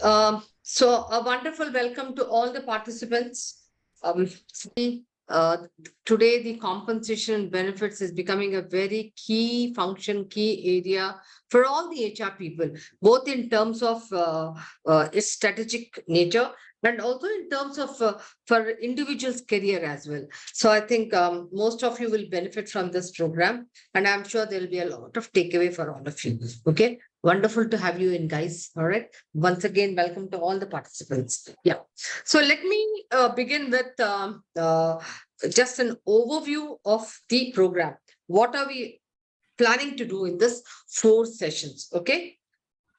So a wonderful welcome to all the participants. Um, uh, Today, the compensation benefits is becoming a very key function, key area for all the HR people, both in terms of its strategic nature and also in terms of for individuals' career as well. So I think most of you will benefit from this program, and I'm sure there will be a lot of takeaway for all of you. Okay, wonderful to have you in, guys. All right. Once again, welcome to all the participants. Yeah. So let me begin with just an overview of the program. What are we planning to do in this 4 sessions? Okay.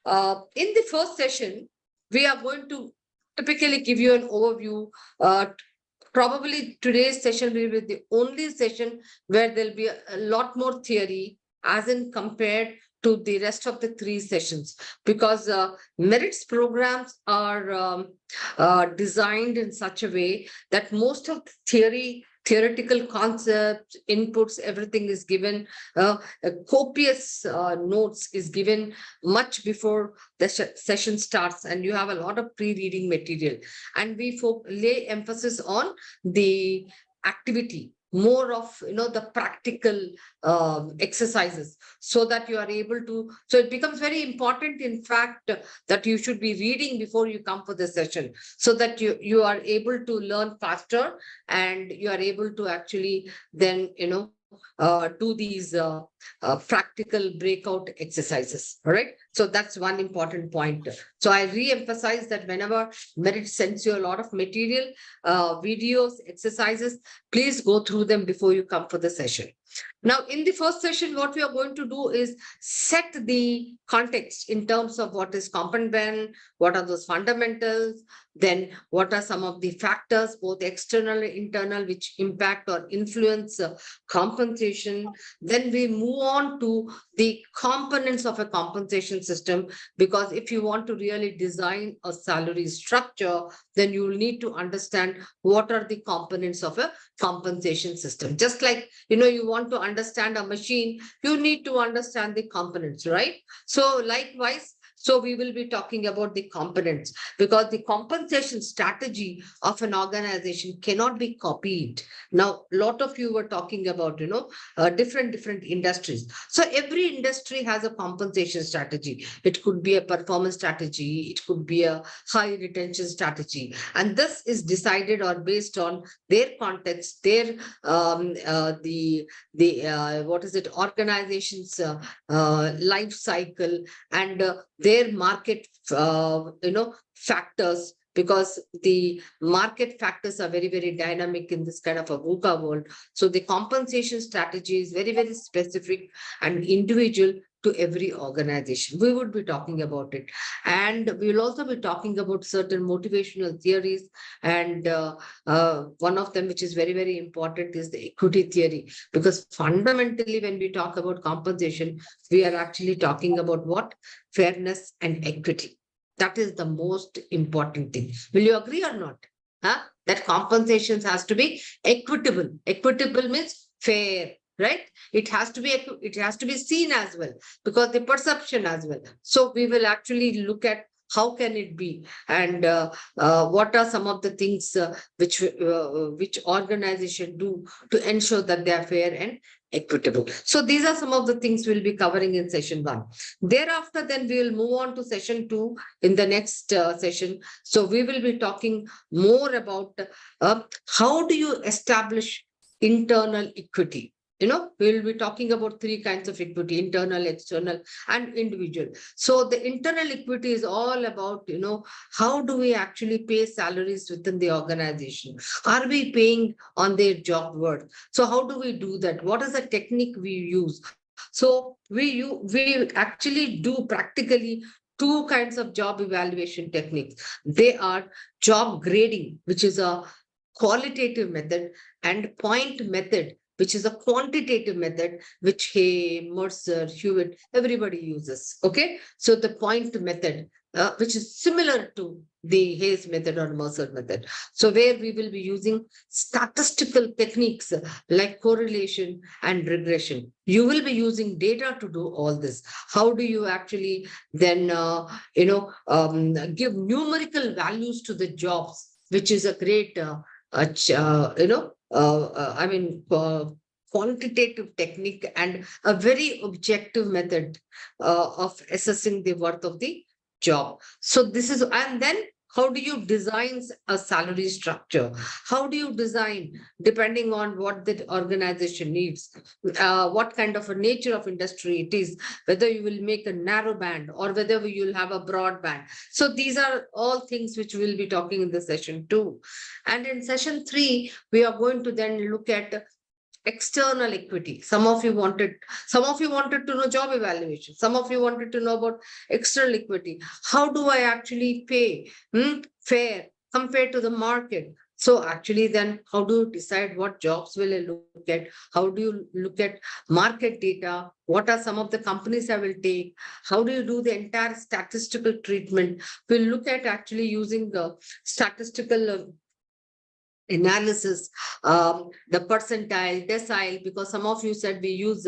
In the first session, we are going to typically give you an overview. Probably today's session will be the only session where there'll be a lot more theory as in compared to the rest of the 3 sessions, because Meritt's programs are designed in such a way that most of the theoretical concepts, inputs, everything is given, copious notes is given much before the session starts, and you have a lot of pre-reading material. And we lay emphasis on the activity, more of the practical exercises, so that you are able to, so it becomes very important, in fact, that you should be reading before you come for the session, so that you are able to learn faster, and you are able to actually then do these practical breakout exercises. All right. So that's one important point. So I re-emphasize that whenever Meritt sends you a lot of material, videos, exercises, please go through them before you come for the session. Now, in the first session, what we are going to do is set the context in terms of what is component, what are those fundamentals, then what are some of the factors, both external and internal, which impact or influence compensation. Then we move on to the components of a compensation system, because if you want to really design a salary structure, then you will need to understand what are the components of a compensation system. Just like, you want to understand a machine, you need to understand the components, right? So likewise, so we will be talking about the components, because the compensation strategy of an organization cannot be copied. Now, a lot of you were talking about, different industries. So every industry has a compensation strategy. It could be a performance strategy. It could be a high retention strategy. And this is decided or based on their context, their what is it, organization's life cycle, and their market factors, because the market factors are very dynamic in this kind of a VUCA world. So the compensation strategy is very specific and individual to every organization. We would be talking about it, and we will also be talking about certain motivational theories, and one of them, which is very important, is the equity theory, because fundamentally when we talk about compensation, we are actually talking about what? Fairness and equity. That is the most important thing. Will you agree or not? Huh? That compensations has to be equitable. Equitable means fair, right? It has to be seen as well, because the perception as well. So we will actually look at how can it be, and what are some of the things which organization do to ensure that they are fair and equitable. So these are some of the things we'll be covering in session 1. Thereafter, then we will move on to session 2 in the next session. So we will be talking more about how do you establish internal equity. We will be talking about 3 kinds of equity: internal, external, and individual. So the internal equity is all about, how do we actually pay salaries within the organization? Are we paying on their job worth? So how do we do that? What is the technique we use? So we actually do practically 2 kinds of job evaluation techniques. They are job grading, which is a qualitative method, and point method, which is a quantitative method, which Hay, Mercer, Hewitt, everybody uses. Okay. So the point method, which is similar to the Hayes method or Mercer method. So where we will be using statistical techniques like correlation and regression. You will be using data to do all this. How do you actually then, give numerical values to the jobs, which is a great, quantitative technique and a very objective method of assessing the worth of the job. So this is, and then how do you design a salary structure? How do you design, depending on what the organization needs, what kind of a nature of industry it is, whether you will make a narrow band or whether you will have a broad band. So these are all things which we'll be talking in the session 2. And in session 3, we are going to then look at external equity. Some of you wanted to know job evaluation. Some of you wanted to know about external equity. How do I actually pay fair compared to the market? So actually then how do you decide what jobs will I look at? How do you look at market data? What are some of the companies I will take? How do you do the entire statistical treatment? We'll look at actually using the statistical analysis, the percentile, decile, because some of you said we use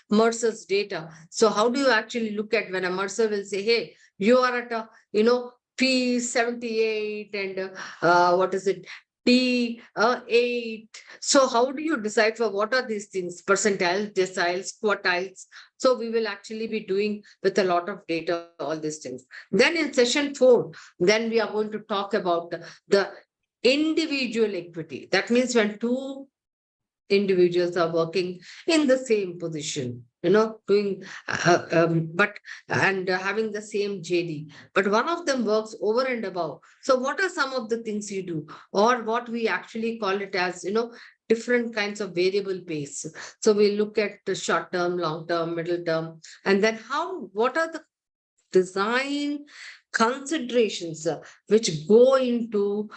Mercer's data. So how do you actually look at when a Mercer will say, hey, you are at a, P78 and what is it? T8. So how do you decide for what are these things? Percentiles, deciles, quartiles. So we will actually be doing with a lot of data, all these things. Then in session 4, then we are going to talk about the individual equity. That means when two individuals are working in the same position, doing, having the same JD, but one of them works over and above. So what are some of the things you do, or what we actually call it as, different kinds of variable pays. So we look at the short term, long term, middle term, and then what are the design considerations which go into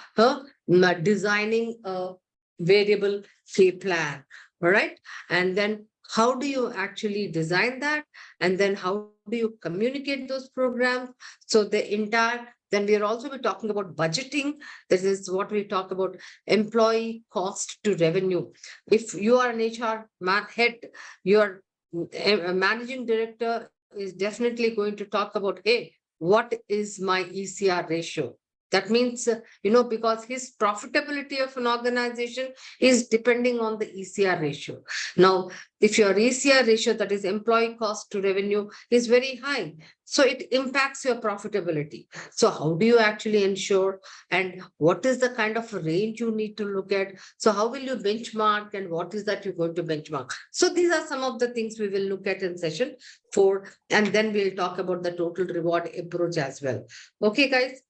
designing a variable pay plan. All right. And then how do you actually design that? And then how do you communicate those programs? So the entire, then we'll also be talking about budgeting. This is what we talk about, employee cost to revenue. If you are an HR head, your managing director is definitely going to talk about, hey, what is my ECR ratio? That means, because his profitability of an organization is depending on the ECR ratio. Now, if your ECR ratio, that is employee cost to revenue, is very high, so it impacts your profitability. So how do you actually ensure, and what is the kind of range you need to look at? So how will you benchmark, and what is that you're going to benchmark? So these are some of the things we will look at in session 4, and then we'll talk about the total reward approach as well. Okay, guys.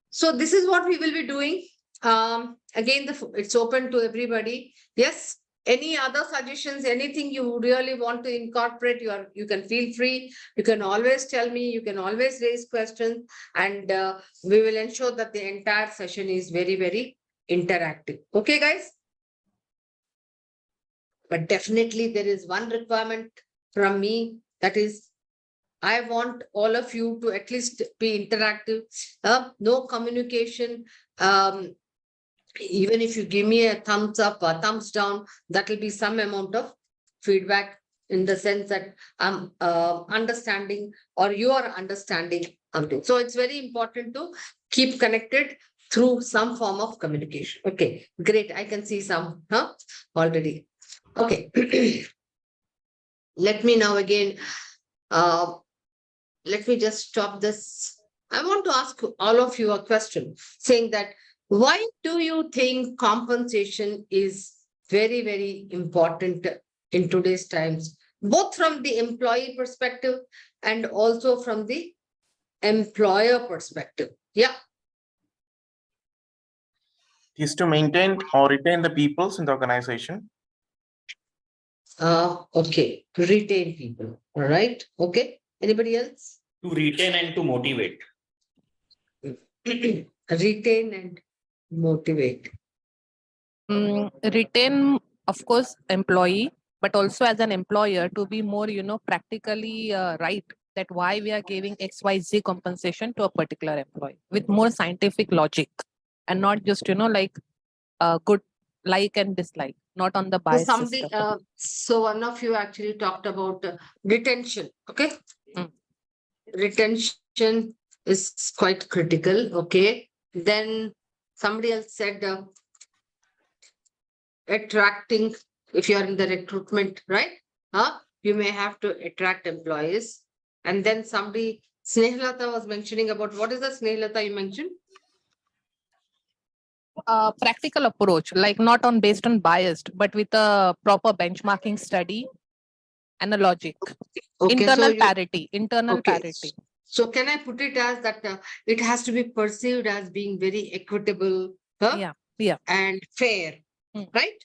So this is what we will be doing. Again, it's open to everybody. Yes. Any other suggestions, anything you really want to incorporate, you can feel free. You can always tell me, you can always raise questions, and we will ensure that the entire session is very, very interactive. Okay, guys? But definitely there is one requirement from me, that is, I want all of you to at least be interactive. No communication. Even if you give me a thumbs up or thumbs down, that will be some amount of feedback, in the sense that I'm understanding, or you are understanding something. So it's very important to keep connected through some form of communication. Okay, great. I can see some already. Okay. Let me now again, let me just stop this. I want to ask all of you a question, saying that, why do you think compensation is very, very important in today's times, both from the employee perspective and also from the employer perspective? Yeah. Is to maintain or retain the peoples in the organization. Okay, to retain people. All right. Okay. Anybody else? To retain and to motivate. Retain and motivate. Retain, of course, employee, but also as an employer to be more, practically right that why we are giving XYZ compensation to a particular employee with more scientific logic and not just, like good like and dislike, not on the So bias somebody, system. so one of you actually talked about retention. Okay. Mm. Retention is quite critical. Okay. Then somebody else said attracting, if you are in the recruitment, right? You may have to attract employees. And then somebody, Snehlata was mentioning about what is the Snehlata you mentioned? Practical approach, like not on based on biased, but with a proper benchmarking study and a logic. Okay, so Internal you, parity, internal okay. parity. So can I put it as that it has to be perceived as being very equitable, Yeah. and fair, Hmm. right?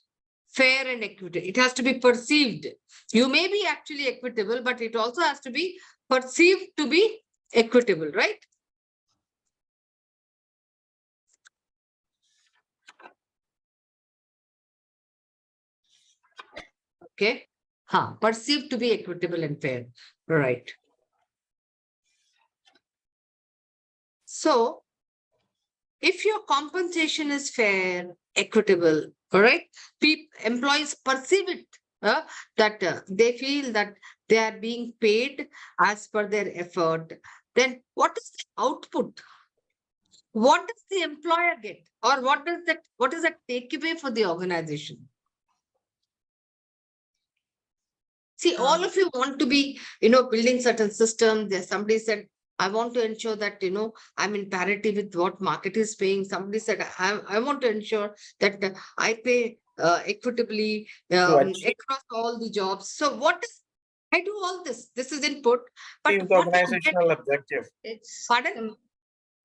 Fair and equitable. It has to be perceived. You may be actually equitable, but it also has to be perceived to be equitable, right? Okay. Perceived to be equitable and fair. Right. So if your compensation is fair, equitable, all right, employees perceive it, that they feel that they are being paid as per their effort, then what is the output? What does the employer get? Or what is that takeaway for the organization? See, all of you want to be, building certain systems. There's somebody said, I want to ensure that, I'm in parity with what market is paying. Somebody said, I want to ensure that I pay equitably To achieve across all the jobs. So I do all this. This is input. But the what you get, organizational objective. pardon?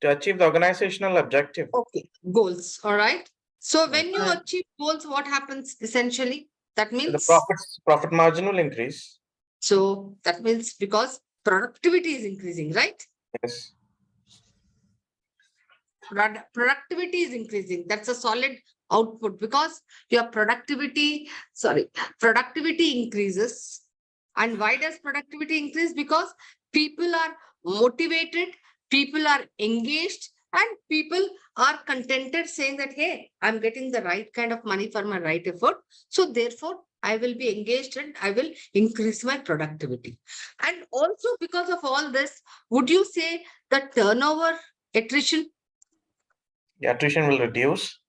To achieve the organizational objective. Okay, goals. All right. So when you Right. achieve goals, what happens essentially? That The means profit margin will increase. because productivity is increasing, right? Yes. Productivity is increasing. That's a solid output because your productivity increases. And why does productivity increase? Because people are motivated, people are engaged, and people are contented saying that, hey, I'm getting the right kind of money for my right effort. So therefore, I will be engaged and I will increase my productivity. And also because of all this, would you say the turnover, attrition The attrition will reduce.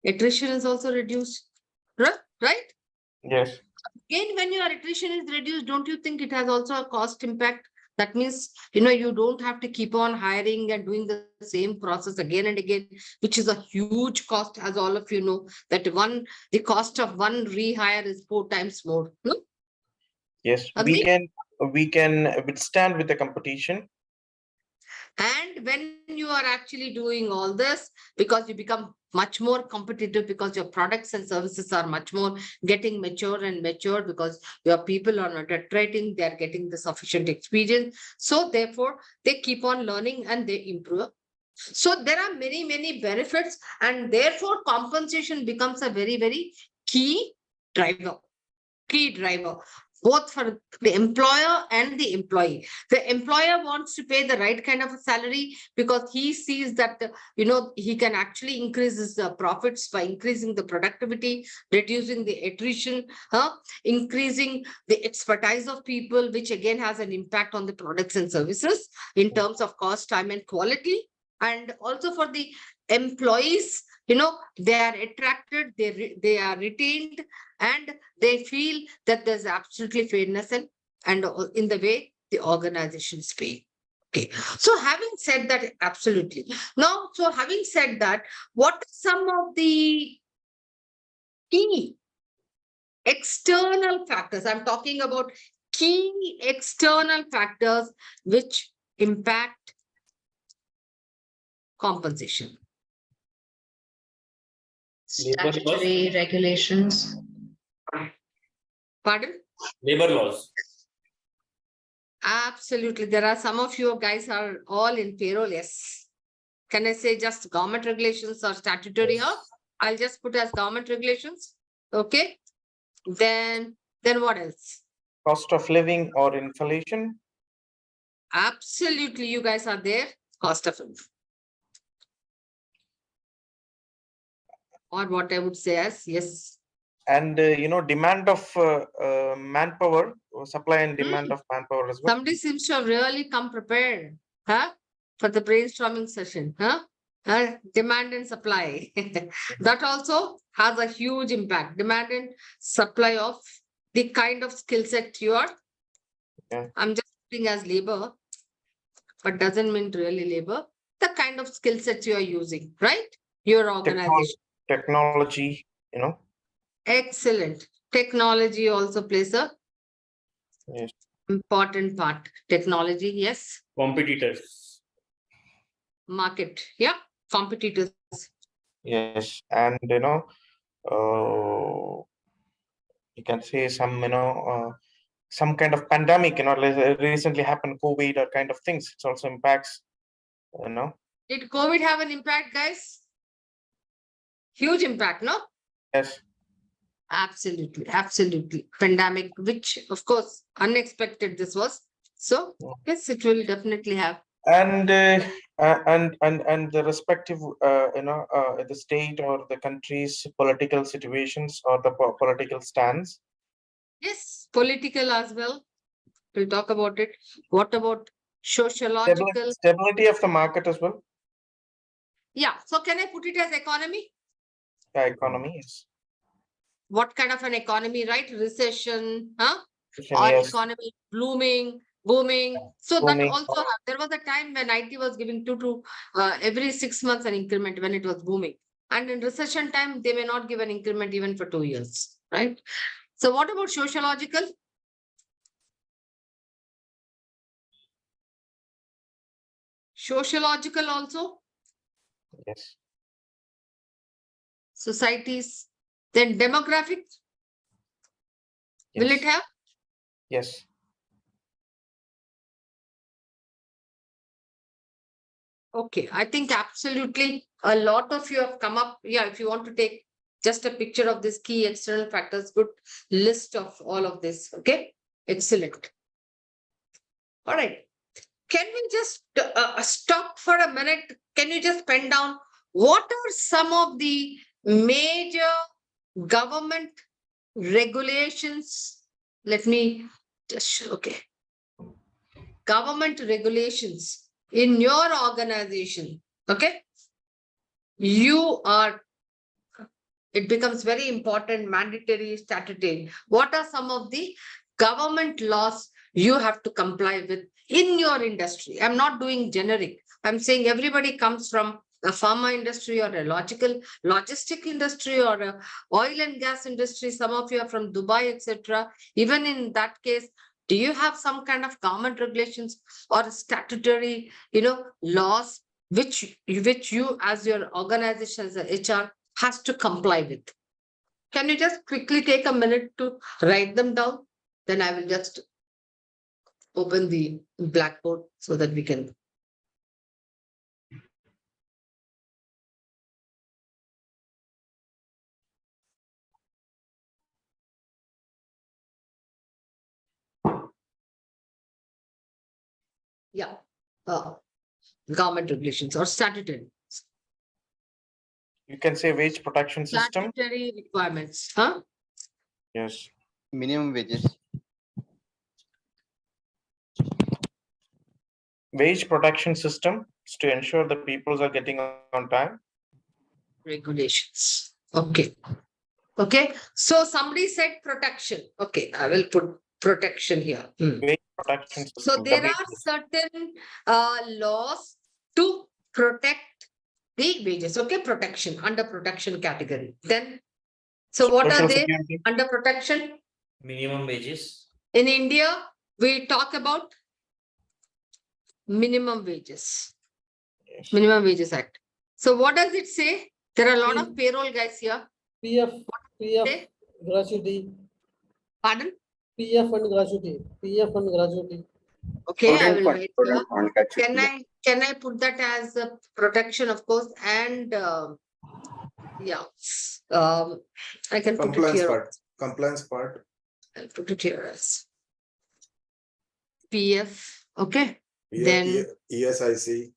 Attrition is also reduced, right? Yes. Again, when your attrition is reduced, don't you think it has also a cost impact? That means, you don't have to keep on hiring and doing the same process again and again, which is a huge cost, as all of you know, that the cost of one rehire is 4 times more. No? Yes. Agree? We can withstand with the competition. And when you are actually doing all this, because you become much more competitive, because your products and services are much more getting mature and mature, because your people are not attriting, they are getting the sufficient experience. So therefore, they keep on learning and they improve. So there are many, many benefits, and therefore compensation becomes a very, very key driver. Key driver, both for the employer and the employee. The employer wants to pay the right kind of a salary because he sees that, he can actually increase his profits by increasing the productivity, reducing the attrition, increasing the expertise of people, which again has an impact on the products and services in terms of cost, time, and quality. And also for the employees, they are attracted, they are retained, and they feel that there's absolutely fairness and in the way the organization is paying. Okay, so having said that, absolutely. Now, so having said that, what are some of the key external factors? I'm talking about key external factors which impact compensation. Statutory regulations. Pardon? Labor laws. Absolutely. There are some of you guys are all in payroll. Yes. Can I say just government regulations or statutory? Huh? I'll just put as government regulations. Okay. Then what else? Cost of living or inflation. Absolutely, you guys are there. Cost of living. Or what I would say as, yes. And demand of manpower, supply and demand of manpower as well. Somebody seems to have really come prepared, huh? For the brainstorming session, huh? Demand and supply. That also has a huge impact. Demand and supply of the kind of skill set you are. Yeah. I'm just putting as labor, but doesn't mean really labor. The kind of skill sets you are using, right? Your organization. Technology, Excellent. Technology also plays a Yes. important part. Technology, yes. Competitors. Market, yeah. Competitors. Yes, and you can say some kind of pandemic, like recently happened, COVID or kind of things. It also impacts, Did COVID have an impact, guys? Huge impact, no? Yes, Absolutely, absolutely. Pandemic, which of course, unexpected this was. So, Yeah. yes, it will definitely have. and the respective, the state or the country's political situations or the political stance. Yes, political as well. We'll talk about it. What about sociological? Stability of the market as well. Yeah. So, can I put it as economy? The economy is. What kind of an economy, right? Recession, huh? Or Yes, economy blooming, booming. So that booming. also there was a time when IT was giving every 6 months an increment when it was booming. And in recession time, they may not give an increment even for 2 years, right? So what about sociological? Sociological also, Yes. societies. Then demographic, will Yes. it have? Yes. Okay, I think absolutely a lot of you have come up. Yeah, if you want to take just a picture of this key external factors, good list of all of this. Okay, excellent. All right. Can we just stop for a minute? Can you just pen down what are some of the major government regulations? Let me just, okay. Government regulations in your organization, okay? It becomes very important, mandatory, statutory. What are some of the government laws you have to comply with in your industry? I'm not doing generic. I'm saying everybody comes from a pharma industry or a logistic industry or a oil and gas industry. Some of you are from Dubai, etc. Even in that case, do you have some kind of government regulations or statutory, laws which you as your organization as a HR has to comply with? Can you just quickly take a minute to write them down? Then I will just open the blackboard so that we can. Yeah. Government regulations or statutory. You can say wage protection system. Statutory requirements. Huh? Yes. Minimum wages. Wage protection system is to ensure the peoples are getting on time. Regulations. Okay. Okay. So somebody said protection. Okay. I will put protection here. Wage protection system. So there are certain laws to protect the wages. Okay, protection under protection category. Then, so what Social are they security. under protection? Minimum wages. In India, we talk about minimum wages. Yes. Minimum Wages Act. So what does it say? There are a lot of payroll guys here. PF Say? gratuity, Pardon? PF and gratuity, PF and gratuity. Okay, I Provident will fund, write provident here. fund, gratuity. Can I put that as a protection, of course, and yeah, I can put it Compliance here. part, compliance part. I'll put it here as PF. Okay, Then- ESIC,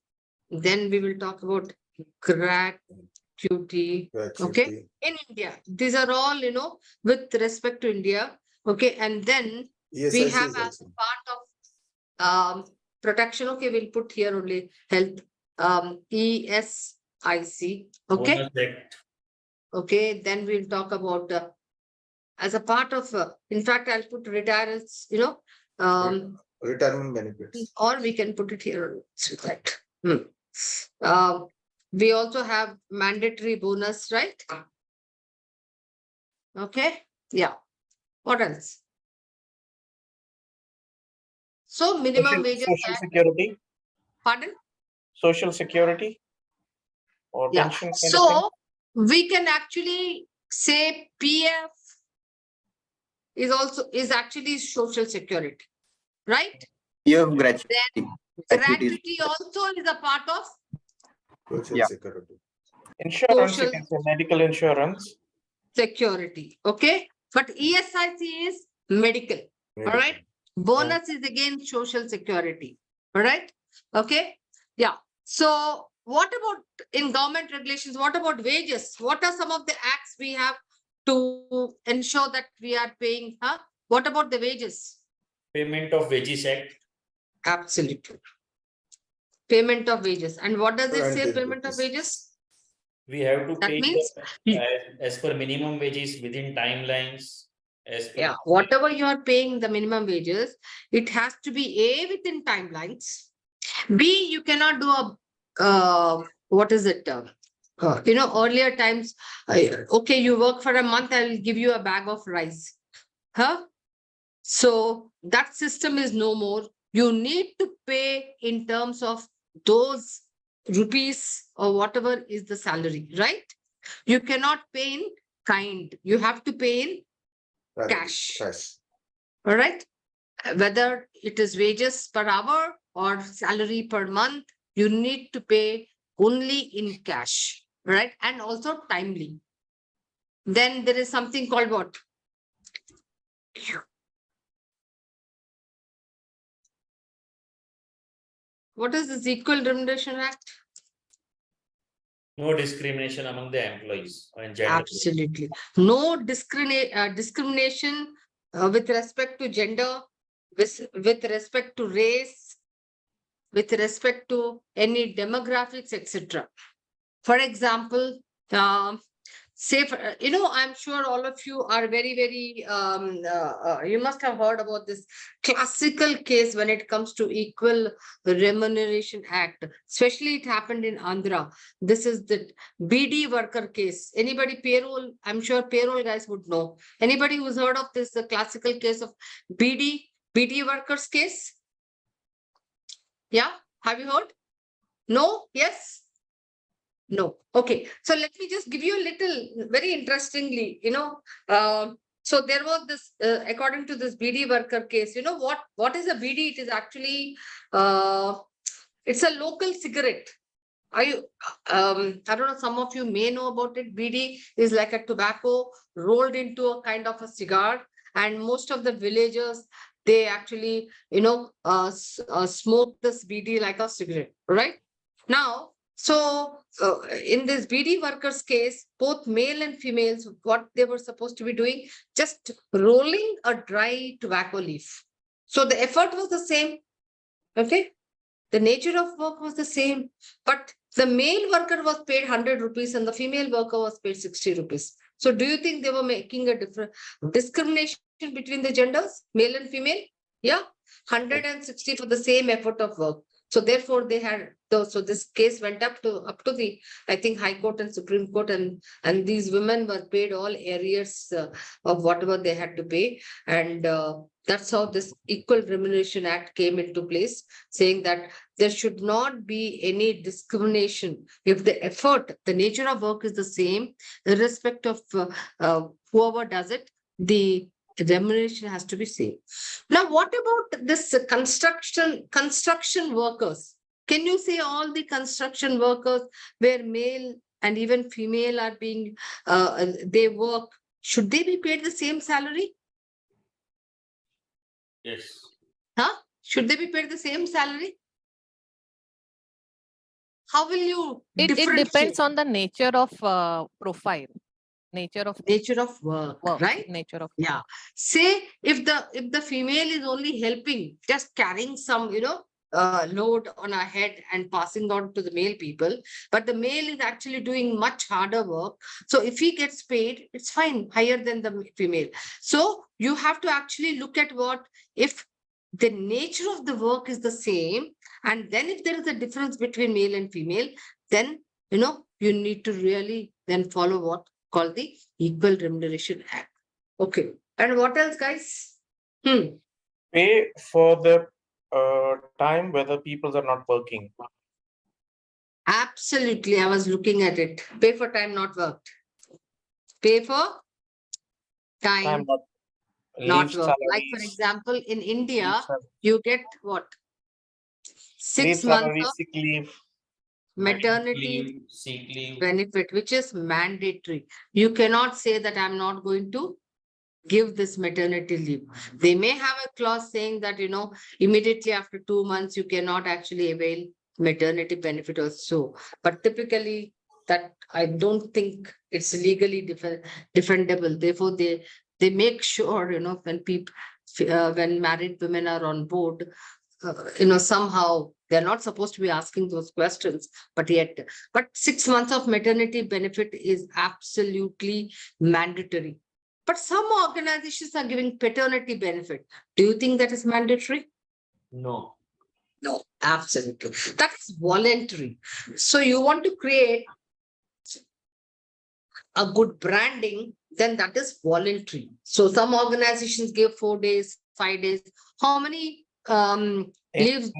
Then we will talk about gratuity. gratuity, In India. These are all, with respect to India. Okay, and then we ESIC have is as also. part of protection. Okay, we'll put here only health, ESIC. Okay, Bonus Act. okay, then we'll talk about as a part of, in fact, I'll put retirements, Retirement benefits. or we can put it here. It's right. We also have mandatory bonus, right? Okay, yeah. What else? So minimum wages. Social security, Pardon? social security or Yeah. pension kind of thing? So we can actually say PF is actually social security, right? You have gratuity. Gratuity also is a part of Social Yeah. security. Insurance, you social can say medical insurance. security. Okay. But ESIC is medical. All right. Bonus is again social security. All right. Okay. Yeah. So what about in government regulations? What about wages? What are some of the acts we have to ensure that we are paying? What about the wages? Payment of Wages Act. Absolutely. Payment of wages. And what does it say? Advantage Payment of wages. wages? We have to That pay means as per minimum wages within timelines. As per yeah, whatever you are paying the minimum wages, it has to be A, within timelines. B, you cannot do what is it? Earlier times, okay, you work for a month, I will give you a bag of rice. So that system is no more. You need to pay in terms of those rupees or whatever is the salary, right? You cannot pay in kind. You have to pay in cash. Cash. all right? Whether it is wages per hour or salary per month, you need to pay only in cash, right? And also timely. Then there is something called what? What is this Equal Remuneration Act? no discrimination among the employees and gender. Absolutely. No discrimination with respect to gender, with respect to race, with respect to any demographics, etc. For example, say, I'm sure all of you are very, very, you must have heard about this classical case when it comes to Equal Remuneration Act, especially it happened in Andhra. This is the BD worker case. Anybody payroll, I'm sure payroll guys would know. Anybody who's heard of this, the classical case of BD workers case? Yeah, have you heard? No? Yes? No. Okay. So let me just give you a little, very interestingly, so there was this, according to this BD worker case, what is a BD? It is actually, it's a local cigarette. I don't know, some of you may know about it. BD is like a tobacco rolled into a kind of a cigar. And most of the villagers, they actually, smoke this BD like a cigarette, right? Now, so in this BD workers case, both male and females, what they were supposed to be doing, just rolling a dry tobacco leaf. So the effort was the same. Okay. The nature of work was the same, but the male worker was paid 100 rupees and the female worker was paid 60 rupees. So do you think they were making a different discrimination between the genders, male and female? Yeah, 160 for the same effort of work. So therefore they had, so this case went up to the, I think, High Court and Supreme Court, and these women were paid all arrears of whatever they had to pay. And that's how this Equal Remuneration Act came into place, saying that there should not be any discrimination if the effort, the nature of work is the same, irrespective of whoever does it, the remuneration has to be same. Now, what about this construction workers? Can you say all the construction workers where male and even female are being, they work, should they be paid the same salary? Yes. Huh? Should they be paid the same salary? how will you It differentiate? depends on the nature of profile, nature of Nature of work, work, right? nature of Yeah. Say if the female is only helping, just carrying some, load on her head and passing on to the male people, but the male is actually doing much harder work. So if he gets paid, it's fine, higher than the female. So you have to actually look at what if the nature of the work is the same, and then if there is a difference between male and female, then you need to really then follow what called the Equal Remuneration Act. Okay. And what else, guys? Pay for the time whether people are not working. Absolutely. I was looking at it. Pay for time not worked. Pay for Time time not not leave worked. Like, for salaries, example, in leave, India, sal- you get what? leave 6 months salary, of sick leave. maternity Leave, sick leave. benefit, which is mandatory. You cannot say that I'm not going to give this maternity leave. They may have a clause saying that, immediately after 2 months, you cannot actually avail maternity benefit or so. But typically, that I don't think it's legally defendable. Therefore, they make sure, when people, when married women are on board, somehow they're not supposed to be asking those questions, but 6 months of maternity benefit is absolutely mandatory. But some organizations are giving paternity benefit. Do you think that is mandatory? No. No, absolutely. That is voluntary. So you want to create a good branding, then that is voluntary. So some organizations give 4 days, 5 days. How many In leaves?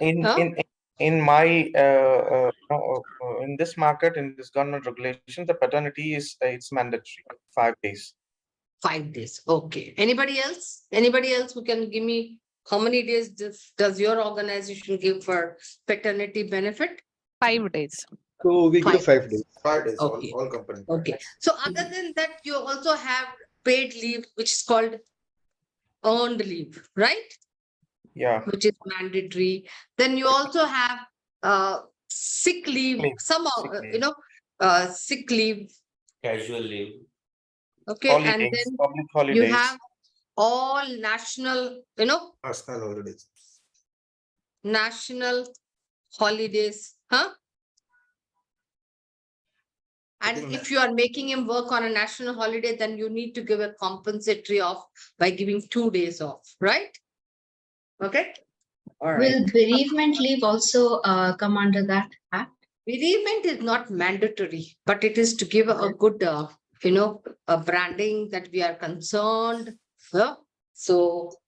in Huh? in my in this market, in this government regulation, the paternity is it's mandatory, 5 days. 5 days. Okay. Anybody else? Anybody else who can give me how many days does your organization give for paternity benefit? 5 days. So we give 5 5 days. days. 5 days, Okay. all company. Okay. So other than that, you also have paid leave, which is called earned leave, right? Yeah, Which is mandatory. Then you also have sick leave, leave, somehow, sick leave, sick leave. Casual leave. Okay. And holidays, then public you holidays. have all national, National holidays. national holidays, huh? I And think if you are making him work on a national holiday, then you need to give a compensatory off by giving 2 days off, right? Okay. All right. Will bereavement leave also come under that act? Bereavement is not mandatory, but it is to give a good, a branding that we are concerned. Yeah? So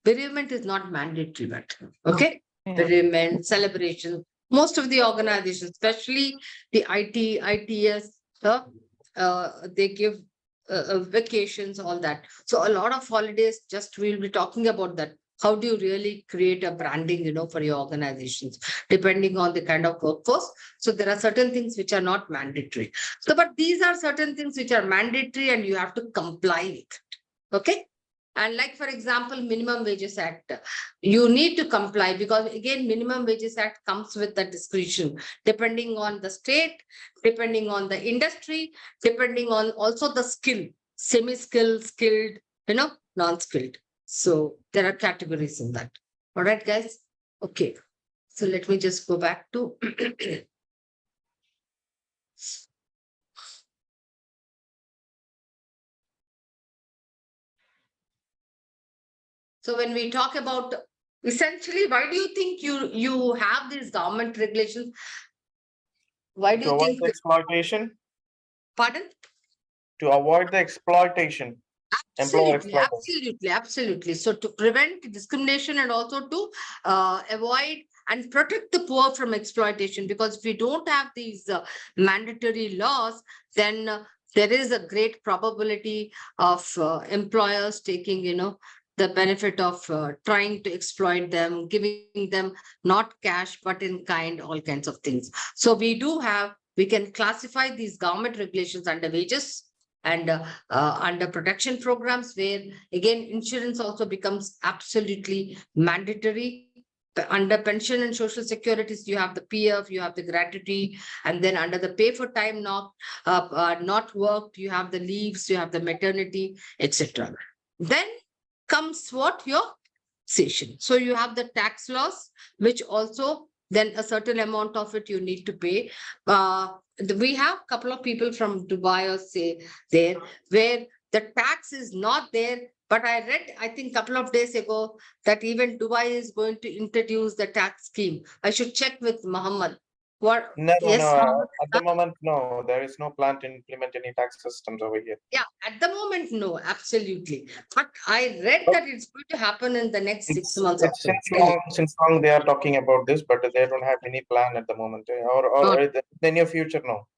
bereavement is not mandatory, but okay. Yeah. Bereavement, celebration. Most of the organizations, especially the ITS, they give vacations, all that. So a lot of holidays, just we'll be talking about that. How do you really create a branding, for your organizations, depending on the kind of workforce? So there are certain things which are not mandatory. So, but these are certain things which are mandatory and you have to comply with it. Okay. And like, for example, Minimum Wages Act, you need to comply because again, Minimum Wages Act comes with the discretion, depending on the state, depending on the industry, depending on also the skill, semi-skilled, skilled, non-skilled. So there are categories in that. All right, guys. Okay. So let me just go back to so when we talk about essentially, why do you think you have these government regulations? Why do To you avoid think? the exploitation, Pardon? to avoid the exploitation, employer Absolutely, exploitation. absolutely, absolutely. So to prevent discrimination and also to avoid and protect the poor from exploitation, because if we don't have these mandatory laws, then there is a great probability of employers taking, the benefit of trying to exploit them, giving them not cash, but in kind, all kinds of things. So we can classify these government regulations under wages and under protection programs, where again insurance also becomes absolutely mandatory. under pension and social securities, you have the PF, you have the gratuity, and then under the pay for time not worked, you have the leaves, you have the maternity, etc. Then comes what? Your taxation. So you have the tax laws, which also then a certain amount of it you need to pay. We have a couple of people from Dubai or say there where the tax is not there. But I read, I think, a couple of days ago that even Dubai is going to introduce the tax scheme. I should check with Muhammad. What? No, no, Yes, no. Muhammad? At the moment, no. There is no plan to implement any tax systems over here. Yeah, at the moment, no, absolutely. But I read that it's going to happen in the next 6 months or It's so. since long they are talking about this, but they don't have any plan at the moment, or in the near future, no.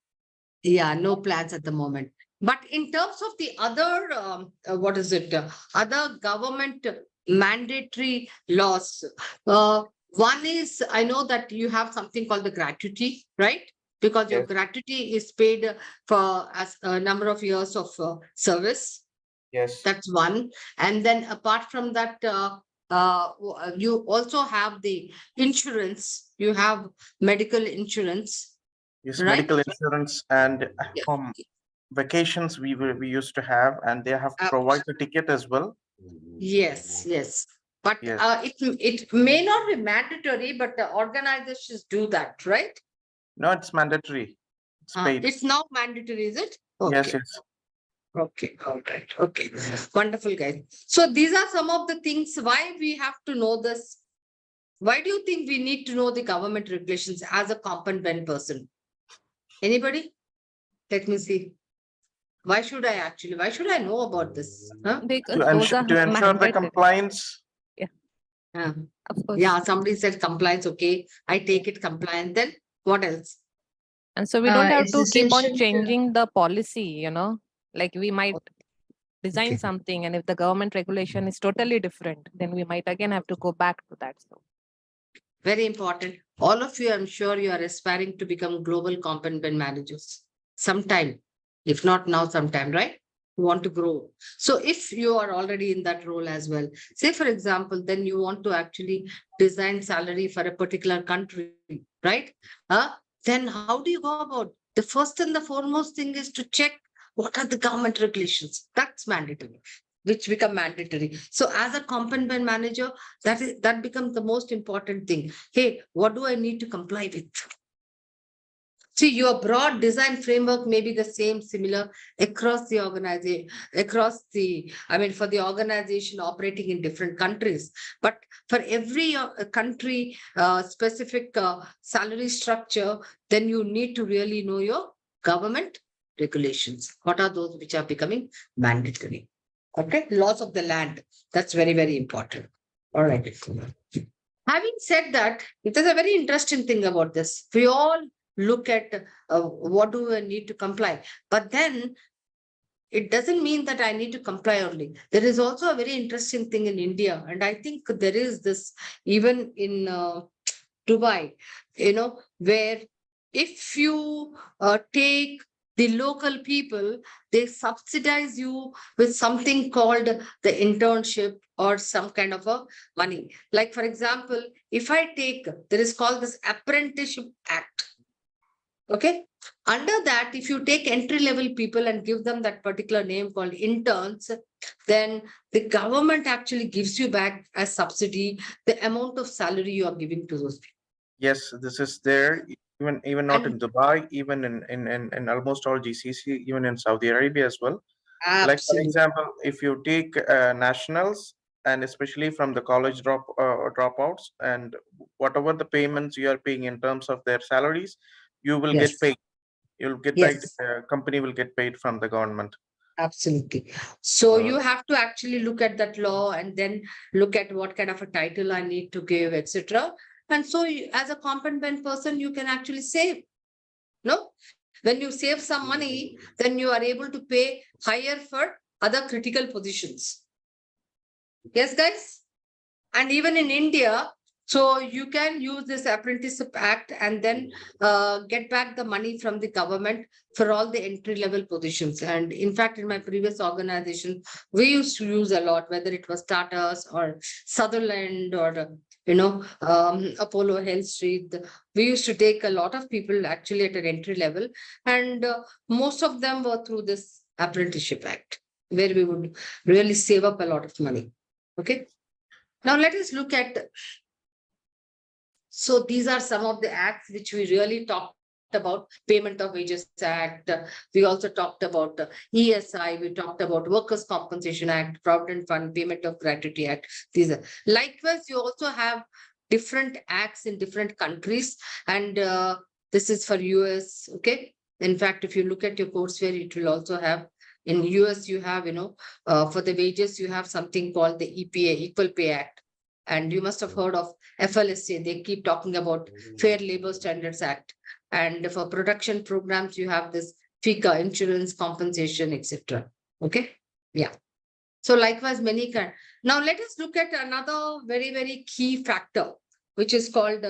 Yeah, no plans at the moment. But in terms of the other, what is it? Other government mandatory laws. One is, I know that you have something called the gratuity, right? Because your Yes. gratuity is paid for as a number of years of service. Yes, That's one. And then apart from that, you also have the insurance. You have medical insurance, yes, right? medical insurance and Yeah. vacations we used to have, and they have to Uh, provide the ticket as well. Yes, yes. But Yes. it may not be mandatory, but the organizations do that, right? No, it's mandatory. It's paid. It's now mandatory, is it? Yes, Okay, yes. okay, all right, okay. Wonderful, guys. So these are some of the things why we have to know this. Why do you think we need to know the government regulations as a competent person? Anybody? Let me see. Why should I know about this? Huh? Because To those ensure, are to ensure the mandated. compliance. Uh, Of course. yeah, somebody said compliance. Okay, I take it compliant. Then what else? And so we don't have It's to keep on essential to- changing the policy, like we might design Okay. something, and if the government regulation is totally different, then we might again have to go back to that. So Very important. All of you, I'm sure you are aspiring to become global competent managers sometime, if not now, sometime, right? You want to grow. So if you are already in that role as well, say for example, then you want to actually design salary for a particular country, right? Then how do you go about? The first and the foremost thing is to check what are the government regulations. That's mandatory, which become mandatory. So as a competent manager, that becomes the most important thing. Hey, what do I need to comply with? See, your broad design framework may be the same, similar across the organization, for the organization operating in different countries. But for every country specific salary structure, then you need to really know your government regulations. What are those which are becoming mandatory? Okay, laws of the land. That's very, very important. All right. Having said that, it is a very interesting thing about this. We all look at what do I need to comply, but then it doesn't mean that I need to comply only. There is also a very interesting thing in India, and I think there is this even in Dubai, where if you take the local people, they subsidize you with something called the internship or some kind of a money. Like, for example, if I take, there is called this Apprenticeship Act. Okay. Under that, if you take entry level people and give them that particular name called interns, then the government actually gives you back as subsidy the amount of salary you are giving to those people. Yes, this is there. Even not And in Dubai, even in almost all GCC, even in Saudi Arabia as well. Like for absolutely. example, if you take nationals and especially from the college dropouts, and whatever the payments you are paying in terms of their salaries, you will get Yes. paid. You'll get paid. Yes. Company will get paid from the government. Absolutely. So Uh, you have to actually look at that law and then look at what kind of a title I need to give, etc. And so as a competent person, you can actually save. No? When you save some money, then you are able to pay higher for other critical positions. Yes, guys? And even in India, so you can use this Apprenticeship Act and then get back the money from the government for all the entry level positions. And in fact, in my previous organization, we used to use a lot, whether it was Tata's or Sutherland or Apollo Health Street. We used to take a lot of people actually at an entry level, and most of them were through this Apprenticeship Act, where we would really save up a lot of money. Okay. Now let us look at. So these are some of the acts which we really talked about. Payment of Wages Act. We also talked about ESI. We talked about Workers' Compensation Act, Provident Fund, Payment of Gratuity Act. These are likewise. You also have different acts in different countries, and this is for US. Okay. In fact, if you look at your courseware, it will also have. In US, you have, for the wages, you have something called the EPA, Equal Pay Act. And you must have heard of FLSA. They keep talking about Fair Labor Standards Act. And for production programs, you have this FICA, insurance compensation, etc. Okay. Yeah. So likewise, many kind. Now let us look at another very, very key factor, which is called,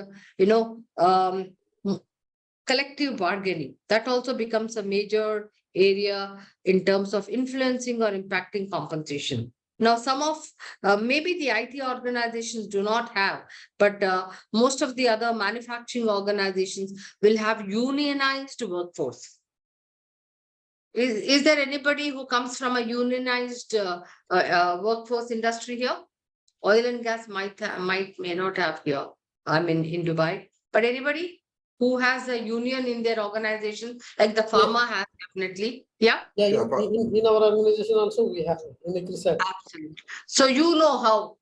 collective bargaining. That also becomes a major area in terms of influencing or impacting compensation. Now, some of maybe the IT organizations do not have, but most of the other manufacturing organizations will have unionized workforce. Is there anybody who comes from a unionized workforce industry here? Oil and gas may not have here. I mean, in Dubai, but anybody who has a union in their organization, like the pharma has definitely. Yeah. Yeah, Yeah, but- in our organization also we have in the research. Absolutely. So you know how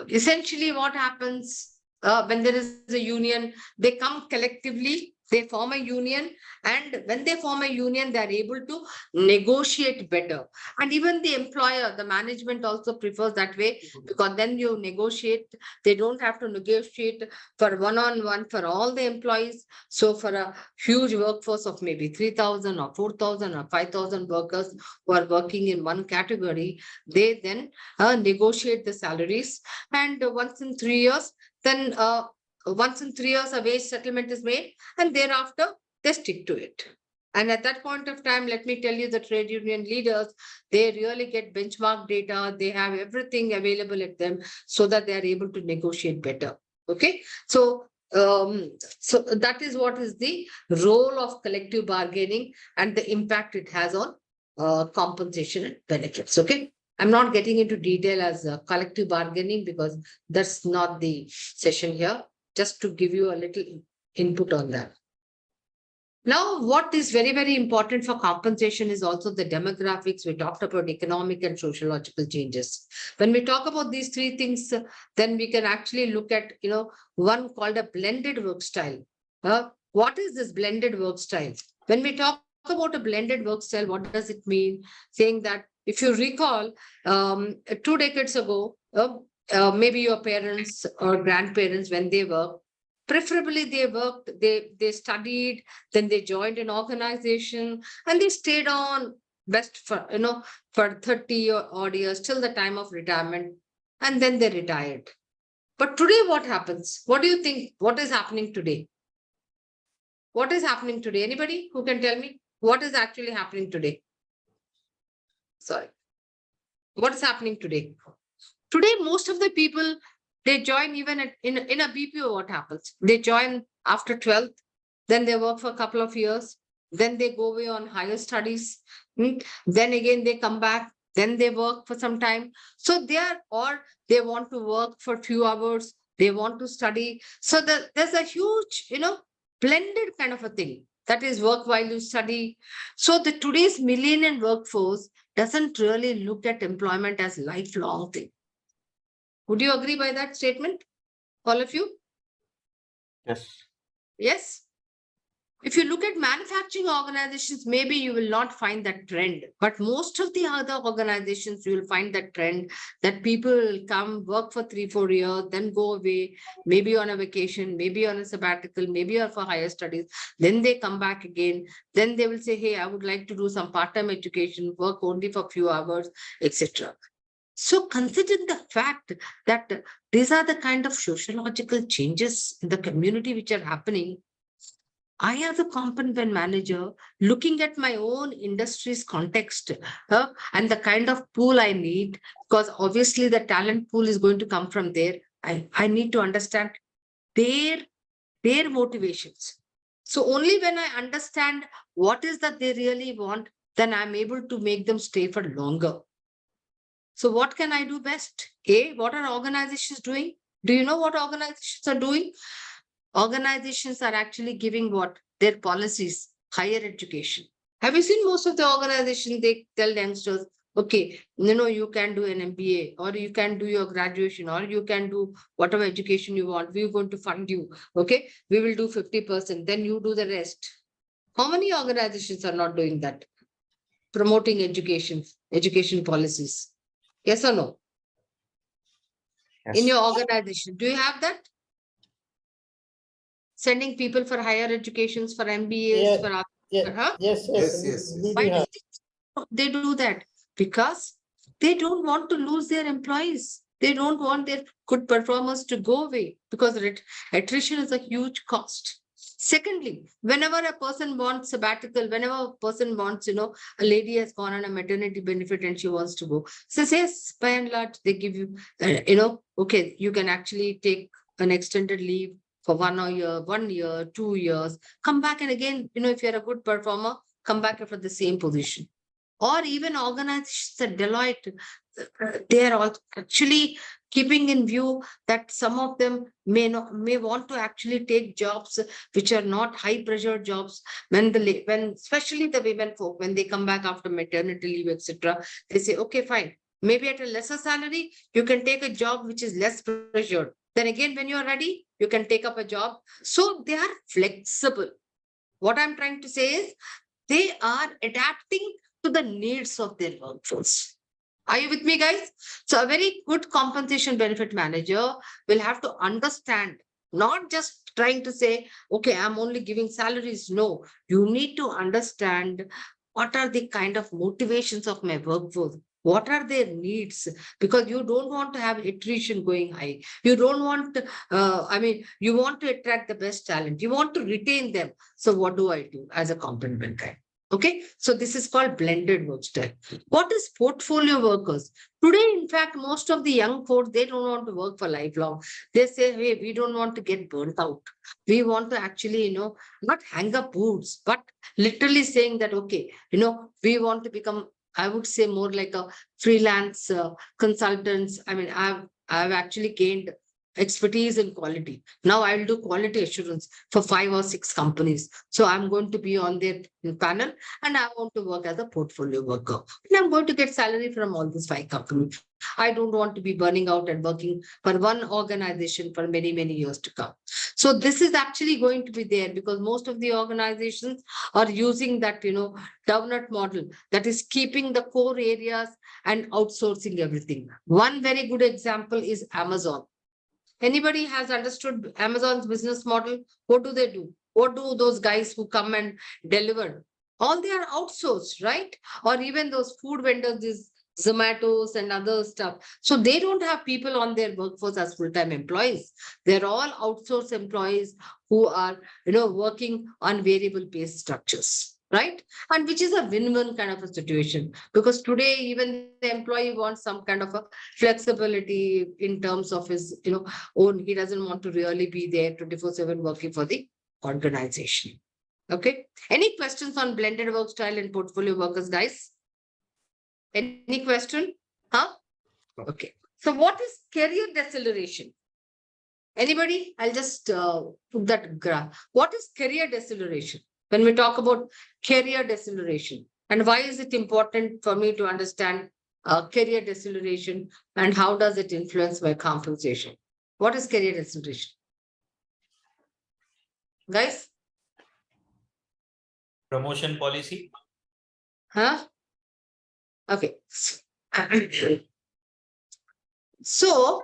essentially what happens when there is a union, they come collectively, they form a union, and when they form a union, they are able to negotiate better. And even the employer, the management also prefers that way, because then you negotiate. They don't have to negotiate for one-on-one for all the employees. So for a huge workforce of maybe 3,000 or 4,000 or 5,000 workers who are working in one category, they then negotiate the salaries. And once in 3 years, then a wage settlement is made, and thereafter they stick to it. And at that point of time, let me tell you, the trade union leaders, they really get benchmark data. They have everything available at them so that they are able to negotiate better. Okay. So that is what is the role of collective bargaining and the impact it has on compensation and benefits. Okay. I'm not getting into detail as collective bargaining because that's not the session here, just to give you a little input on that. Now, what is very, very important for compensation is also the demographics. We talked about economic and sociological changes. When we talk about these three things, then we can actually look at, one called a blended work style. What is this blended work style? When we talk about a blended work style, what does it mean? Saying that if you recall, 2 decades ago, maybe your parents or grandparents, when they worked, preferably they worked, they studied, then they joined an organization, and they stayed on best for 30 or odd years till the time of retirement, and then they retired. But today what happens? What do you think? What is happening today? What is happening today? Anybody who can tell me what is actually happening today? Sorry. What is happening today? Today, most of the people, they join even in a BPO. What happens? They join after 12th, then they work for a couple of years, then they go away on higher studies, then again they come back, then they work for some time. So they want to work for a few hours, they want to study. So there's a huge, blended kind of a thing. That is work while you study. So the today's millennial workforce doesn't really look at employment as lifelong thing. Would you agree by that statement? All of you? Yes. Yes. If you look at manufacturing organizations, maybe you will not find that trend. But most of the other organizations, you will find that trend that people will come work for 3-4 years, then go away, maybe on a vacation, maybe on a sabbatical, maybe for higher studies. Then they come back again. Then they will say, hey, I would like to do some part-time education, work only for a few hours, etc. So consider the fact that these are the kind of sociological changes in the community which are happening. I, as a component manager, looking at my own industry's context and the kind of pool I need, because obviously the talent pool is going to come from there. I need to understand their motivations. So only when I understand what is that they really want, then I'm able to make them stay for longer. So what can I do best? What are organizations doing? Do you know what organizations are doing? Organizations are actually giving what? Their policies, higher education. Have you seen most of the organizations, they tell youngsters, okay, you can do an MBA, or you can do your graduation, or you can do whatever education you want. We're going to fund you. Okay, we will do 50%, then you do the rest. How many organizations are not doing that? Promoting education policies. Yes or no? In Yes. your organization, do you have that? Sending people for higher educations, for MBAs, for Yeah, huh? yes, Yes, yes, yes, we yes. Why do do have. they do that? Because they don't want to lose their employees. They don't want their good performers to go away, because attrition is a huge cost. Secondly, whenever a person wants sabbatical, whenever a person wants, a lady has gone on a maternity benefit and she wants to go. Says, yes, by and large, they give you, okay, you can actually take an extended leave for 1 year, 2 years, come back, and again, if you're a good performer, come back for the same position. Or even organizations at Deloitte, they are all actually keeping in view that some of them may want to actually take jobs which are not high pressure jobs. When especially the women folk, when they come back after maternity leave, etc., they say, okay, fine, maybe at a lesser salary, you can take a job which is less pressured. Then again, when you are ready, you can take up a job. So they are flexible. What I'm trying to say is, they are adapting to the needs of their workforce. Are you with me, guys? So a very good compensation benefit manager will have to understand, not just trying to say, okay, I'm only giving salaries. No, you need to understand what are the kind of motivations of my workforce. What are their needs? Because you don't want to have attrition going high. You don't want, you want to attract the best talent. You want to retain them. So what do I do as a complement guy? Okay, so this is called blended work style. What is portfolio workers? Today, in fact, most of the young folks, they don't want to work for lifelong. They say, hey, we don't want to get burnt out. We want to actually, not hang up boots, but literally saying that, okay, we want to become, I would say, more like a freelance consultants. I mean, I've actually gained expertise in quality. Now I will do quality assurance for 5 or 6 companies. So I'm going to be on their panel, and I want to work as a portfolio worker. And I'm going to get salary from all these 5 companies. I don't want to be burning out and working for one organization for many, many years to come. So this is actually going to be there, because most of the organizations are using that, donut model, that is keeping the core areas and outsourcing everything. One very good example is Amazon. Anybody has understood Amazon's business model? What do they do? What do those guys who come and deliver? All they are outsourced, right? Or even those food vendors, these Zomatos and other stuff. So they don't have people on their workforce as full-time employees. They're all outsourced employees who are, working on variable pay structures, right? And which is a win-win kind of a situation, because today even the employee wants some kind of a flexibility in terms of his, own. He doesn't want to really be there 24/7 working for the organization. Okay. Any questions on blended work style and portfolio workers, guys? Any question? Huh? Okay. So what is career deceleration? Anybody? I'll just put that graph. What is career deceleration? When we talk about career deceleration, and why is it important for me to understand career deceleration, and how does it influence my compensation? What is career deceleration? Guys? Promotion policy. Huh? Okay. So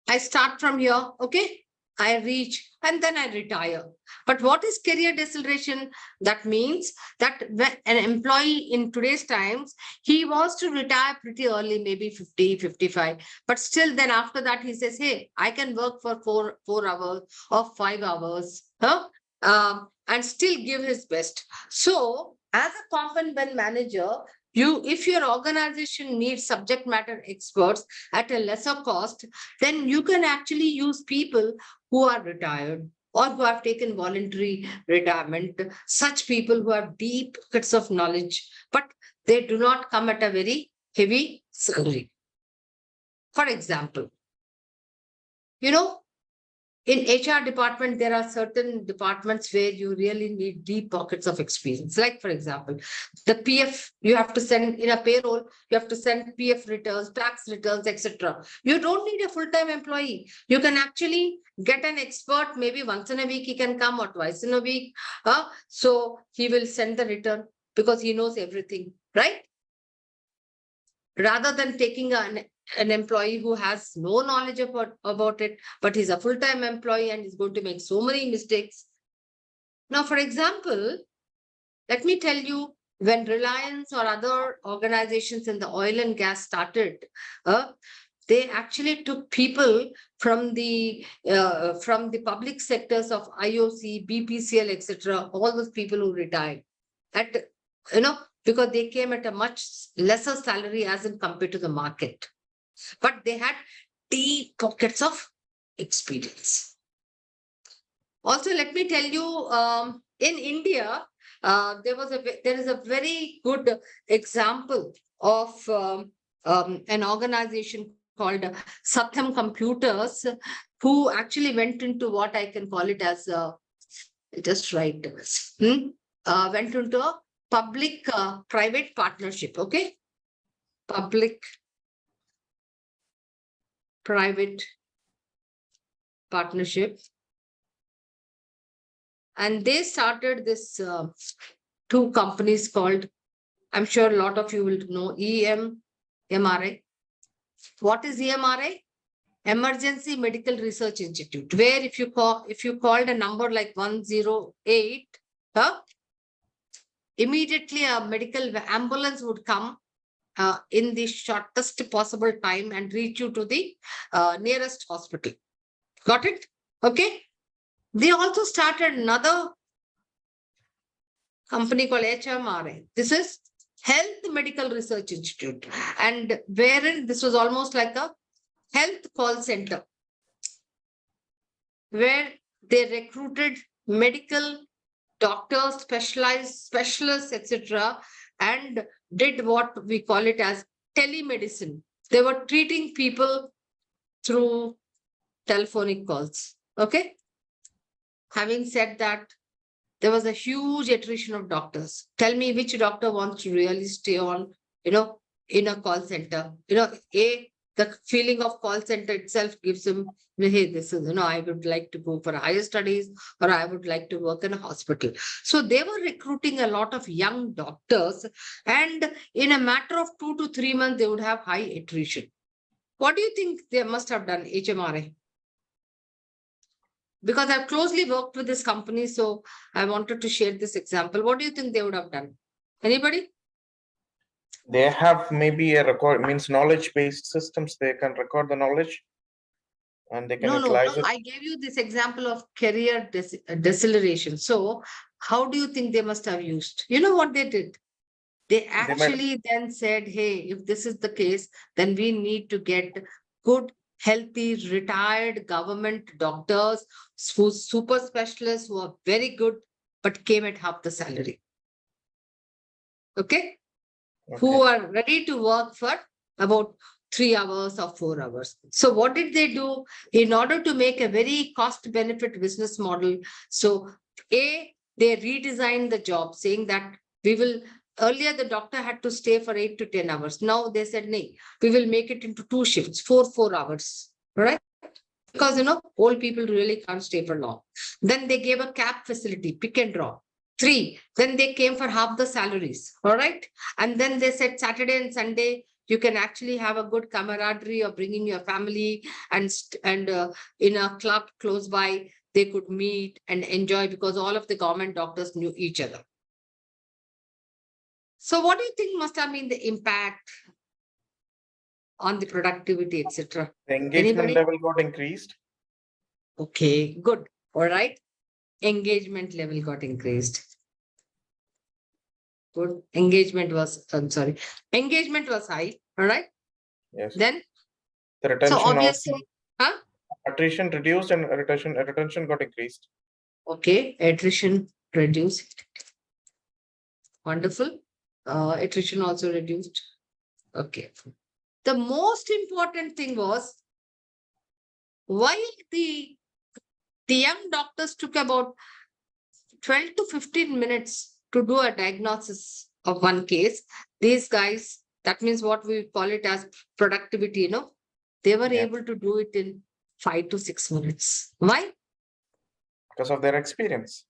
I start from here, okay? I reach and then I retire. But what is career deceleration? That means that when an employee in today's times, he wants to retire pretty early, maybe 50, 55. But still then after that, he says, hey, I can work for 4 hours or 5 hours, huh? And still give his best. So as a compensation manager, If your organization needs subject matter experts at a lesser cost, then you can actually use people who are retired or who have taken voluntary retirement, such people who have deep pockets of knowledge, but they do not come at a very heavy salary. For example, in HR department, there are certain departments where you really need deep pockets of experience. Like, for example, the PF, you have to send in a payroll, you have to send PF returns, tax returns, etc. You don't need a full-time employee. You can actually get an expert, maybe once in a week he can come or twice in a week. So he will send the return because he knows everything, right? Rather than taking an employee who has no knowledge about it, but he's a full-time employee and is going to make so many mistakes. Now, for example, let me tell you, when Reliance or other organizations in the oil and gas started, they actually took people from the public sectors of IOC, BPCL, etc. All those people who retired, because they came at a much lesser salary as in compared to the market, but they had deep pockets of experience. Also, let me tell you, in India, there is a very good example of an organization called Satyam Computers, who actually went into what I can call it as just right, went into a public private partnership. Okay, public private partnership, and they started this two companies called, I'm sure a lot of you will know, EMRI. What is EMRI? Emergency Medical Research Institute, where if you called a number like 108, immediately a medical ambulance would come in the shortest possible time and reach you to the nearest hospital. Got it? Okay. They also started another company called HMRI. This is Health Medical Research Institute, and wherein this was almost like a health call center, where they recruited medical doctors, specialists, etc., and did what we call it as telemedicine. They were treating people through telephonic calls. Okay. Having said that, there was a huge attrition of doctors. Tell me which doctor wants to really stay on, in a call center. The feeling of call center itself gives him, hey, this is, I would like to go for higher studies, or I would like to work in a hospital. So they were recruiting a lot of young doctors, and in a matter of 2 to 3 months, they would have high attrition. What do you think they must have done, HMRA? Because I've closely worked with this company, so I wanted to share this example. What do you think they would have done? Anybody? They have maybe a record, means knowledge-based systems. They can record the knowledge and they can No, utilize it. I gave you this example of career deceleration. So how do you think they must have used? You know what they did? They actually then said, hey, if this is the case, then we need to get good, healthy, retired government doctors, who's super specialists, who are very good, but came at half the salary. Okay? Who are ready to work for about 3 hours or 4 hours. So what did they do in order to make a very cost benefit business model? So they redesigned the job, saying that earlier the doctor had to stay for 8 to 10 hours. Now they said, no, we will make it into 2 shifts, 4 hours, right? Because, old people really can't stay for long. Then they gave a cap facility, pick and draw. 3, then they came for half the salaries, all right? And then they said Saturday and Sunday, you can actually have a good camaraderie of bringing your family, and in a club close by, they could meet and enjoy, because all of the government doctors knew each other. So what do you think must have been the impact on the productivity, etc.? The engagement Anybody? level got increased. Okay, good. All right. Engagement level got increased. Good. Engagement was, I'm sorry, engagement was high. All right. Yes. Then, The so retention also, obviously, huh? attrition reduced and retention got increased. Okay, attrition reduced. Wonderful. Attrition also reduced. Okay. The most important thing was why the young doctors took about 12 to 15 minutes to do a diagnosis of one case. These guys, that means what we call it as productivity, they were Yeah. able to do it in 5 to 6 minutes. Why? Because of their experience.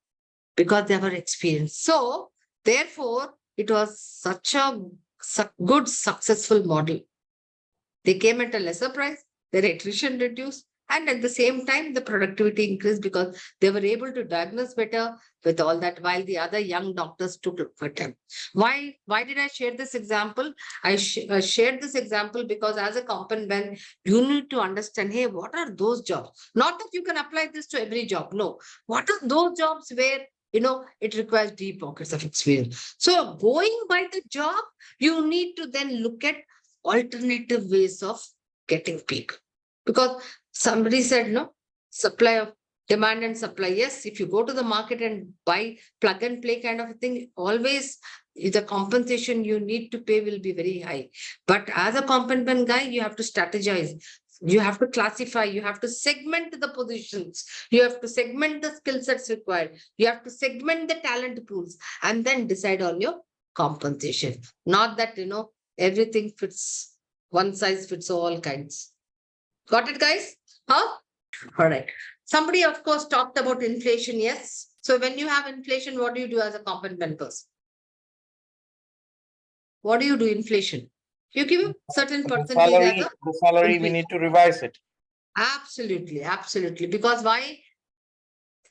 Because they were experienced. So, therefore, it was such a good, successful model. They came at a lesser price, their attrition reduced, and at the same time, the productivity increased because they were able to diagnose better with all that, while the other young doctors took for time. Why did I share this example? I shared this example because as a company, you need to understand, hey, what are those jobs? Not that you can apply this to every job. No. What are those jobs where it requires deep pockets of experience? So going by the job, you need to then look at alternative ways of getting paid. Because somebody said, no, supply of demand and supply. Yes, if you go to the market and buy plug and play kind of a thing, always the compensation you need to pay will be very high. But as a compensation guy, you have to strategize. You have to classify, you have to segment the positions, you have to segment the skill sets required, you have to segment the talent pools, and then decide on your compensation. Not that, everything fits, one size fits all kinds. Got it, guys? Huh? All right. Somebody, of course, talked about inflation. Yes. So when you have inflation, what do you do as a compensation person? What do you do? Inflation. You give a certain percentage as a The salary, we inflation. need to revise it Absolutely, absolutely. Because why?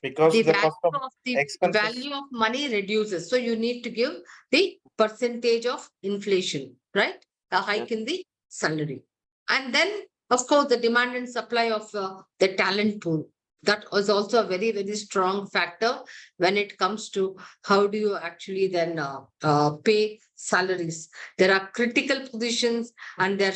because The the cost value of of the expenses. value of money reduces. So you need to give the percentage of inflation, right? A hike in the salary. And then, of course, the demand and supply of the talent pool. That was also a very, very strong factor when it comes to how do you actually then pay salaries. There are critical positions and they're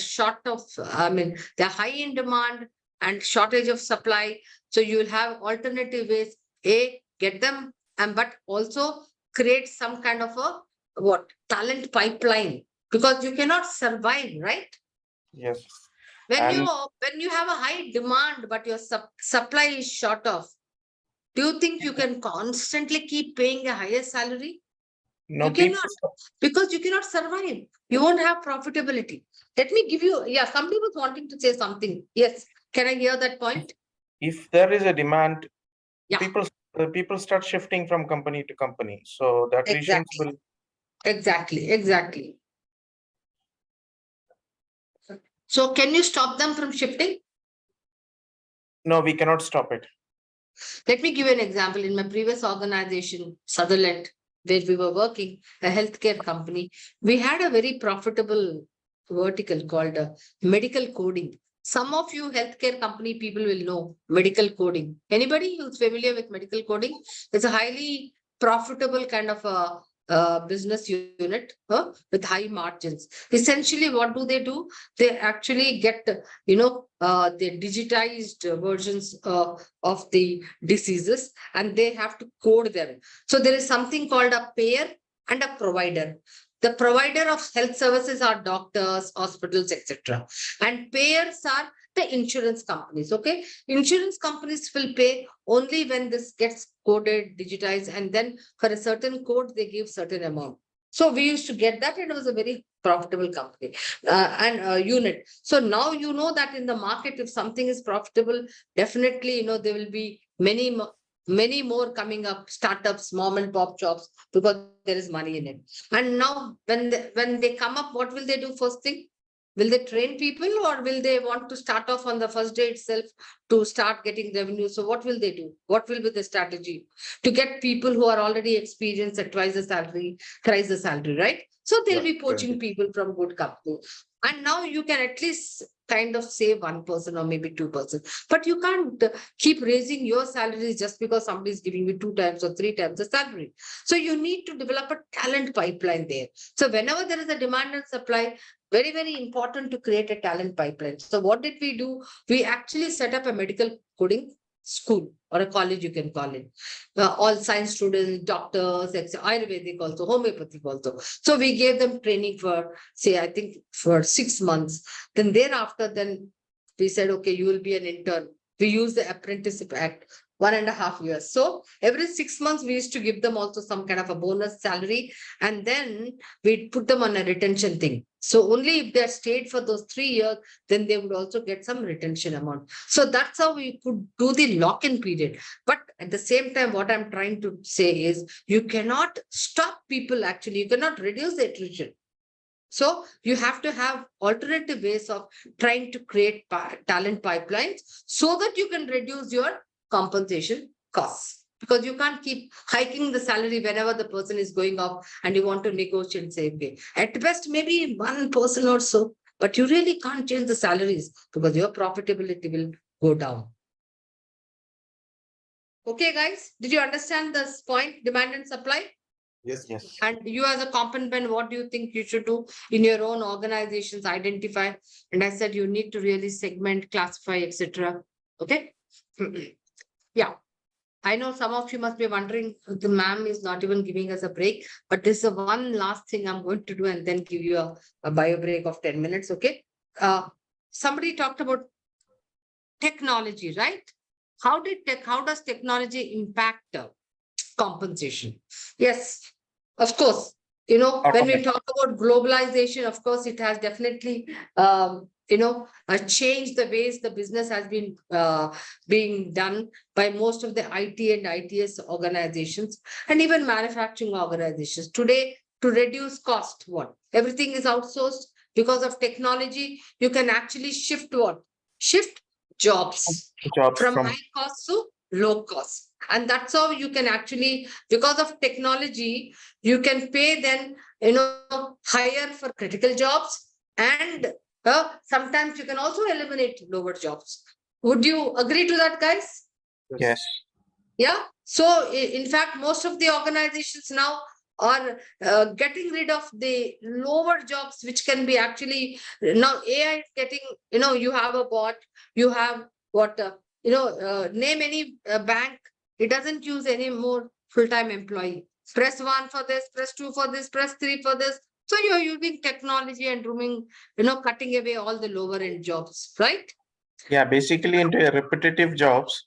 they're high in demand and shortage of supply. So you will have alternative ways, get them, and but also create some kind of a talent pipeline, because you cannot survive, right? Yes. When And you have a high demand, but your supply is short of, do you think you can constantly keep paying a higher salary? no You people, cannot, because you cannot survive. You won't have profitability. Let me give you, somebody was wanting to say something. Yes. Can I hear that point? if there is a demand, Yeah. people start shifting from company to company. So the attritions Exactly. will. Exactly. So can you stop them from shifting? No, we cannot stop it. Let me give you an example. In my previous organization, Sutherland, where we were working, a healthcare company, we had a very profitable vertical called medical coding. Some of you healthcare company people will know medical coding. Anybody who's familiar with medical coding? It's a highly profitable kind of a business unit with high margins. Essentially, what do? They actually get, the digitized versions of the diseases, and they have to code them. So there is something called a payer and a provider. The provider of health services are doctors, hospitals, etc. And payers are the insurance companies. Okay. Insurance companies will pay only when this gets coded, digitized, and then for a certain code, they give certain amount. So we used to get that, and it was a very profitable company and unit. So now you know that in the market, if something is profitable, definitely, there will be many more coming up, startups, mom and pop shops, because there is money in it. And now when they come up, what will they do first thing? Will they train people or will they want to start off on the first day itself to start getting revenue? So what will they do? What will be the strategy to get people who are already experienced at twice the salary, thrice the salary, right? So they'll Yeah, be poaching correct. people from good company. And now you can at least kind of save 1% or maybe 2%. But you can't keep raising your salaries just because somebody is giving you 2 times or 3 times the salary. So you need to develop a talent pipeline there. So whenever there is a demand and supply, very, very important to create a talent pipeline. So what did we do? We actually set up a medical coding school or a college, you can call it. All science students, doctors, Ayurvedic also, homeopathic also. So we gave them training for, say, I think for 6 months. Then thereafter, then we said, okay, you will be an intern. We use the Apprenticeship Act, 1.5 years. So every 6 months, we used to give them also some kind of a bonus salary. And then we put them on a retention thing. So only if they stayed for those 3 years, then they would also get some retention amount. So that's how we could do the lock-in period. But at the same time, what I'm trying to say is you cannot stop people actually. You cannot reduce the attrition. So you have to have alternative ways of trying to create talent pipelines so that you can reduce your compensation costs. Because you can't keep hiking the salary whenever the person is going up and you want to negotiate same way. At best, maybe 1% or so, but you really can't change the salaries because your profitability will go down. Okay, guys, did you understand this point, demand and supply? Yes. Yes. And you as a competent, what do you think you should do in your own organizations, identify? And I said, you need to really segment, classify, etc. Okay. Yeah. I know some of you must be wondering, the ma'am is not even giving us a break, but this is one last thing I'm going to do and then give you a bio break of 10 minutes. Okay. Somebody talked about technology, right? How does technology impact compensation? Yes, of course. You know, when we talk about globalization, of course, it has definitely, changed the ways the business has been being done by most of the IT and ITS organizations and even manufacturing organizations. Today, to reduce cost, what? Everything is outsourced because of technology. You can actually shift what? Shift jobs Jobs from from high cost to low cost. And that's how you can actually, because of technology, you can pay then, higher for critical jobs. And sometimes you can also eliminate lower jobs. Would you agree to that, guys? yes. Yeah. So in fact, most of the organizations now are getting rid of the lower jobs, which can be actually now AI is getting, you have a bot, you have what, name any bank, it doesn't use any more full-time employee. Press 1 for this, press 2 for this, press 3 for this. So you're using technology and rooming, cutting away all the lower end jobs, right? Yeah, basically into a repetitive jobs,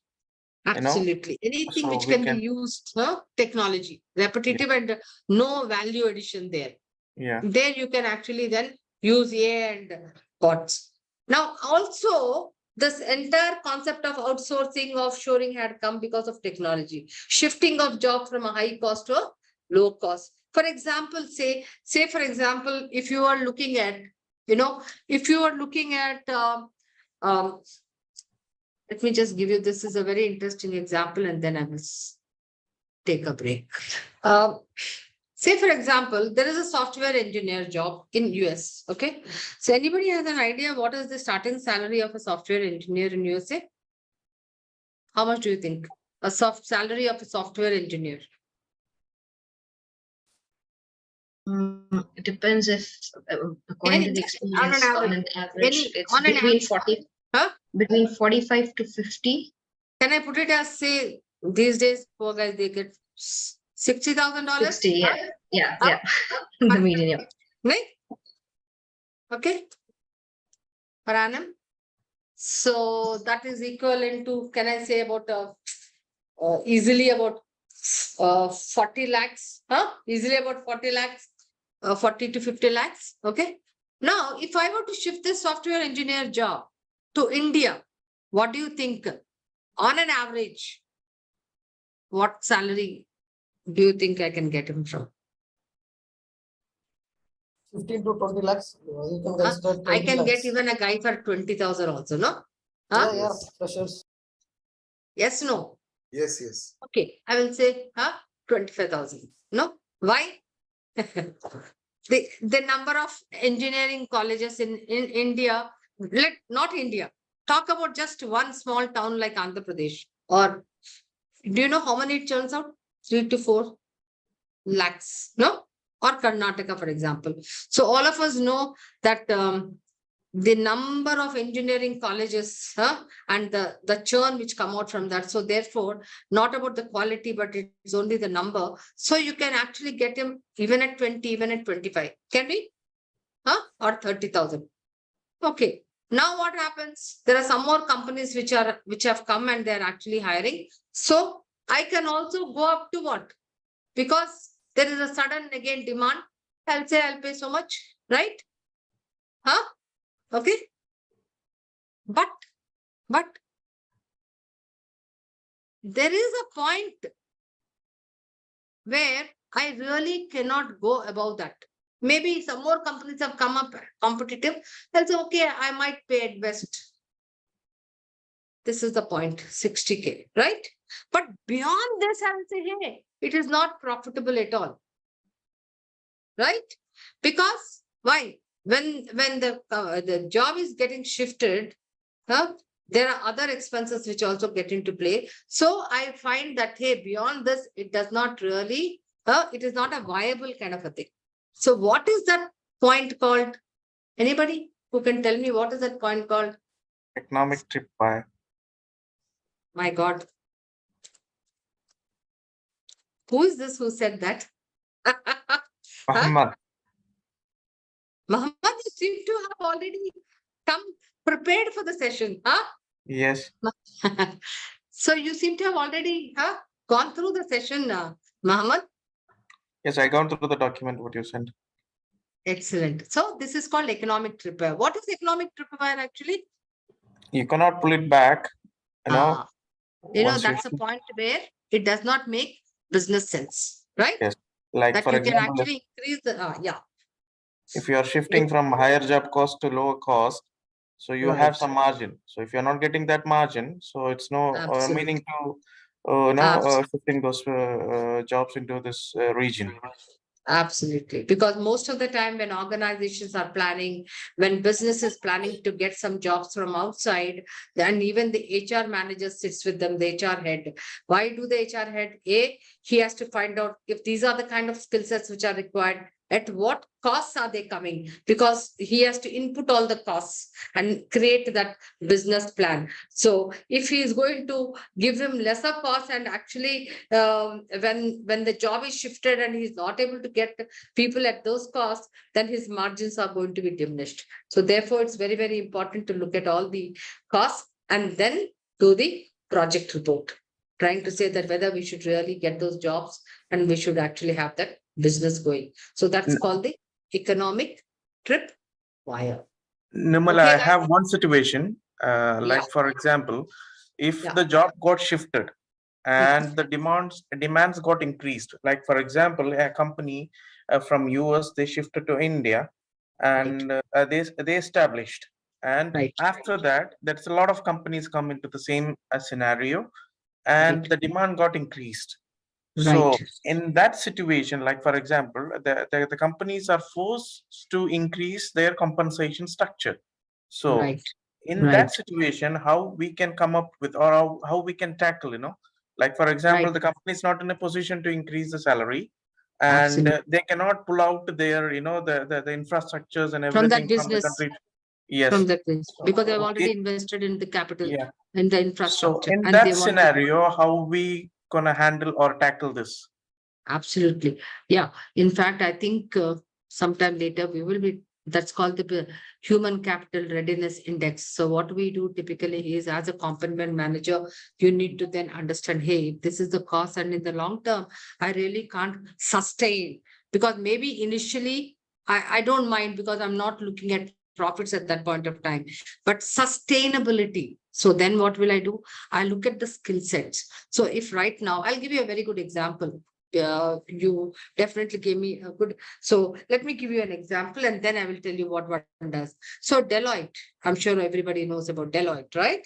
Absolutely. Anything so which we can be can, used, technology, repetitive and no value addition there. yeah. There you can actually then use AI and bots. Now, also, this entire concept of outsourcing, offshoring had come because of technology, shifting of jobs from a high cost to a low cost. For example, say for example, if you are looking at, let me just give you, this is a very interesting example and then I will take a break. Say, for example, there is a software engineer job in US, okay? So anybody has an idea what is the starting salary of a software engineer in USA? How much do you think? A salary of a software engineer? It depends if, according to the On an experience, on an average, it's on an between average. 40, Huh? between 45 to 50. Can I put it as, say, these days, poor guys, they get $60,000? 60, yeah. Yeah, Huh? yeah. The median, yeah. Right? Okay. Per annum. So that is equivalent to, can I say about easily about 40 lakhs, easily about 40 lakhs, 40 to 50 lakhs. Okay. Now, if I were to shift this software engineer job to India, what do you think? On an average, what salary do you think I can get him from? 15 to 20 lakhs. You can Huh? consider I 20 can get lakhs. even a guy for 20,000 also, no? Huh? Yeah, freshers. Yes, no. Yes, yes. Okay, I will say 25,000. No? Why? The number of engineering colleges in India, not India, talk about just one small town like Andhra Pradesh. Or do you know how many it turns out? 3 to 4 lakhs, no? Or Karnataka, for example. So all of us know that the number of engineering colleges and the churn which come out from that. So therefore, not about the quality, but it's only the number. So you can actually get him even at 20, even at 25. Can we? Or 30,000. Okay. Now what happens? There are some more companies which have come and they're actually hiring. So I can also go up to what? Because there is a sudden again demand. I'll say I'll pay so much, right? Okay. But there is a point where I really cannot go above that. Maybe some more companies have come up competitive. That's okay. I might pay at best. This is the point, 60K, right? But beyond this, I will say, hey, it is not profitable at all. Right? Because why? When the job is getting shifted, there are other expenses which also get into play. So I find that, hey, beyond this, it does not really, it is not a viable kind of a thing. So what is that point called? Anybody who can tell me what is that point called? Economic tripwire. My God. Who is this who said that? Muhammad. Muhammad, you seem to have already come prepared for the session. Yes. So you seem to have already gone through the session, Muhammad. Yes, I gone through the document what you sent. Excellent. So this is called economic tripwire. What is economic tripwire actually? You cannot pull it back. That's once the point where it does not make business sense, right? Yes. Like That for you can example, actually increase the if you are shifting from higher job cost to lower cost, so you have Right. some margin. So if you're not getting that margin, so it's no Absolutely. meaning to shifting those jobs into this region. Absolutely. Because most of the time when organizations are planning, when business is planning to get some jobs from outside, then even the HR manager sits with them, the HR head. Why do the HR head? He has to find out if these are the kind of skill sets which are required, at what costs are they coming? Because he has to input all the costs and create that business plan. So if he is going to give him lesser costs and actually when the job is shifted and he's not able to get people at those costs, then his margins are going to be diminished. So therefore, it's very, very important to look at all the costs and then do the project report, trying to say that whether we should really get those jobs and we should actually have that business going. So that's called the economic trip wire. Nimala, Okay, I guys. have one situation. Yeah. Like for example, if Yeah. the job got shifted and the demands got increased, like for example, a company from US, they shifted to India and they established, and Right. after that, there's a lot of companies come into the same scenario, and Right. the demand got increased. So Right. in that situation, like for example, the companies are forced to increase their compensation structure. So Right. in Right. that situation, how we can come up with, or how we can tackle, like for example, Right. the company is not in a position to increase the salary, and Absolutely. they cannot pull out their, the infrastructures and From that everything from the business. country. Yes. From that business, because they have So already invested in the capital, yeah. in the So infrastructure, in and they that want to. scenario, how we gonna handle or tackle this? Absolutely. Yeah. In fact, I think sometime later we will be, that's called the human capital readiness index. So what we do typically is, as a complement manager, you need to then understand, hey, if this is the cost and in the long term, I really can't sustain, because maybe initially I don't mind because I'm not looking at profits at that point of time, but sustainability. So then what will I do? I look at the skill sets. So if right now, I'll give you a very good example. you definitely gave me a good. So let me give you an example, and then I will tell you what one does. So Deloitte, I'm sure everybody knows about Deloitte, right?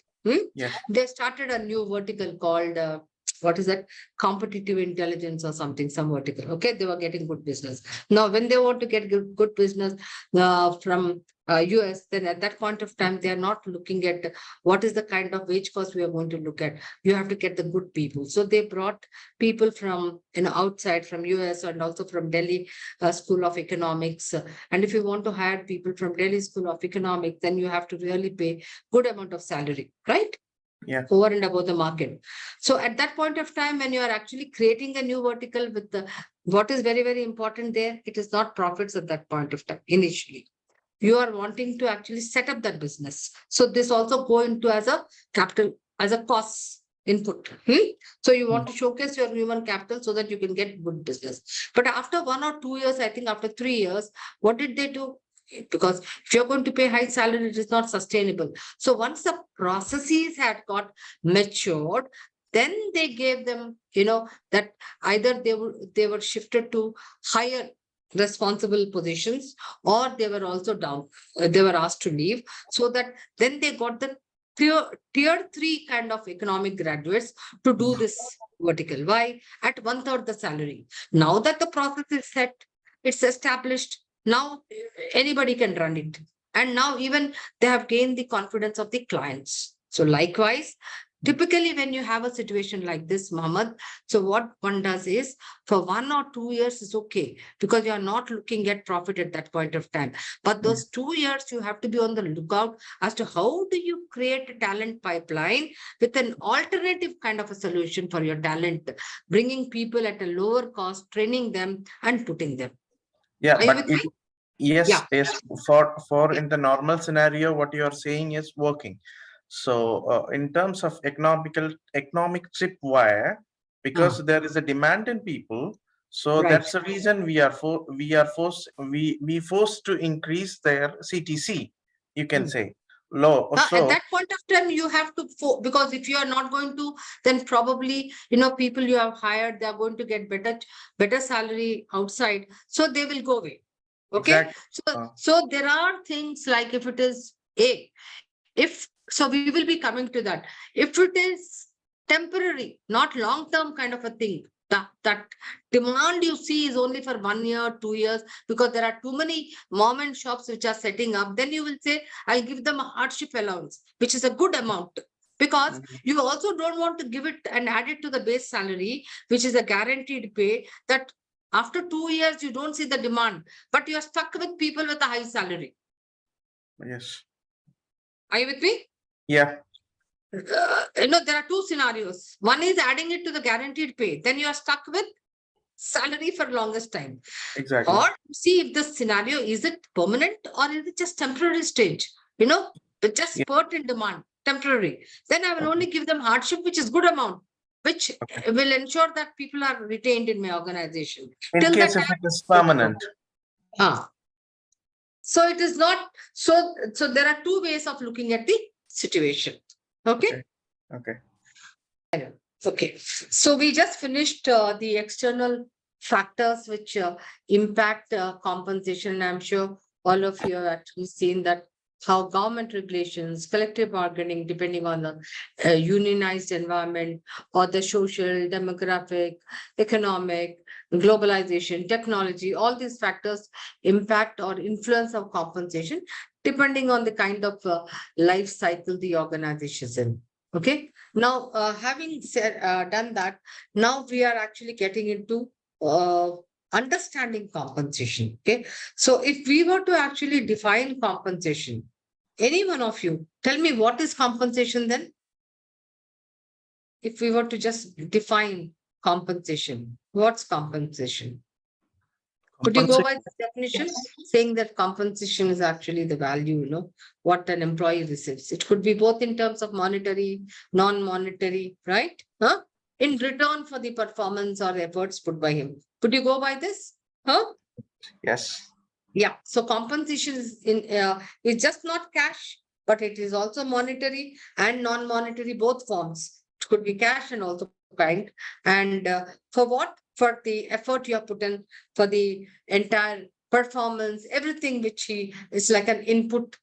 Yes. They started a new vertical called what is that? Competitive intelligence or something, some vertical. Okay, they were getting good business. Now, when they want to get good business from US, then at that point of time, they are not looking at what is the kind of wage cost we are going to look at. You have to get the good people. So they brought people from outside, from US and also from Delhi School of Economics. And if you want to hire people from Delhi School of Economics, then you have to really pay good amount of salary, right? Yeah. Over and above the market. So at that point of time, when you are actually creating a new vertical with the, what is very, very important there, it is not profits at that point of time initially. You are wanting to actually set up that business. So this also go into as a capital, as a cost input. So you want to showcase your human capital so that you can get good business. But after 1 or 2 years, I think after 3 years, what did they do? Because if you're going to pay high salary, it is not sustainable. So once the processes had got matured, then they gave them, that either they were shifted to higher responsible positions, or they were also down, they were asked to leave, so that then they got the tier 3 kind of economic graduates to do this vertical. Why? At 1/3 the salary. Now that the process is set, it's established, now anybody can run it. And now even they have gained the confidence of the clients. So likewise, typically when you have a situation like this, Mohammed, so what one does is, for 1 or 2 years is okay, because you are not looking at profit at that point of time. But those 2 years, you have to be on the lookout as to how do you create a talent pipeline with an alternative kind of a solution for your talent, bringing people at a lower cost, training them and putting them. Yeah, Are you but with me? yes, Yeah. yes, for in the normal scenario, what you are saying is working. So in terms of economic tripwire, because there is a demand in people, so Right. that's the reason we forced to increase their CTC, you can say. Low. At So that point of time, you have to, because if you are not going to, then probably, people you have hired, they are going to get better salary outside. So they will go away. Okay. exactly. So there are things like, if it is so we will be coming to that. If it is temporary, not long-term kind of a thing, that demand you see is only for 1 year, 2 years, because there are too many mom and shops which are setting up, then you will say, I'll give them a hardship allowance, which is a good amount. Because you also don't want to give it and add it to the base salary, which is a guaranteed pay, that after 2 years, you don't see the demand, but you're stuck with people with a high salary. Yes. Are you with me? Yeah. There are 2 scenarios. One is adding it to the guaranteed pay. Then you are stuck with salary for longest time. Exactly. Or see if the scenario, is it permanent or is it just temporary stage? With just Yeah. spurt in demand, temporary. Then I will only give them hardship, which is good amount, which will ensure that people are retained in my organization. In Till case that if time, it is permanent. So it is not, so there are 2 ways of looking at the situation. Okay. Okay. Okay, so we just finished the external factors which impact compensation. I'm sure all of you have actually seen that how government regulations, collective bargaining, depending on the unionized environment or the social, demographic, economic, globalization, technology, all these factors impact or influence of compensation depending on the kind of life cycle the organization is in. Okay. Now, having done that, now we are actually getting into understanding compensation. Okay. So if we were to actually define compensation, any one of you, tell me what is compensation then? If we were to just define compensation, what's compensation? Could you go by the definition, saying that compensation is actually the value, what an employee receives? It could be both in terms of monetary, non-monetary, right? In return for the performance or efforts put by him. Could you go by this? Yes. Yeah. So compensation is just not cash, but it is also monetary and non-monetary, both forms. It could be cash and also kind. And for what? for the effort you have put in, for the entire performance, everything which he is like an input,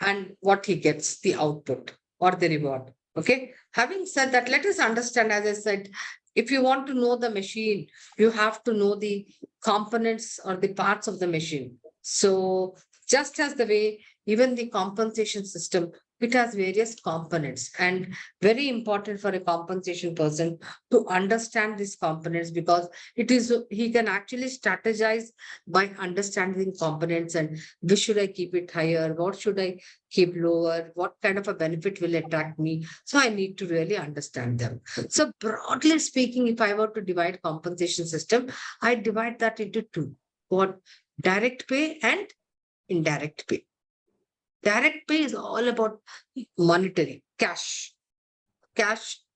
and what he gets, the output or the reward. Okay. Having said that, let us understand, as I said, if you want to know the machine, you have to know the components or the parts of the machine. So just as the way even the compensation system, it has various components, and very important for a compensation person to understand these components, because it is he can actually strategize by understanding components, and which should I keep it higher, what should I keep lower, what kind of a benefit will attract me. So I need to really understand them. So broadly speaking, if I were to divide compensation system, I divide that into two: what direct pay and indirect pay. Direct pay is all about monetary, cash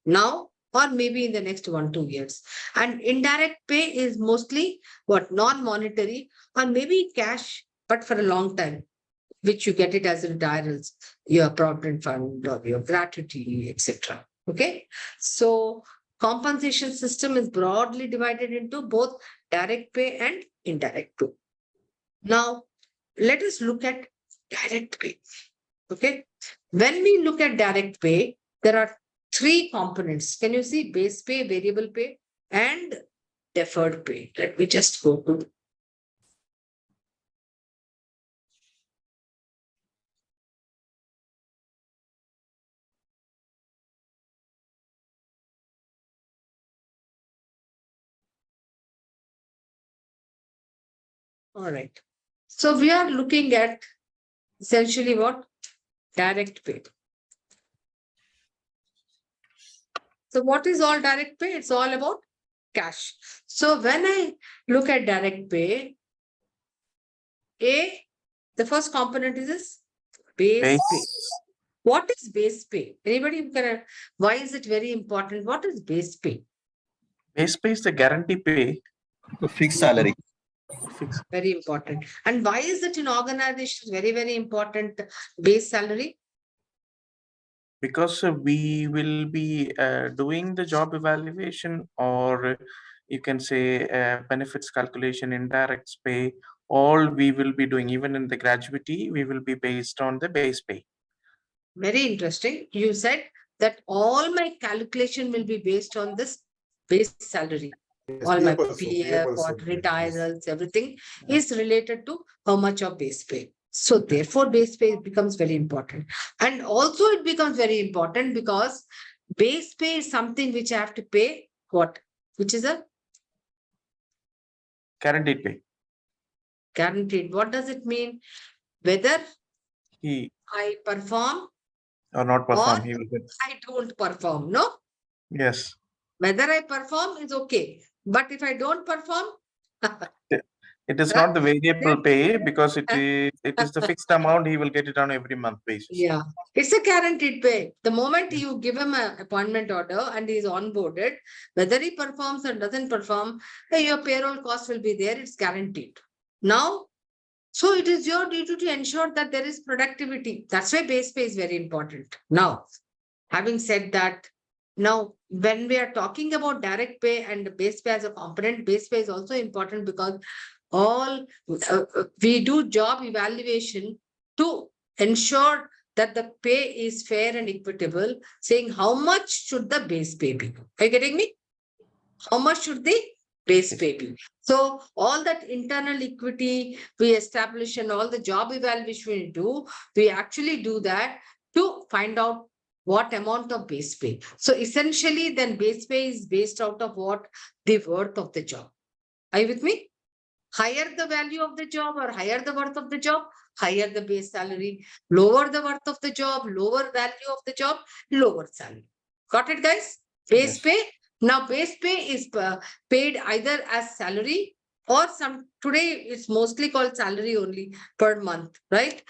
now or maybe in the next 1-2 years. And indirect pay is mostly what non-monetary or maybe cash, but for a long time, which you get it as retirals, your provident fund or your gratuity, etc. Okay. So compensation system is broadly divided into both direct pay and indirect pay. Now, let us look at direct pay. Okay. When we look at direct pay, there are three components. Can you see base pay, variable pay, and deferred pay? Let me just go to. All right. So we are looking at essentially what? Direct pay. So what is all direct pay? It's all about cash. So when I look at direct pay, the first component is this base pay. What is base pay? Anybody can, why is it very important? What is base pay? Base pay is the guarantee pay. Fixed salary. Fixed. Very important. And why is it in organizations very, very important, base salary? Because we will be doing the job evaluation, or you can say benefits calculation, indirect pay, all we will be doing. Even in the gratuity, we will be based on the base pay. Very interesting. You said that all my calculation will be based on this base salary. Yes, All my PF also, PF or yes. retirals, everything is related to how much of base pay. So therefore, base pay becomes very important. And also it becomes very important because base pay is something which I have to pay what? Which is a Guaranteed pay. guaranteed. What does it mean? Whether He I perform or not perform, or he will get. I don't perform. No? Yes. Whether I perform is okay. But if I don't perform, It is Right? not the variable pay, because it Huh? is the fixed amount. He will get it on every month basis. Yeah, it's a guaranteed pay. The moment you give him an appointment order and he is onboarded, whether he performs or doesn't perform, your payroll cost will be there. It's guaranteed. Now, so it is your duty to ensure that there is productivity. That's why base pay is very important. Now, having said that, now when we are talking about direct pay and base pay as a component, base pay is also important because all we do job evaluation to ensure that the pay is fair and equitable, saying how much should the base pay be? Are you getting me? How much should the base pay be? So all that internal equity we establish and all the job evaluation we do, we actually do that to find out what amount of base pay. So essentially then base pay is based out of what? The worth of the job. Are you with me? Higher the value of the job or higher the worth of the job, higher the base salary. Lower the worth of the job, lower value of the job, lower salary. Got it, guys? Base Yes. pay. Now, base pay is paid either as salary or today it's mostly called salary only per month, right?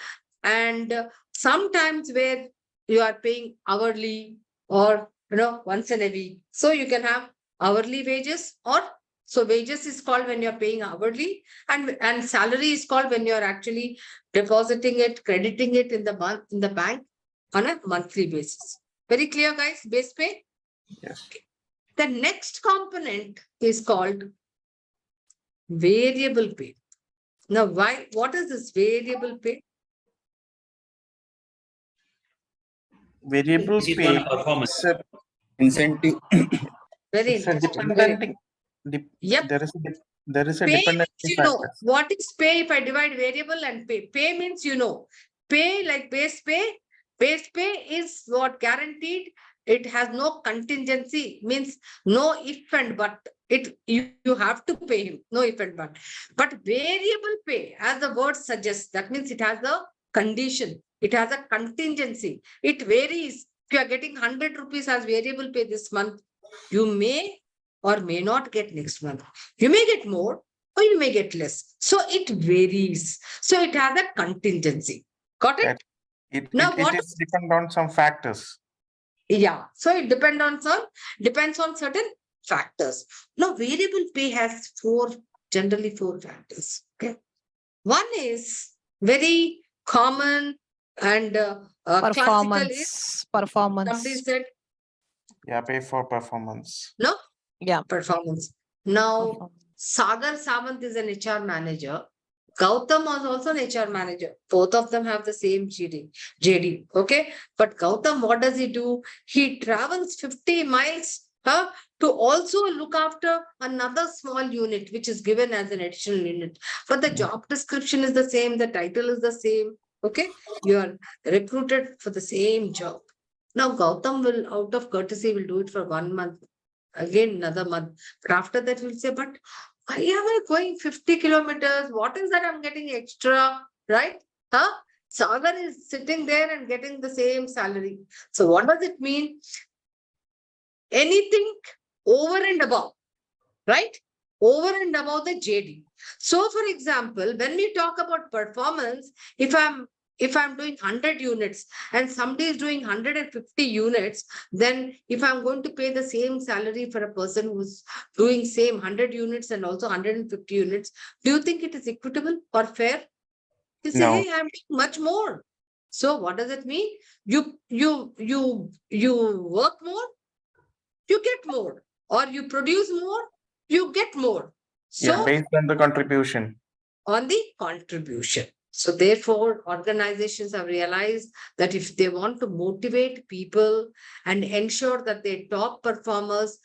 And sometimes where you are paying hourly or, once in a week. So you can have hourly wages or so wages is called when you're paying hourly, and salary is called when you're actually depositing it, crediting it in the month in the bank on a monthly basis. Very clear, guys? Base pay. Yes. The next component is called variable pay. Now, what is this variable pay? Variable This is pay on performance. is a, Incentive. Very it's a interesting. Very. dependent. Yep. There is a Pay dependency means you know. factor. What is pay if I divide variable and pay? Pay means you know. Pay like base pay. Base pay is what guaranteed. It has no contingency, means no if and but. You have to pay him, no if and but. But variable pay, as the word suggests, that means it has a condition. It has a contingency. It varies. If you are getting 100 rupees as variable pay this month, you may or may not get next month. You may get more or you may get less. So it varies. So it has a contingency. Got it? That it Now it what is is, depend on some factors. yeah, so it depends on certain factors. Now variable pay has generally four factors. Okay. One is very common and classical is somebody Performance. said Yeah, pay for performance. no Yeah. performance. Now Performance. Sagar Samant is an HR manager. Gautam was also an HR manager. Both of them have the same JD. Okay. But Gautam, what does he do? He travels 50 miles to also look after another small unit, which is given as an additional unit. But the job description is the same. The title is the same. Okay. You are recruited for the same job. Now Gautam will, out of courtesy, will do it for 1 month. Again, another month. But after that, we'll say, but why am I going 50 kilometers? What is that I'm getting extra? Right? Huh? Sagar is sitting there and getting the same salary. So what does it mean? Anything over and above, right? Over and above the JD. So for example, when we talk about performance, if I'm doing 100 units and somebody is doing 150 units, then if I'm going to pay the same salary for a person who's doing same 100 units and also 150 units, do you think it is equitable or fair? You say, No. hey, I'm doing much more. So what does it mean? You work more, you get more, or you produce more, you get more. Yeah, So based on the contribution. on the contribution. So therefore, organizations have realized that if they want to motivate people and ensure that their top performers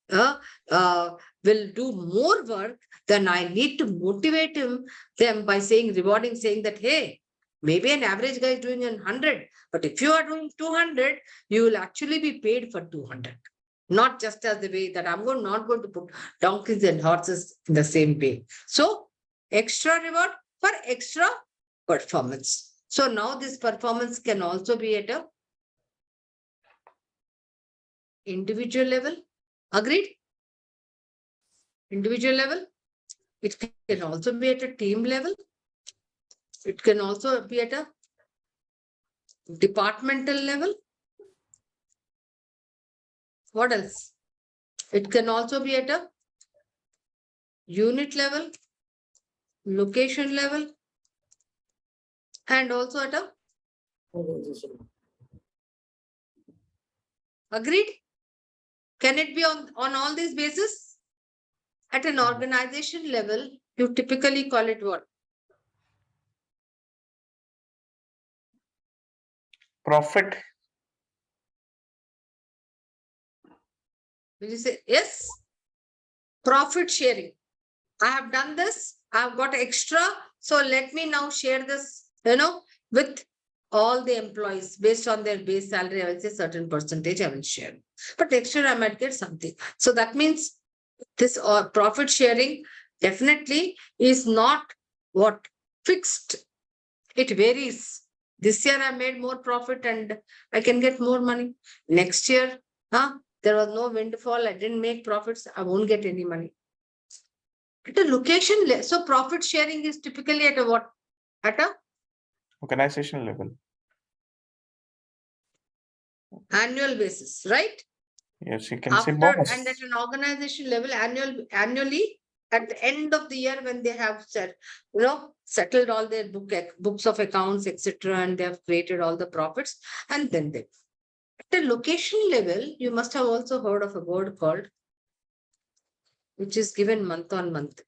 will do more work, then I need to motivate them by rewarding, saying that, hey, maybe an average guy is doing 100, but if you are doing 200, you will actually be paid for 200. Not just as the way that not going to put donkeys and horses in the same way. So extra reward for extra performance. So now this performance can also be at a individual level. Agreed? Individual level. It can also be at a team level. It can also be at a departmental level. What else? It can also be at a unit level, location level, and also at a agreed? Can it be on all these bases? At an organization level, you typically call it what? Profit. Will you say yes? Profit sharing. I have done this. I've got extra. So let me now share this, with all the employees based on their base salary. I will say certain percentage I will share. But extra I might get something. So that means this profit sharing definitely is not what fixed. It varies. This year I made more profit and I can get more money. Next year, there was no windfall. I didn't make profits. I won't get any money. At a location, so profit sharing is typically at a what? At a Organizational level. annual basis, right? Yes, you can say bonus. And at an organization level, annually, at the end of the year when they have settled all their books of accounts, etc., and they have created all the profits, and then they. At a location level, you must have also heard of a word called which is given month on month.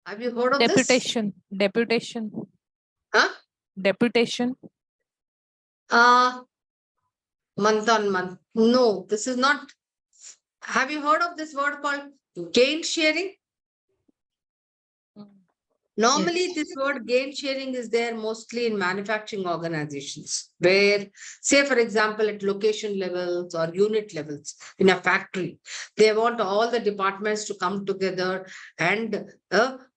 Have you heard of this? Deputation. Huh? Deputation. Month on month. No, this is not. Have you heard of this word called gain sharing? Normally, Yes. this word gain sharing is there mostly in manufacturing organizations, where, say, for example, at location levels or unit levels in a factory, they want all the departments to come together and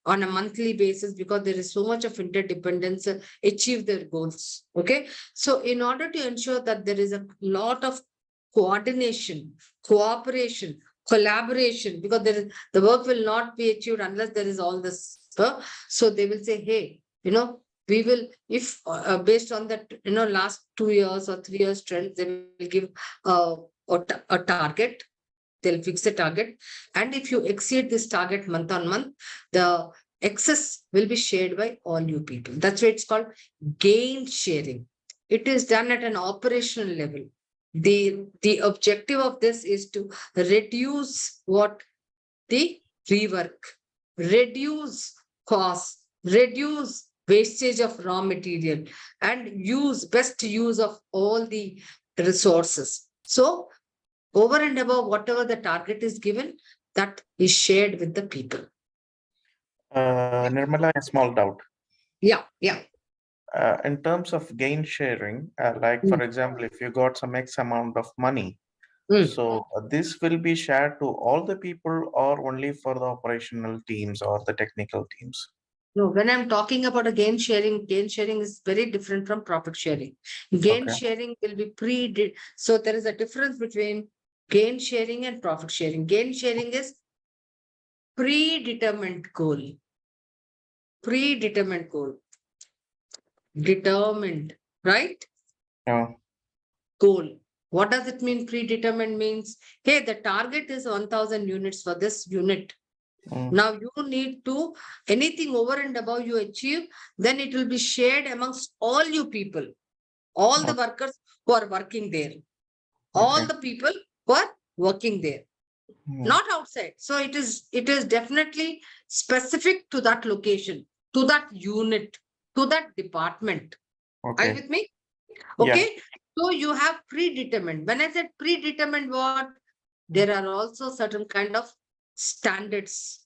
on a monthly basis, because there is so much of interdependence, achieve their goals. Okay. So, in order to ensure that there is a lot of coordination, cooperation, collaboration, because the work will not be achieved unless there is all this. So they will say, hey, we will, if based on that, last 2 years or 3 years trend, they will give a target. They'll fix a target. And if you exceed this target month on month, the excess will be shared by all you people. That's why it's called gain sharing. It is done at an operational level. The objective of this is to reduce the rework, reduce costs, reduce wastage of raw material, and best use of all the resources. So over and above whatever the target is given, that is shared with the people. Nirmala, a small doubt. Yeah. In terms of gain sharing, like for example, if you got some X amount of money, so this will be shared to all the people or only for the operational teams or the technical teams? No, when I'm talking about a gain sharing is very different from profit sharing. Gain Okay. sharing will be so there is a difference between gain sharing and profit sharing. Gain sharing is predetermined goal. Predetermined goal. Determined, right? No. Goal. What does it mean? Predetermined means, hey, the target is 1,000 units for this unit. Now you need to, anything over and above you achieve, then it will be shared amongst all you people, all the workers who are working there, all the people who are working there, not outside. So it is definitely specific to that location, to that unit, to that department. Are you Okay. with me? Yeah. Okay. So you have predetermined. When I said predetermined, what? There are also certain kind of standards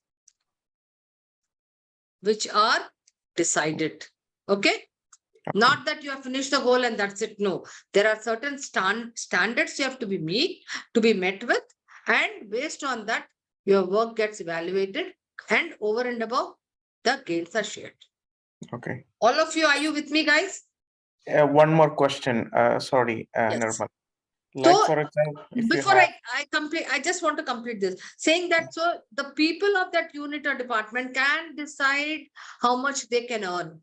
which are decided. Okay. Not that you have finished the goal and that's it. No, there are certain standards you have to be met with, and based on that, your work gets evaluated, and over and above, the gains are shared. Okay. All of you, are you with me, guys? One more question. Sorry, Yes. Nirmal. So Like for example, if you before have, I complete, I just want to complete this, saying that so the people of that unit or department can decide how much they can earn.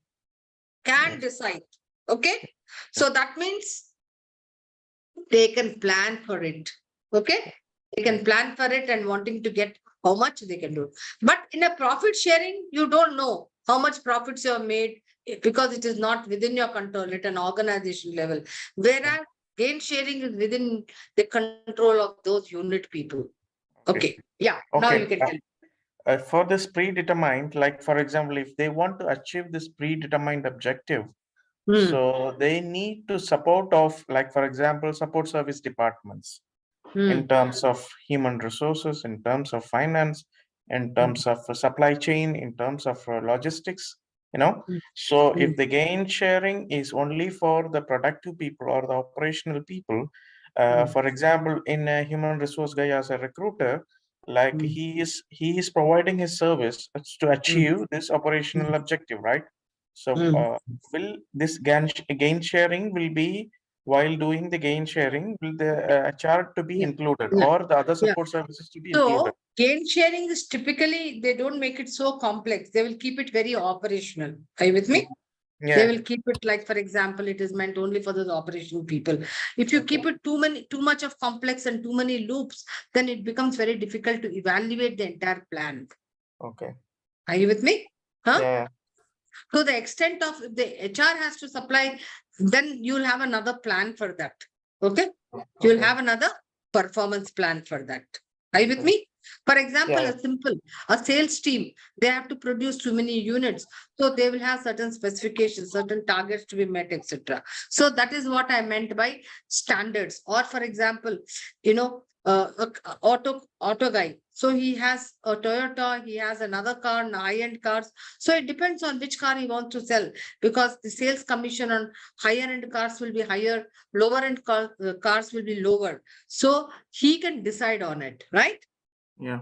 Can decide. Okay. So that means they can plan for it. Okay. They can plan for it and wanting to get how much they can do. But in a profit sharing, you don't know how much profits you have made because it is not within your control at an organization level. Whereas gain sharing is within the control of those unit people. Okay. Yeah. Now okay. you can tell. For this predetermined, like for example, if they want to achieve this predetermined objective, so they need to support of, like for example, support service departments in terms of human resources, in terms of finance, in terms of supply chain, in terms of logistics, So if the gain sharing is only for the productive people or the operational people, for example, in a human resource guy as a recruiter, like he is providing his service to achieve this operational objective, right? So will this gain sharing will be while doing the gain sharing, will the HR to be included Yeah. or the other Yeah. support services to be included? So gain sharing is typically, they don't make it so complex. They will keep it very operational. Are you with me? They Yeah. will keep it like, for example, it is meant only for those operational people. If you keep it too much of complex and too many loops, then it becomes very difficult to evaluate the entire plan. Okay. Are you with me? Huh? Yeah. To the extent of if the HR has to supply, then you'll have another plan for that. Okay? You'll Okay. have another performance plan for that. Are you with me? For example, Yeah. a sales team, they have to produce too many units. So they will have certain specifications, certain targets to be met, etc. So that is what I meant by standards. Or for example, auto guy. So he has a Toyota, he has another car, high-end cars. So it depends on which car he wants to sell, because the sales commission on higher end cars will be higher, lower end cars will be lower. So he can decide on it, right? Yeah.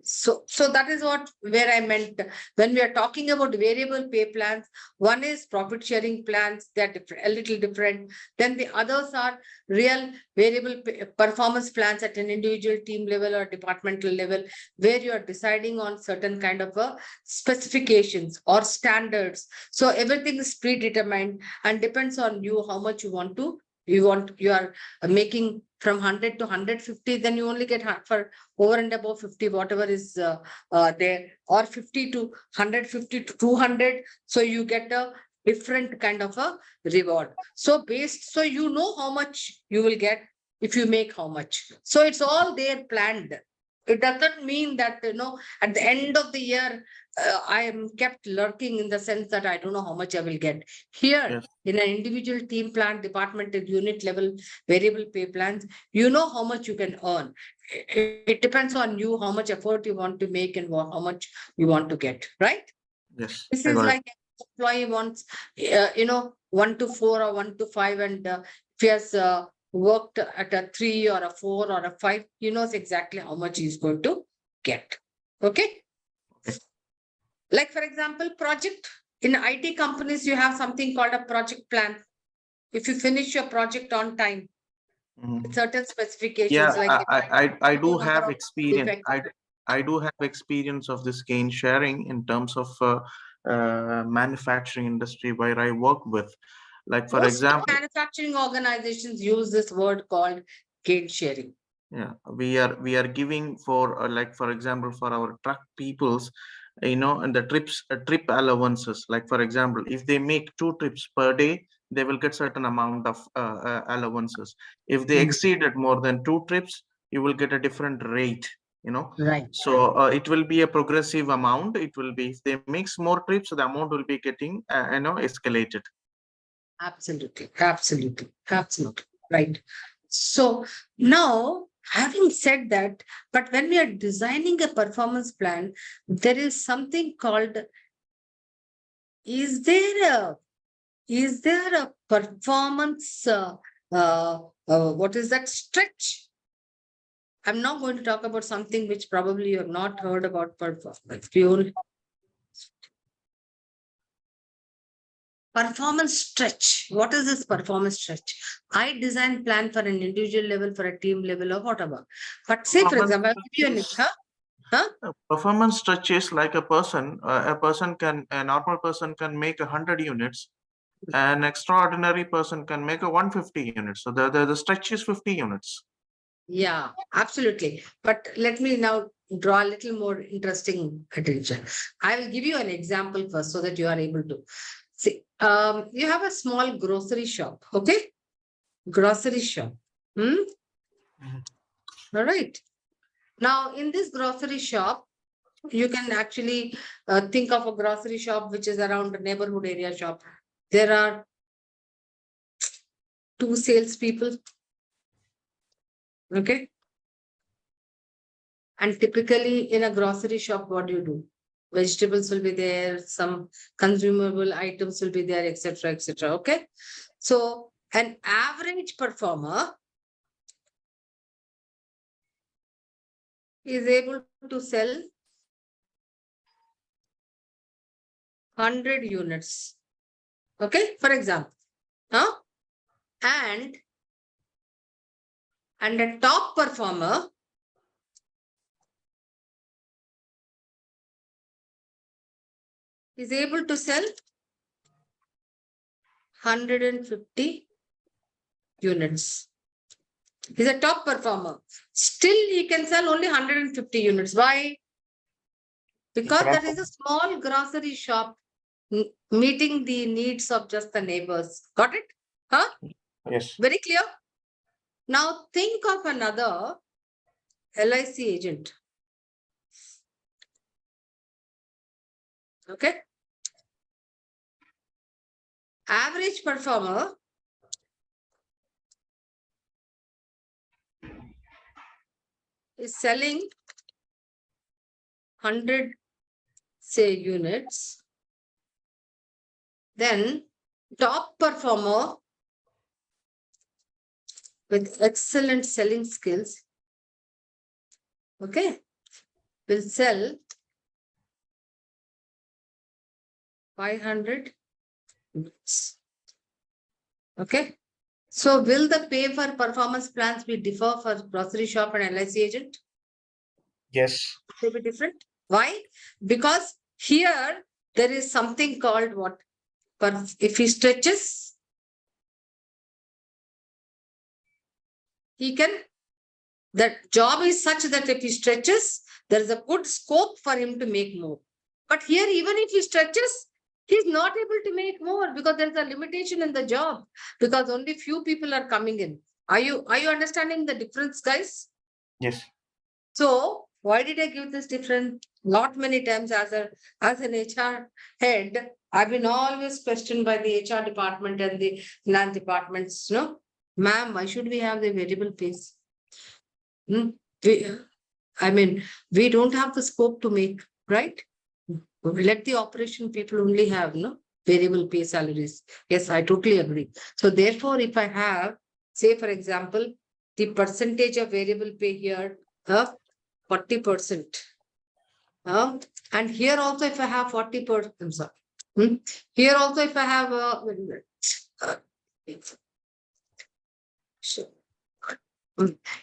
So that is where I meant when we are talking about variable pay plans. One is profit sharing plans, they're different, a little different. Then the others are real variable performance plans at an individual team level or departmental level, where you are deciding on certain kind of specifications or standards. So everything is predetermined and depends on you how much you are making from 100 to 150, then you only get for over and above 50, whatever is there, or 50 to 150 to 200. So you get a different kind of a reward. So you know how much you will get if you make how much. So it's all there planned. It doesn't mean that, at the end of the year, I am kept lurking in the sense that I don't know how much I will get. Here, Yes. in an individual team plan, departmental unit level, variable pay plans, you know how much you can earn. It depends on you, how much effort you want to make and how much you want to get, right? Yes. This I is got it. like an employee wants, 1 to 4 or 1 to 5, and if he has worked at a 3 or a 4 or a 5, he knows exactly how much he's going to get. Okay? Okay. Like, for example, project. In IT companies, you have something called a project plan. If you finish your project on time, Mhm. certain specifications, Yeah, like I do number have of experience. defects. I do have experience of this gain sharing in terms of manufacturing industry where I work with. Like for Most example, manufacturing organizations use this word called gain sharing. yeah, we are giving for like for example for our truck peoples, and the trip allowances. Like for example, if they make 2 trips per day, they will get certain amount of allowances. If they Mm. exceeded more than 2 trips, you will get a different rate. Right. So it will be a progressive amount. It will be if they makes more trips, the amount will be getting escalated. Absolutely. Absolutely. Absolutely. Right. So now, having said that, but when we are designing a performance plan, there is something called, is there a performance, what is that, stretch? I'm not going to talk about something which probably you have not heard about performance. Performance stretch. What is this performance stretch? I design plan for an individual level, for a team level, or whatever. But say, for example, I'll give you Performance stretches like a normal person can make 100 units. An extraordinary person can make a 150 units. So the stretch is 50 units. Yeah, absolutely. But let me now draw a little more interesting attention. I will give you an example first so that you are able to see. You have a small grocery shop, okay? Grocery shop. All right. Now, in this grocery shop, you can actually think of a grocery shop which is around a neighborhood area shop. There are 2 salespeople. Okay. And typically in a grocery shop, what do you do? Vegetables will be there, some consumable items will be there, etc., etc. Okay. So an average performer is able to sell 100 units. Okay, for example. Huh? And a top performer is able to sell 150 units. He's a top performer. Still, he can sell only 150 units. Why? Because that is a small grocery shop. meeting the needs of just the neighbors. Got it? Huh? Yes. Very clear? Now think of another LIC agent. Okay. Average performer is selling 100, say, units. Then top performer with excellent selling skills, okay, will sell 500 units. Okay. So will the pay for performance plans be differ for grocery shop and LIC agent? Yes. They be different. Why? Because here there is something called what? If he stretches, he can. That job is such that if he stretches, there is a good scope for him to make more. But here, even if he stretches, he's not able to make more because there's a limitation in the job because only few people are coming in. Are you understanding the difference, guys? Yes. So why did I give this difference? Not many times as an HR head, I've been always questioned by the HR department and the finance departments, ma'am, why should we have the variable pays? We don't have the scope to make, right? We let the operation people only have, variable pay salaries. Yes, I totally agree. So therefore, if I have, say, for example, the percentage of variable pay here, 40%. And here also, if I have 40%, I'm sorry. Here also, if I have sure.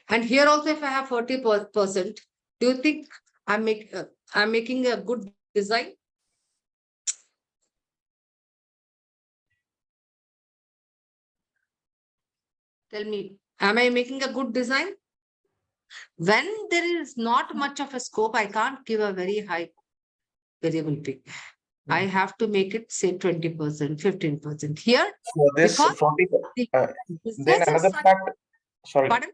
And here also, if I have 40%, do you think I'm making a good design? Tell me, am I making a good design? When there is not much of a scope, I can't give a very high variable pay. I have to make it say 20%, 15%. Here, For this because 40, the then business is another such. fact, sorry, Pardon?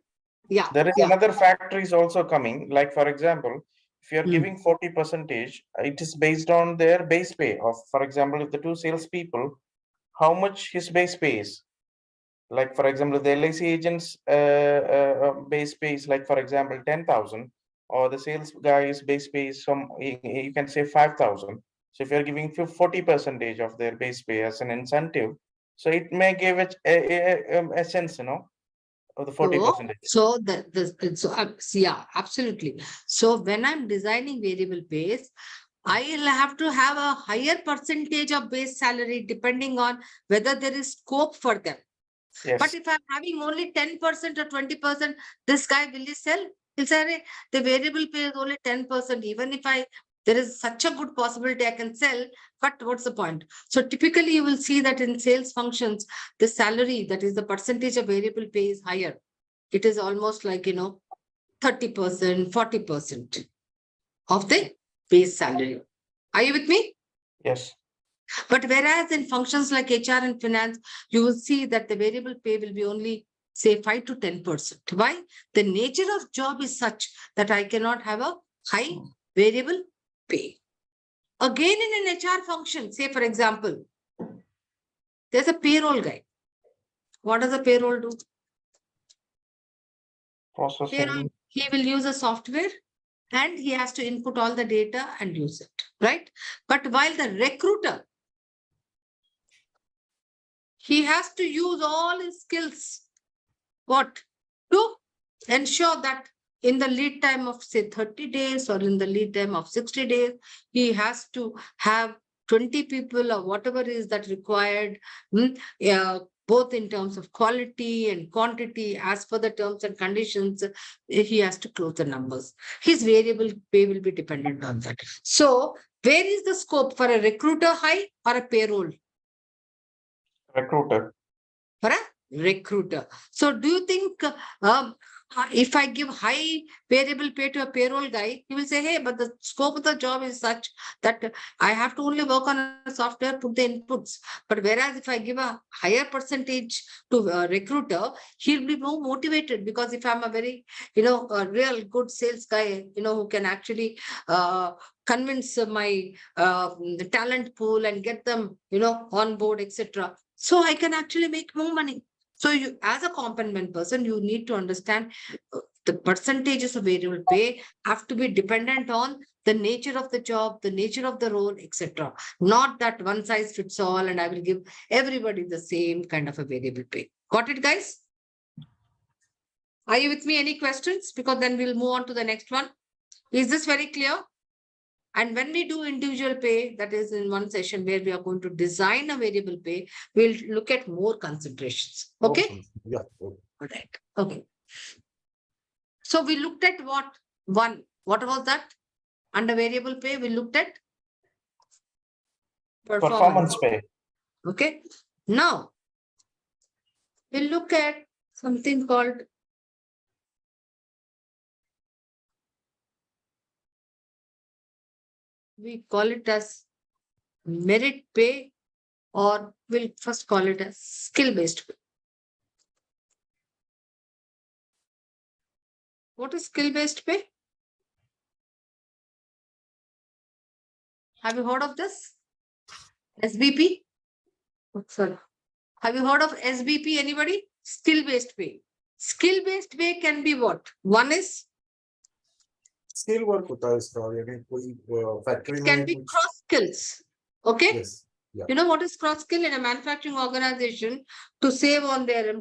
Yeah. there is Yeah. another factor is also coming. Like, for example, if you're Hmm. giving 40%, it is based on their base pay of, for example, if the two salespeople, how much his base pay is. Like, for example, the LIC agent's base pay is like, for example, 10,000, or the sales guy's base pay is you can say 5,000. So if you're giving 40% of their base pay as an incentive, so it may give it a sense, of the 40%. Yeah, absolutely. So when I'm designing variable pays, I'll have to have a higher percentage of base salary depending on whether there is scope for them. Yes. But if I'm having only 10% or 20%, this guy will he sell? He'll say, "Arey, the variable pay is only 10%. Even if there is such a good possibility I can sell, but what's the point?" So typically you will see that in sales functions, the salary, that is the percentage of variable pay is higher. It is almost like, 30%, 40% of the base salary. Are you with me? Yes. But whereas in functions like HR and finance, you will see that the variable pay will be only, say, 5 to 10%. Why? The nature of job is such that I cannot have a high variable pay. Again, in an HR function, say, for example, there's a payroll guy. What does a payroll do? Processing. Payroll, he will use a software and he has to input all the data and use it, right? But while the recruiter, he has to use all his skills. What? To ensure that in the lead time of, say, 30 days or in the lead time of 60 days, he has to have 20 people or whatever is that required, both in terms of quality and quantity, as per the terms and conditions, he has to close the numbers. His variable pay will be dependent on that. So where is the scope for a recruiter high or a payroll? Recruiter. For a recruiter. So do you think If I give high variable pay to a payroll guy, he will say, hey, but the scope of the job is such that I have to only work on a software, put the inputs. But whereas if I give a higher percentage to a recruiter, he'll be more motivated, because if I'm a very, a real good sales guy, who can actually convince my the talent pool and get them, on board, etc. So I can actually make more money. So you, as a compensation person, you need to understand the percentages of variable pay have to be dependent on the nature of the job, the nature of the role, etc. Not that one size fits all and I will give everybody the same kind of a variable pay. Got it, guys? Are you with me? Any questions? Because then we'll move on to the next one. Is this very clear? And when we do individual pay, that is in one session where we are going to design a variable pay, we'll look at more considerations. Okay? Awesome. Yeah. Okay. All right. Okay. So we looked at what? One. What was that? Under variable pay, we looked at performance. pay. Okay. Now, we'll look at something called we call it as merit pay, or we'll first call it as skill-based pay. What is skill-based pay? Have you heard of this? SBP? Oh, sorry. Have you heard of SBP? Anybody? Skill-based pay. Skill-based pay can be what? One is skill work होता है इसका, यानी कोई factory can में be कुछ cross skills. Okay. yes yeah You know what is cross skill in a manufacturing organization to save on their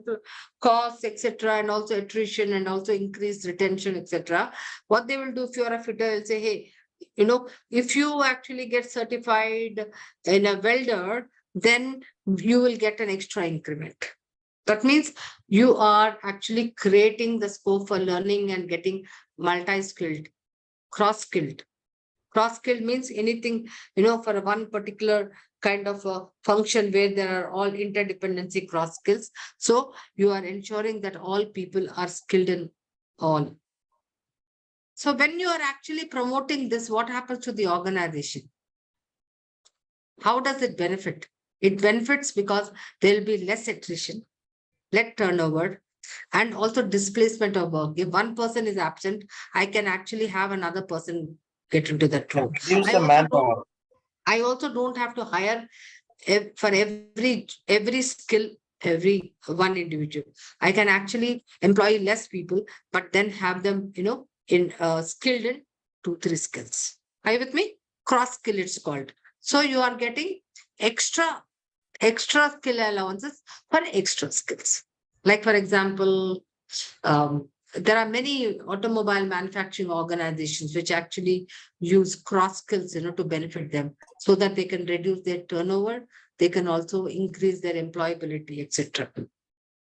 costs, etc., and also attrition and also increase retention, etc. What they will do if you are a fitter, they'll say, hey, if you actually get certified in a welder, then you will get an extra increment. That means you are actually creating the scope for learning and getting multi-skilled, cross-skilled. Cross-skilled means anything, for one particular kind of a function where there are all interdependency cross skills. So you are ensuring that all people are skilled in all. So when you are actually promoting this, what happens to the organization? How does it benefit? It benefits because there will be less attrition, less turnover, and also displacement of work. If one person is absent, I can actually have another person get into that role. Use the manpower. I also don't have to hire for every skill, every one individual. I can actually employ less people, but then have them, in skilled in 2-3 skills. Are you with me? Cross skill it's called. So you are getting extra skill allowances for extra skills. Like for example, there are many automobile manufacturing organizations which actually use cross skills, to benefit them so that they can reduce their turnover. They can also increase their employability, etc.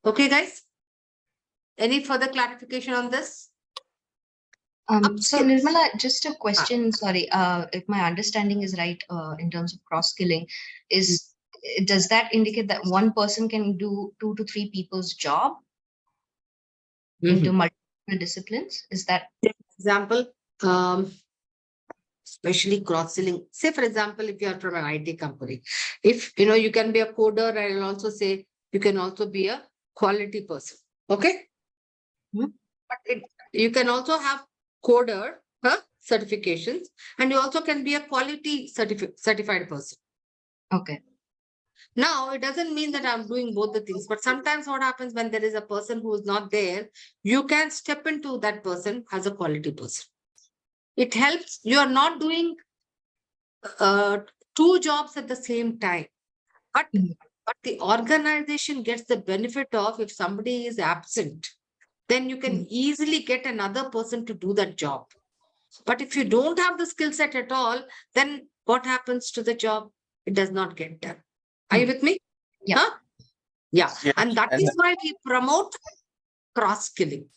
Okay, guys? Any further clarification on this? So Nirmala, just a question, sorry, if my understanding is right, in terms of cross-skilling, does that indicate that one person can do 2 to 3 people's job into multiple disciplines? Is that? Example, especially cross-selling. Say, for example, if you are from an IT company, if you can be a coder, and I'll also say you can also be a quality person. Okay. But you can also have coder certifications, and you also can be a quality certified person. Okay. Now, it doesn't mean that I'm doing both the things, but sometimes what happens when there is a person who is not there, you can step into that person as a quality person. It helps. You are not doing 2 jobs at the same time, but the organization gets the benefit of, if somebody is absent, then you can easily get another person to do that job. But if you don't have the skill set at all, then what happens to the job? It does not get done. Are you with me? Yeah. Huh? Yeah. Yes, And that and is why we promote cross-skilling.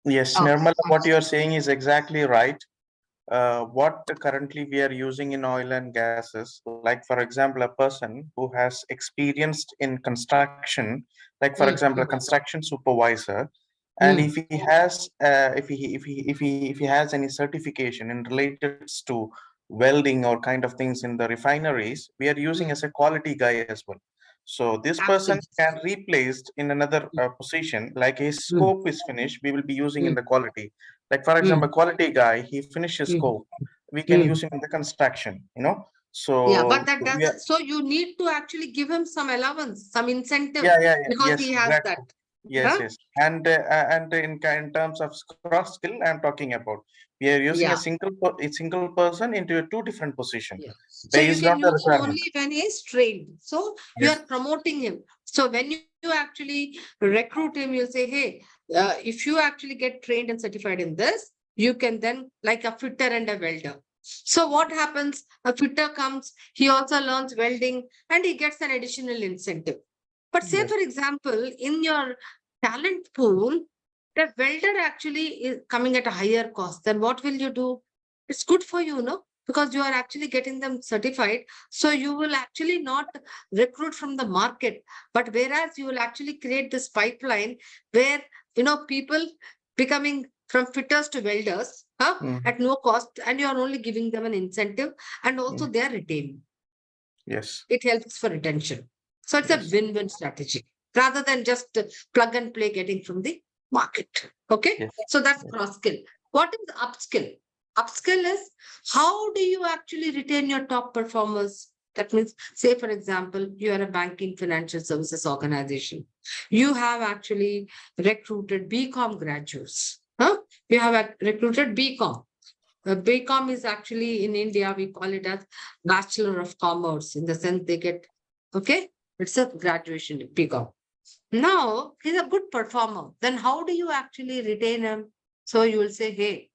Yes, Oh, Nirmala, what you are understood. saying is exactly right. What currently we are using in oil and gases, like for example, a person who has experienced in construction, like for example, a construction supervisor, And Mm. if he has, if he has any certification in related to welding or kind of things in the refineries, we are using as a quality guy as well. So this person Absolutely. can replaced in another position, like his Mm. scope is finished, we will be using in Mm. the quality. Like for example, Mm. quality guy, he finishes Mm. scope, we can use Mm. him in the construction, you know. Yeah, but So that we are, doesn't, so you need to actually give him some allowance, some incentive, yeah, because yes, he has that. exactly. Yes, Huh? yes. And in terms of cross skill, I'm talking about. We are using Yeah. a single person into a two different position Yeah. So you based can on the use him requirement. only when he is trained. So you Yes, are promoting him. So when you actually recruit him, you say, hey, if you actually get trained and certified in this, you can then like a fitter and a welder. So what happens? A fitter comes, he also learns welding and he gets an additional incentive. But say, yes, for example, in your talent pool, the welder actually is coming at a higher cost. Then what will you do? It's good for you, no? Because you are actually getting them certified. So you will actually not recruit from the market, but whereas you will actually create this pipeline where, people becoming from fitters to welders mm, at no cost, and you are only giving them an incentive, and also mm, they are retained. yes, It helps for retention. So it's a yes, win-win strategy rather than just plug and play getting from the market. Okay. yes, So that's yes. cross skill. What is upskill? Upskill is how do you actually retain your top performers? That means, say, for example, you are a banking financial services organization. You have actually recruited BCom graduates. You have recruited BCom. BCom is actually in India, we call it as Bachelor of Commerce, in the sense they get, okay, it's a graduation, BCom. Now, he's a good performer. Then how do you actually retain him? So you will say, hey,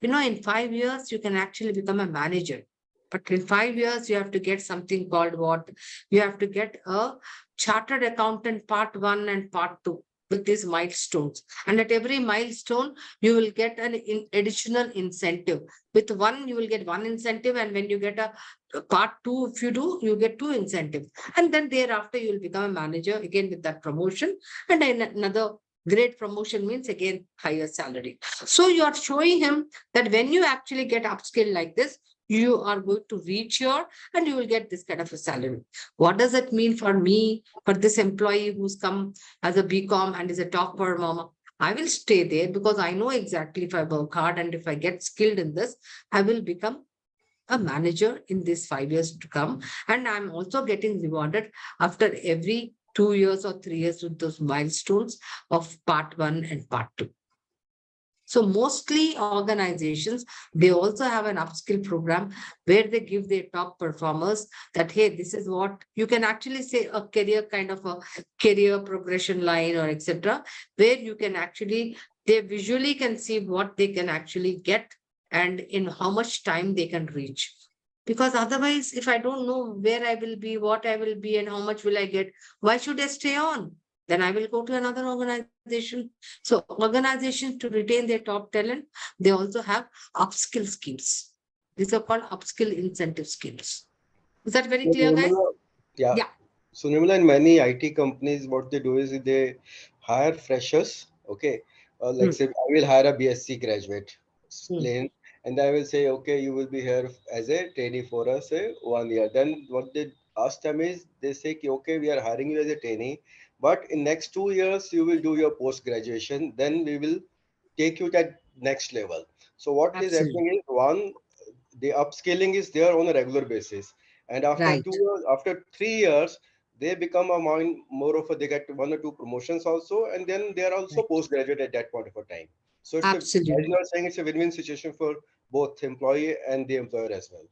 in 5 years, you can actually become a manager. But in 5 years, you have to get something called what? You have to get a chartered accountant part one and part two with these milestones. And at every milestone, you will get an additional incentive. With one, you will get one incentive. And when you get a part two, if you do, you get two incentives. And then thereafter, you will become a manager again with that promotion. And then another great promotion means again higher salary. So you are showing him that when you actually get upskill like this, you are going to reach your and you will get this kind of a salary. What does it mean for me, for this employee who's come as a BCom and is a top performer? I will stay there because I know exactly if I work hard and if I get skilled in this, I will become a manager in these 5 years to come. And I'm also getting rewarded after every 2 years or 3 years with those milestones of part one and part two. So mostly organizations, they also have an upskill program where they give their top performers that, hey, this is what you can actually say a career kind of a career progression line or etc., where you can actually, they visually can see what they can actually get and in how much time they can reach. Because otherwise, if I don't know where I will be, what I will be, and how much will I get, why should I stay on? Then I will go to another organization. So organizations to retain their top talent, they also have upskill schemes. These are called upskill incentive schemes. Is that very So clear, guys? Nirmala, yeah. Yeah. So Nirmala, in many IT companies, what they do is they hire freshers. Okay, like Mm, say I will hire a BSc graduate, mm, plain, and I will say, okay, you will be here as a trainee for us, say 1 year. Then what they ask them is they say, "Ki, okay, we are hiring you as a trainee, but in next 2 years you will do your post graduation. Then we will take you to that next level." So what is absolutely. happening is one, the upscaling is there on a regular basis, and after Right. 2 years, after 3 years, they become a more of a, they get one or two promotions also, and then they are also Right. postgraduate at that point of a time. So it's a, as you Absolutely. are saying, it's a win-win situation for both employee and the employer as well.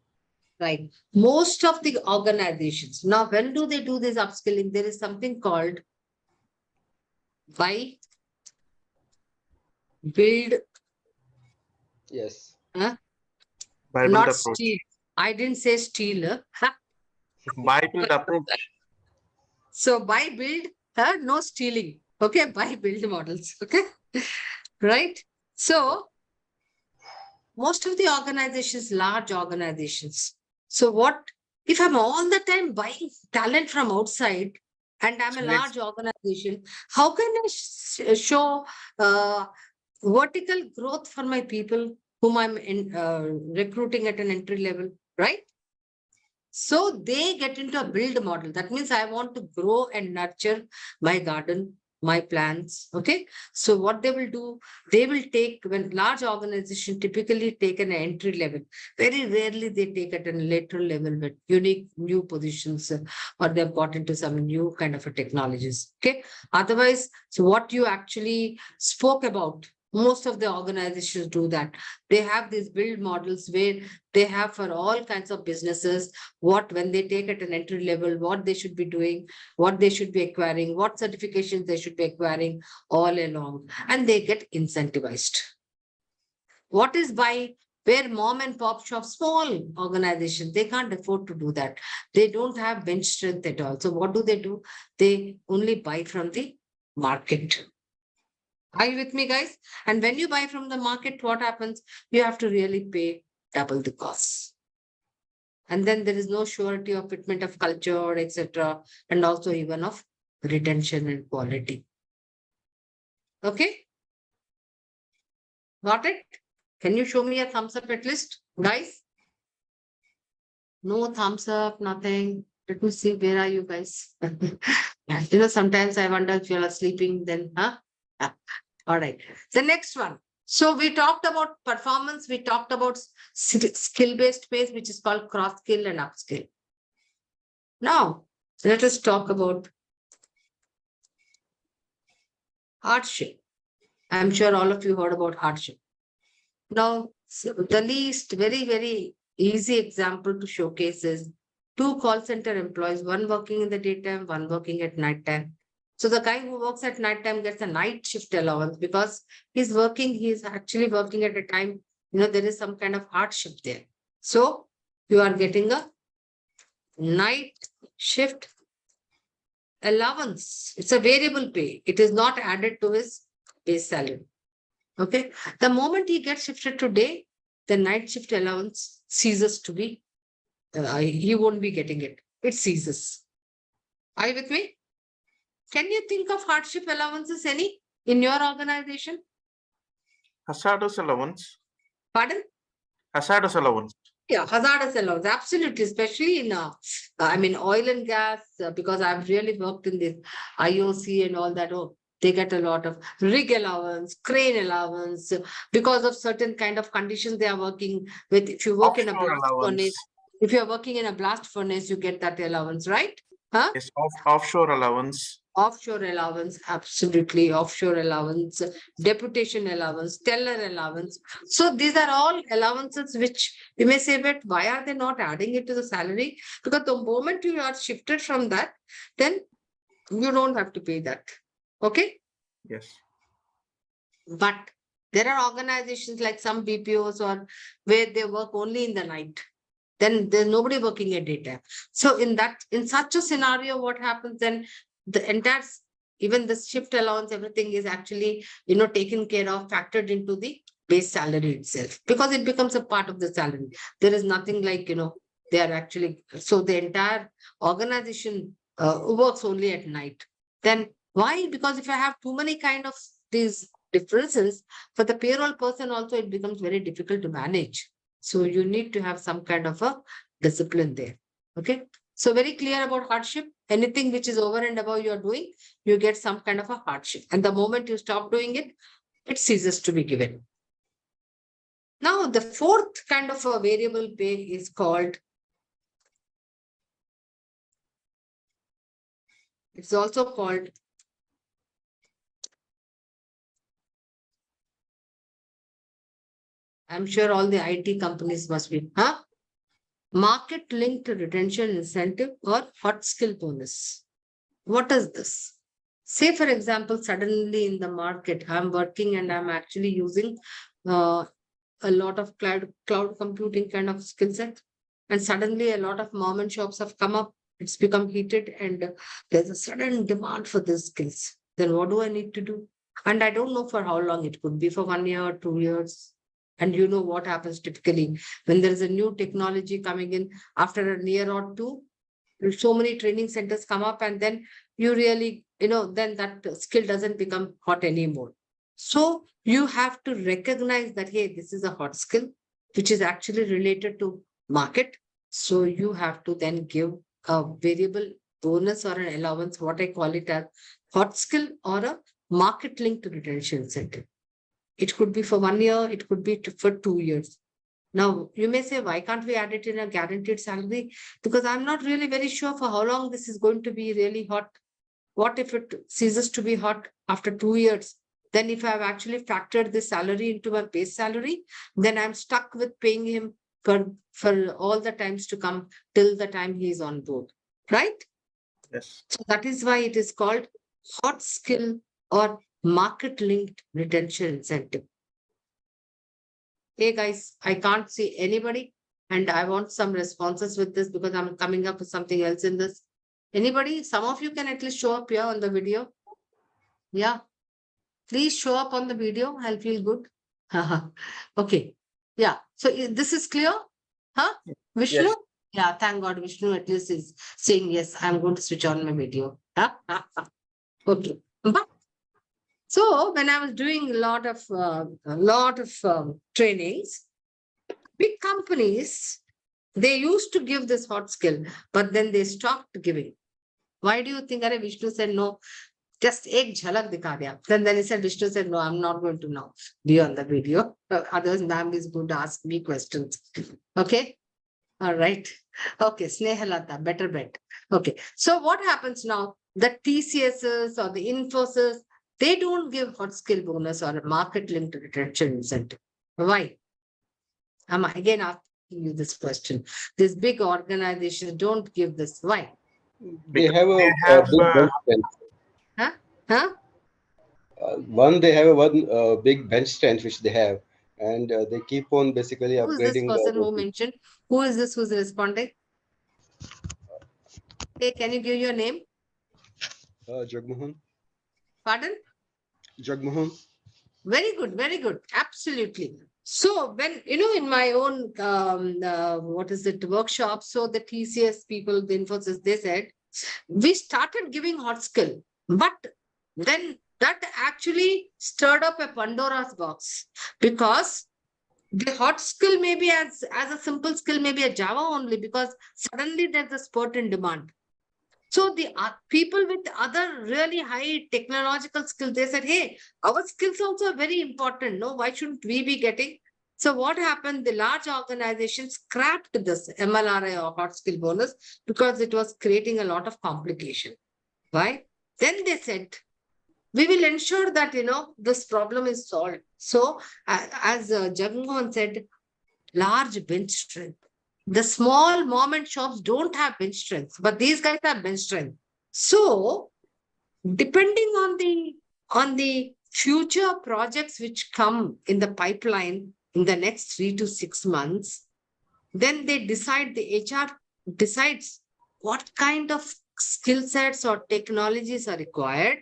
Right. Most of the organizations, now when do they do this upskilling? There is something called buy, build, Yes. uh, Bible not steal. approach. I didn't say steal. Bible approach. So buy, build, no stealing. Okay, buy, build models. Okay, right. So most of the organizations, large organizations. So what if I'm all the time buying talent from outside? and I'm a So next- large organization, how can I show vertical growth for my people whom I'm recruiting at an entry level, right? So they get into a build model. That means I want to grow and nurture my garden, my plants. Okay. So what they will do, they will take, when large organization typically take an entry level, very rarely they take at a lateral level with unique new positions, or they've got into some new kind of a technologies. Okay. Otherwise, so what you actually spoke about, most of the organizations do that. They have these build models where they have for all kinds of businesses what, when they take at an entry level, what they should be doing, what they should be acquiring, what certifications they should be acquiring all along, and they get incentivized. What is by where mom and pop shop, small organization, they can't afford to do that. They don't have bench strength at all. So what do? They only buy from the market. Are you with me, guys? And when you buy from the market, what happens? You have to really pay double the costs. And then there is no surety of fitment of culture, etc., and also even of retention and quality. Okay, got it? Can you show me a thumbs up at least, guys? No thumbs up, nothing. Let me see, where are you guys? Sometimes I wonder if you are sleeping, then, huh? All right. The next one. So we talked about performance, we talked about skill-based base, which is called cross-skill and upskill. Now, let us talk about hardship. I'm sure all of you heard about hardship. Now, the least very, very easy example to showcase is two call center employees, one working in the daytime, one working at nighttime. So the guy who works at nighttime gets a night shift allowance because he's actually working at a time, there is some kind of hardship there. So you are getting a night shift allowance. It's a variable pay. It is not added to his base salary. Okay. The moment he gets shifted to day, the night shift allowance ceases to be, he won't be getting it. It ceases. Are you with me? Can you think of hardship allowances any in your organization? hazardous allowance. Pardon? Hazardous allowance. Yeah, hazardous allowance, absolutely, especially in, oil and gas, because I've really worked in this IOC and all that. Oh, they get a lot of rig allowance, crane allowance, because of certain kind of conditions they are working with. If you work in a Offshore blast allowance. furnace, if you're working in a blast furnace, you get that allowance, right? Huh? Yes, offshore allowance. Offshore allowance, absolutely. Offshore allowance, deputation allowance, teller allowance. So these are all allowances which you may say, but why are they not adding it to the salary? Because the moment you are shifted from that, then you don't have to pay that. Okay. Yes. But there are organizations like some BPOs or where they work only in the night. Then there's nobody working at daytime. So in such a scenario, what happens then? The entire, even the shift allowance, everything is actually, taken care of, factored into the base salary itself, because it becomes a part of the salary. There is nothing like, they are actually, so the entire organization works only at night. Then why? Because if I have too many kind of these differences, for the payroll person also, it becomes very difficult to manage. So you need to have some kind of a discipline there. Okay. So very clear about hardship. Anything which is over and above you're doing, you get some kind of a hardship. And the moment you stop doing it, it ceases to be given. Now, the fourth kind of a variable pay is called, it's also called I'm sure all the IT companies must be, market linked retention incentive or hot skill bonus. What is this? Say, for example, suddenly in the market, I'm working and I'm actually using a lot of cloud computing kind of skill set. And suddenly a lot of mom and shops have come up. It's become heated and there's a sudden demand for these skills. Then what do I need to do? And I don't know for how long. It could be for 1 year, 2 years. And you know what happens typically when there is a new technology coming in after a year or two, so many training centers come up and then you really, then that skill doesn't become hot anymore. So you have to recognize that, hey, this is a hot skill, which is actually related to market. So you have to then give a variable bonus or an allowance, what I call it as hot skill or a market linked retention incentive. It could be for 1 year, it could be for 2 years. Now, you may say, why can't we add it in a guaranteed salary? Because I'm not really very sure for how long this is going to be really hot. What if it ceases to be hot after 2 years? Then if I've actually factored the salary into my base salary, then I'm stuck with paying him for all the times to come till the time he is on board, right? Yes. So that is why it is called hot skill or market linked retention incentive. Hey guys, I can't see anybody and I want some responses with this because I'm coming up with something else in this. Anybody? Some of you can at least show up here on the video. Yeah. Please show up on the video. I'll feel good. Okay. Yeah. So this is clear? Huh? Vishnu? Yes. Yeah, thank God Vishnu at least is saying yes, I'm going to switch on my video. Okay. But so when I was doing a lot of trainings, big companies, they used to give this hot skill, but then they stopped giving. Why do you think? Are Vishnu said no, just ek jhalak dikha diya. Then he said, Vishnu said, no, I'm not going to now be on the video. Otherwise, ma'am is going to ask me questions. Okay. All right. Okay. Snehalata, better bet. Okay. So what happens now? The TCSs or the Infosys, they don't give hot skill bonus or a market linked retention incentive. Why? I'm again asking you this question. These big organizations don't give this. Why? They Because have they a have big bench strength. Huh? Huh? They have one big bench strength which they have, and they keep on basically Who is this upgrading person the who mentioned? Who is this who's responding? Hey, can you give your name? Jagmohan. Pardon? Jagmohan. Very good, very good. Absolutely. So when, in my own, what is it, workshop, so the TCS people, the Infosys, they said, we started giving hot skill, but then that actually stirred up a Pandora's box because the hot skill may be as a simple skill, maybe a Java only, because suddenly there's a spurt in demand. So the people with other really high technological skills, they said, hey, our skills also are very important. No, why shouldn't we be getting? So what happened? The large organizations scrapped this MLRI or hot skill bonus because it was creating a lot of complication. Why? Then they said, we will ensure that, this problem is solved. So as Jagmohan said, large bench strength. The small mom and shops don't have bench strength, but these guys have bench strength. So depending on the future projects which come in the pipeline in the next 3 to 6 months, then they decide, the HR decides what kind of skill sets or technologies are required,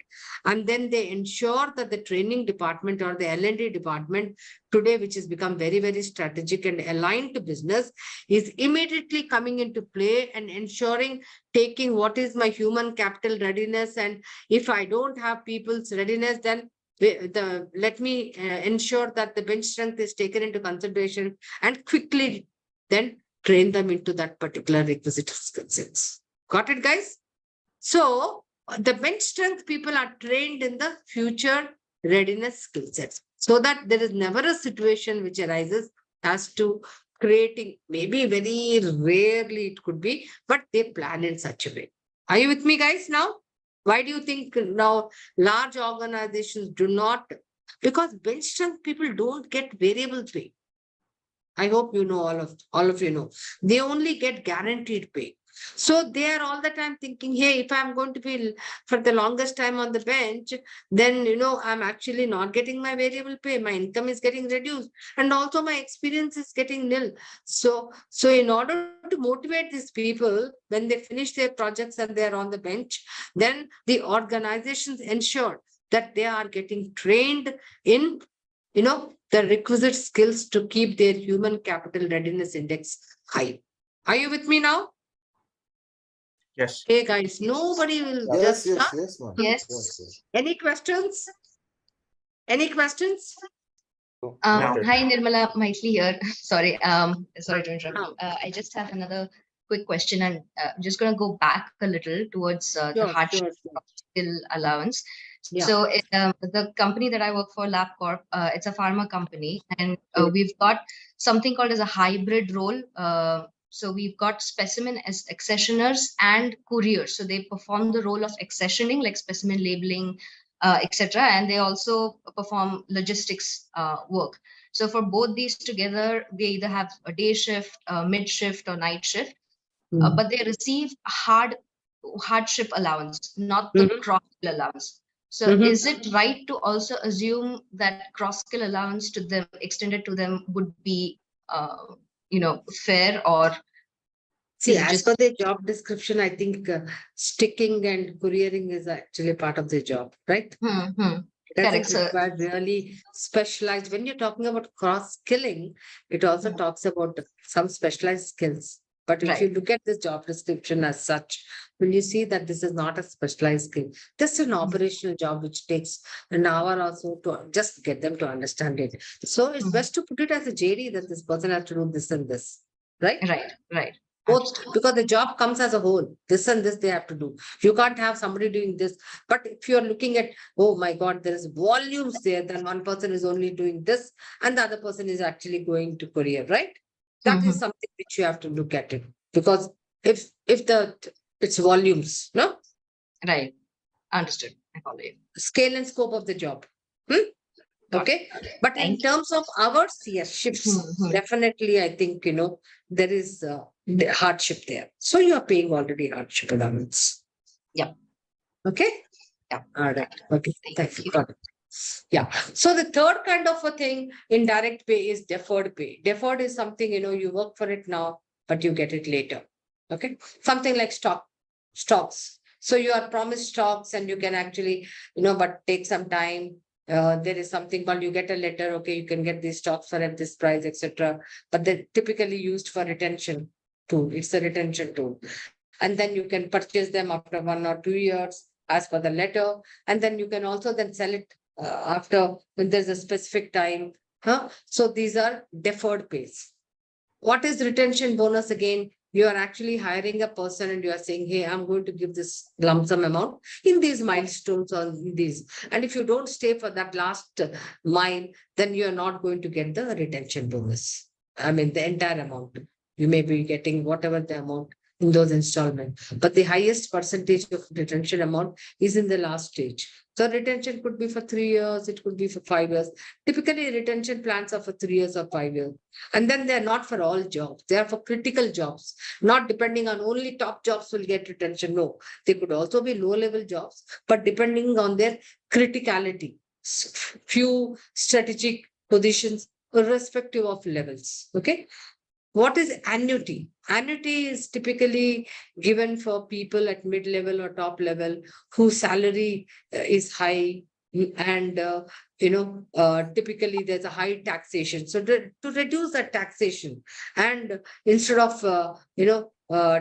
and then they ensure that the training department or the L&D department today, which has become very, very strategic and aligned to business, is immediately coming into play and ensuring, taking what is my human capital readiness, and if I don't have people's readiness, then let me ensure that the bench strength is taken into consideration and quickly then train them into that particular requisite skill sets. Got it, guys? So the bench strength people are trained in the future readiness skill sets so that there is never a situation which arises as to creating, maybe very rarely it could be, but they plan in such a way. Are you with me, guys, now? Why do you think now large organizations do not? Because bench strength people don't get variable pay. I hope you know, all of you know. They only get guaranteed pay. So they are all the time thinking, hey, if I'm going to be for the longest time on the bench, then, I'm actually not getting my variable pay. My income is getting reduced. And also my experience is getting nil. So in order to motivate these people, when they finish their projects and they're on the bench, then the organizations ensure that they are getting trained in the requisite skills to keep their human capital readiness index high. Are you with me now? Yes. Hey guys, nobody will Yes, just yes, start. yes, ma'am. Yes. Yes. Any questions? Any questions? Noted. Hi Nirmala, Maitli here. Sorry to interrupt. Oh. I just have another quick question, and I'm just going to go back a little towards the Sure, hardship sure. skill allowance. Yeah. So the company that I work for, LabCorp, it's a pharma company, and Mm. we've got something called as a hybrid role. So we've got specimen as accessioners and couriers. So they perform the role of accessioning, like specimen labeling, etc. And they also perform logistics work. So for both these together, they either have a day shift, mid shift, or night shift, Mm. but they receive hardship allowance, not the Mhm. cross skill allowance. So Mhm. is it right to also assume that cross skill allowance to them extended to them would be, fair, or See, is it as just per the job description, I think sticking and couriering is actually part of the job, right? It correct? doesn't So require really specialized. When you're talking about cross skilling, it also Mhm. talks about some specialized skills. But if you Right. look at this job description as such, will you see that this is not a specialized skill? Just an operational job which takes an hour or so to just get them to understand it. So it's Mhm. best to put it as a JD that this person has to do this and this, right? Right. Both, Understood. because the job comes as a whole. This and this they have to do. You can't have somebody doing this. But if you're looking at, oh my God, there is volumes there, then one person is only doing this and the other person is actually going to Korea, right? That is Mhm. something which you have to look at it. Because if it's volumes, no? Right. Understood. I follow you. Scale and scope of the job. Hmm? Got it. Okay. But in Thank you. terms of hours, yes, shifts, Mhm. definitely, I think, there is the hardship there. So you are paying already hardship allowance. Yeah. Okay. Yeah. All right. Okay. Thank Thank you. you. Got it. Yeah. So the third kind of a thing in direct pay is deferred pay. Deferred is something, you work for it now, but you get it later. Okay. Something like stocks. So you are promised stocks and you can actually, but take some time. There is something called you get a letter, okay, you can get these stocks for at this price, etc. But they're typically used for retention tool. It's a retention tool. And then you can purchase them after 1 or 2 years as per the letter. And then you can also then sell it after when there's a specific time. So these are deferred pays. What is retention bonus again? You are actually hiring a person and you are saying, hey, I'm going to give this lump sum amount in these milestones or in these. And if you don't stay for that last mile, then you are not going to get the retention bonus. I mean, the entire amount. You may be getting whatever the amount in those installments. But the highest percentage of retention amount is in the last stage. So retention could be for 3 years, it could be for 5 years. Typically, retention plans are for 3 years or 5 years. And then they're not for all jobs. They are for critical jobs, not depending on only top jobs will get retention. No, they could also be low level jobs, but depending on their criticality, few strategic positions, irrespective of levels. Okay. What is annuity? Annuity is typically given for people at mid level or top level whose salary is high and typically there's a high taxation. So to reduce the taxation and instead of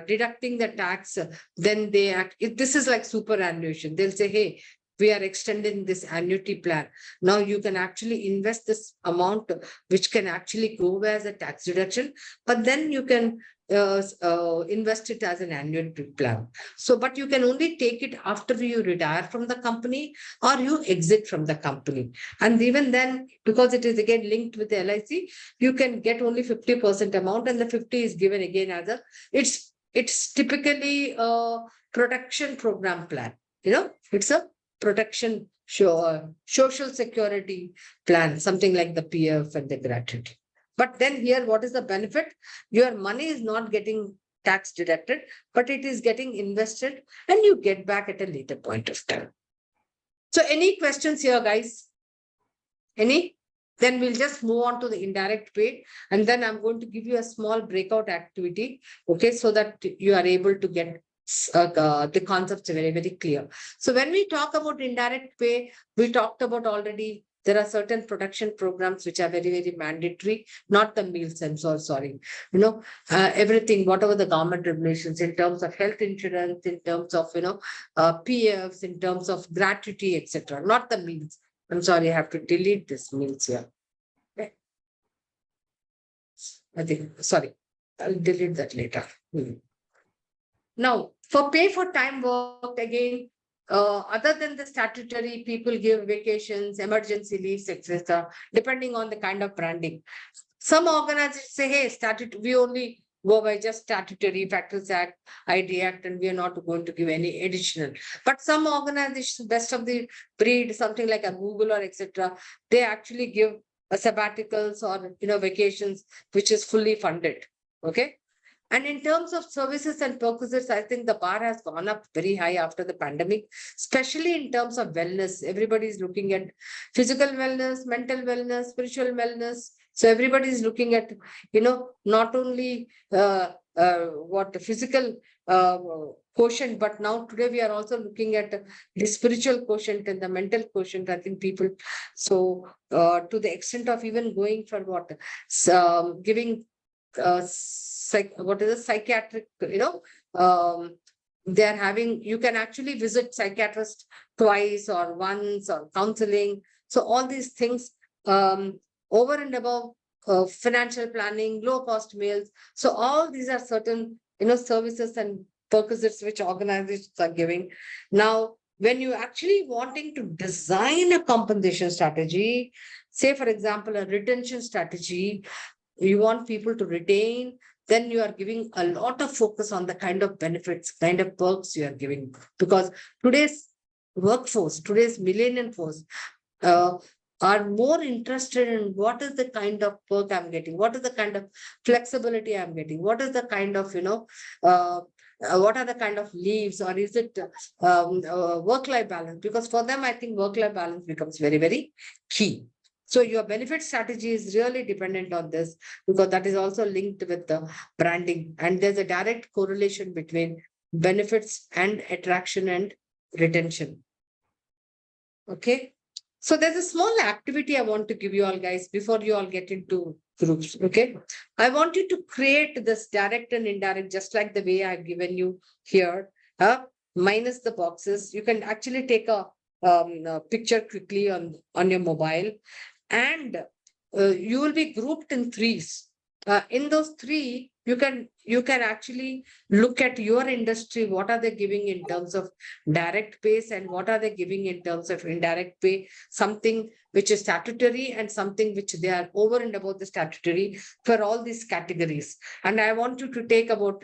deducting the tax, then they this is like superannuation. They'll say, hey, we are extending this annuity plan. Now you can actually invest this amount, which can actually go as a tax deduction, but then you can invest it as an annuity plan. So, but you can only take it after you retire from the company or you exit from the company. And even then, because it is again linked with the LIC, you can get only 50% amount, and the 50 is given again as it's typically a protection program plan. It's a protection social security plan, something like the PF and the gratuity. But then here, what is the benefit? Your money is not getting tax deducted, but it is getting invested and you get back at a later point of time. So any questions here, guys? Any? Then we'll just move on to the indirect pay. And then I'm going to give you a small breakout activity, okay, so that you are able to get the concepts very, very clear. So when we talk about indirect pay, we talked about already There are certain protection programs which are very, very mandatory, not the meals, I'm so sorry. Everything, whatever the government regulations in terms of health insurance, in terms of, PFs, in terms of gratuity, etc. Not the meals. I'm sorry, I have to delete this meals here. Okay. I think, sorry, I'll delete that later. Now, for pay for time worked, again, other than the statutory, people give vacations, emergency leaves, etc., depending on the kind of branding. Some organizations say, hey, we only go by just statutory Factors Act, ID Act, and we are not going to give any additional. But some organizations, best of the breed, something like a Google or etc., they actually give a sabbaticals or vacations, which is fully funded. Okay. And in terms of services and purposes, I think the bar has gone up very high after the pandemic, especially in terms of wellness. Everybody is looking at physical wellness, mental wellness, spiritual wellness. So everybody is looking at, not only what the physical quotient, but now today we are also looking at the spiritual quotient and the mental quotient. I think people, so to the extent of even going for what, giving what is a psychiatric, they are having, you can actually visit psychiatrist twice or once or counseling. So all these things, over and above financial planning, low cost meals. So all these are certain, services and purposes which organizations are giving. Now, when you actually wanting to design a compensation strategy, say, for example, a retention strategy, you want people to retain, then you are giving a lot of focus on the kind of benefits, kind of perks you are giving. Because today's workforce, today's millennial force, are more interested in what is the kind of perk I'm getting, what is the kind of flexibility I'm getting, what is the kind of, what are the kind of leaves, or is it work-life balance? Because for them, I think work-life balance becomes very, very key. So your benefit strategy is really dependent on this, because that is also linked with the branding. And there's a direct correlation between benefits and attraction and retention. Okay. So there's a small activity I want to give you all, guys, before you all get into groups. Okay. I want you to create this direct and indirect, just like the way I've given you here, minus the boxes. You can actually take a picture quickly on your mobile, and you will be grouped in threes. In those three, you can actually look at your industry, what are they giving in terms of direct pays, and what are they giving in terms of indirect pay, something which is statutory and something which they are over and above the statutory for all these categories. And I want you to take about,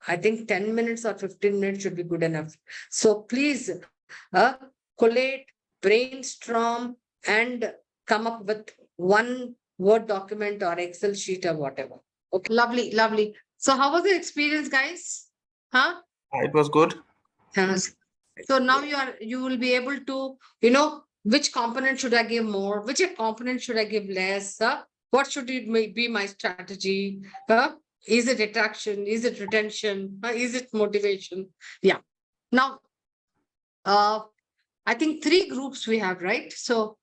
I think 10 minutes or 15 minutes should be good enough. So please collate, brainstorm, and come up with one Word document or Excel sheet or whatever. Okay, lovely, lovely. So how was the experience, guys? Huh? It was good. Yes. So now you will be able to, which component should I give more? Which component should I give less? What should it be my strategy? Is it attraction? Is it retention? Is it motivation? Yeah. Now, I think 3 groups we have, right? So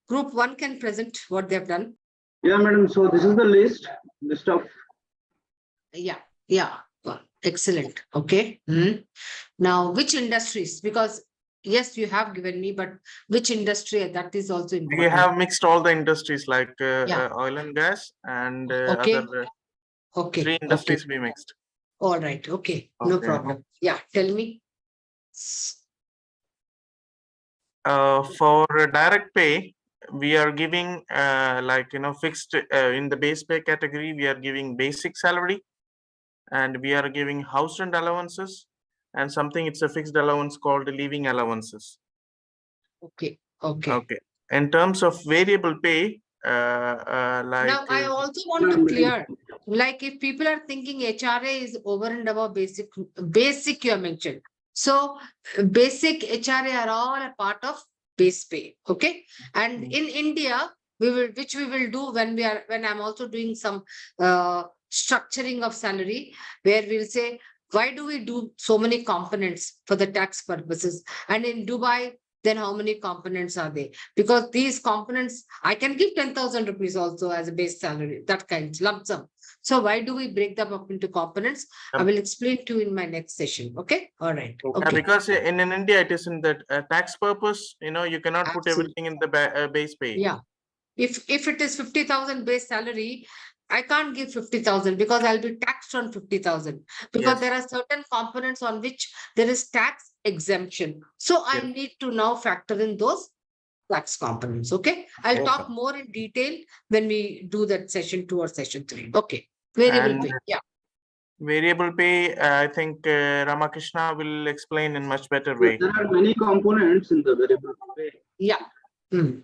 group 1 can present what they've done. Yeah, madam. So this is the list of. Yeah. Well, excellent. Okay. Now, which industries? Because yes, you have given me, but which industry? That is also important. We have mixed all the industries like Yeah. oil and gas and Okay. other Okay. 3 industries we mixed. All right. Okay. No Okay. problem. Yeah. Tell me. For direct pay, we are giving fixed in the base pay category, we are giving basic salary, and we are giving house rent allowances, and something it's a fixed allowance called living allowances. Okay. Okay. In terms of variable pay, Now, I also want to clear, like if people are thinking HRA is over and above basic you have mentioned. So basic HRA are all a part of base pay. Okay. And in India, which we will do when I'm also doing some structuring of salary, where we'll say, why do we do so many components for the tax purposes? And in Dubai, then how many components are they? Because these components, I can give 10,000 rupees also as a base salary, that kind, lump sum. So why do we break them up into components? I will explain to you in my next session. Okay. All right. Okay. Because in India, it is in the tax purpose, you cannot put Absolutely. everything in the base pay. Yeah. If it is 50,000 base salary, I can't give 50,000 because I'll be taxed on 50,000 because Yes. there are certain components on which there is tax exemption. So I Yes. need to now factor in those tax components. Okay. I'll talk more in detail when we do that session 2 or session 3. Okay. Variable And pay. Yeah. variable pay, I think Ramakrishna will explain in much better Yes, way. there are many components in the variable pay, Yeah. Hmm.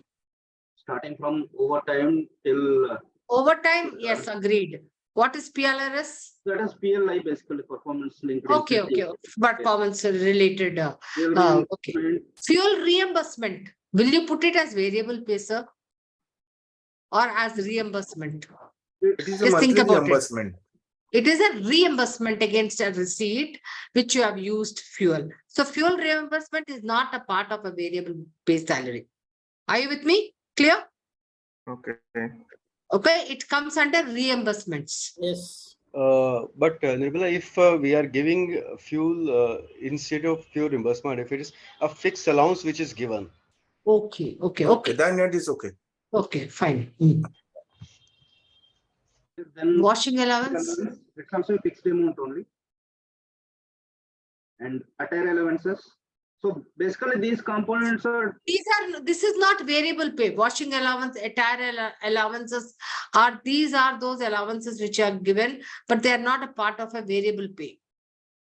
starting from overtime till Overtime. Yes. Agreed. What is PLRS? that is PLI, basically performance linked Okay. incentive. Okay. But comments related. Fuel Okay. reimbursement, Fuel reimbursement. Will you put it as variable pay, sir? Or as reimbursement? It is a Just think monthly about it. reimbursement. It is a reimbursement against a receipt which you have used fuel. So fuel reimbursement is not a part of a variable pay salary. Are you with me? Clear? Okay. Okay. It comes under reimbursements. Yes. But Nirmala, if we are giving fuel instead of fuel reimbursement, if it is a fixed allowance which is given, Okay. Okay. Okay, Okay. then it is okay. Okay. Fine. Hmm. then Washing allowance. it's also a fixed amount only. And attire allowances. So basically these components are This is not variable pay. Washing allowance, attire allowances these are those allowances which are given, but they are not a part of a variable pay.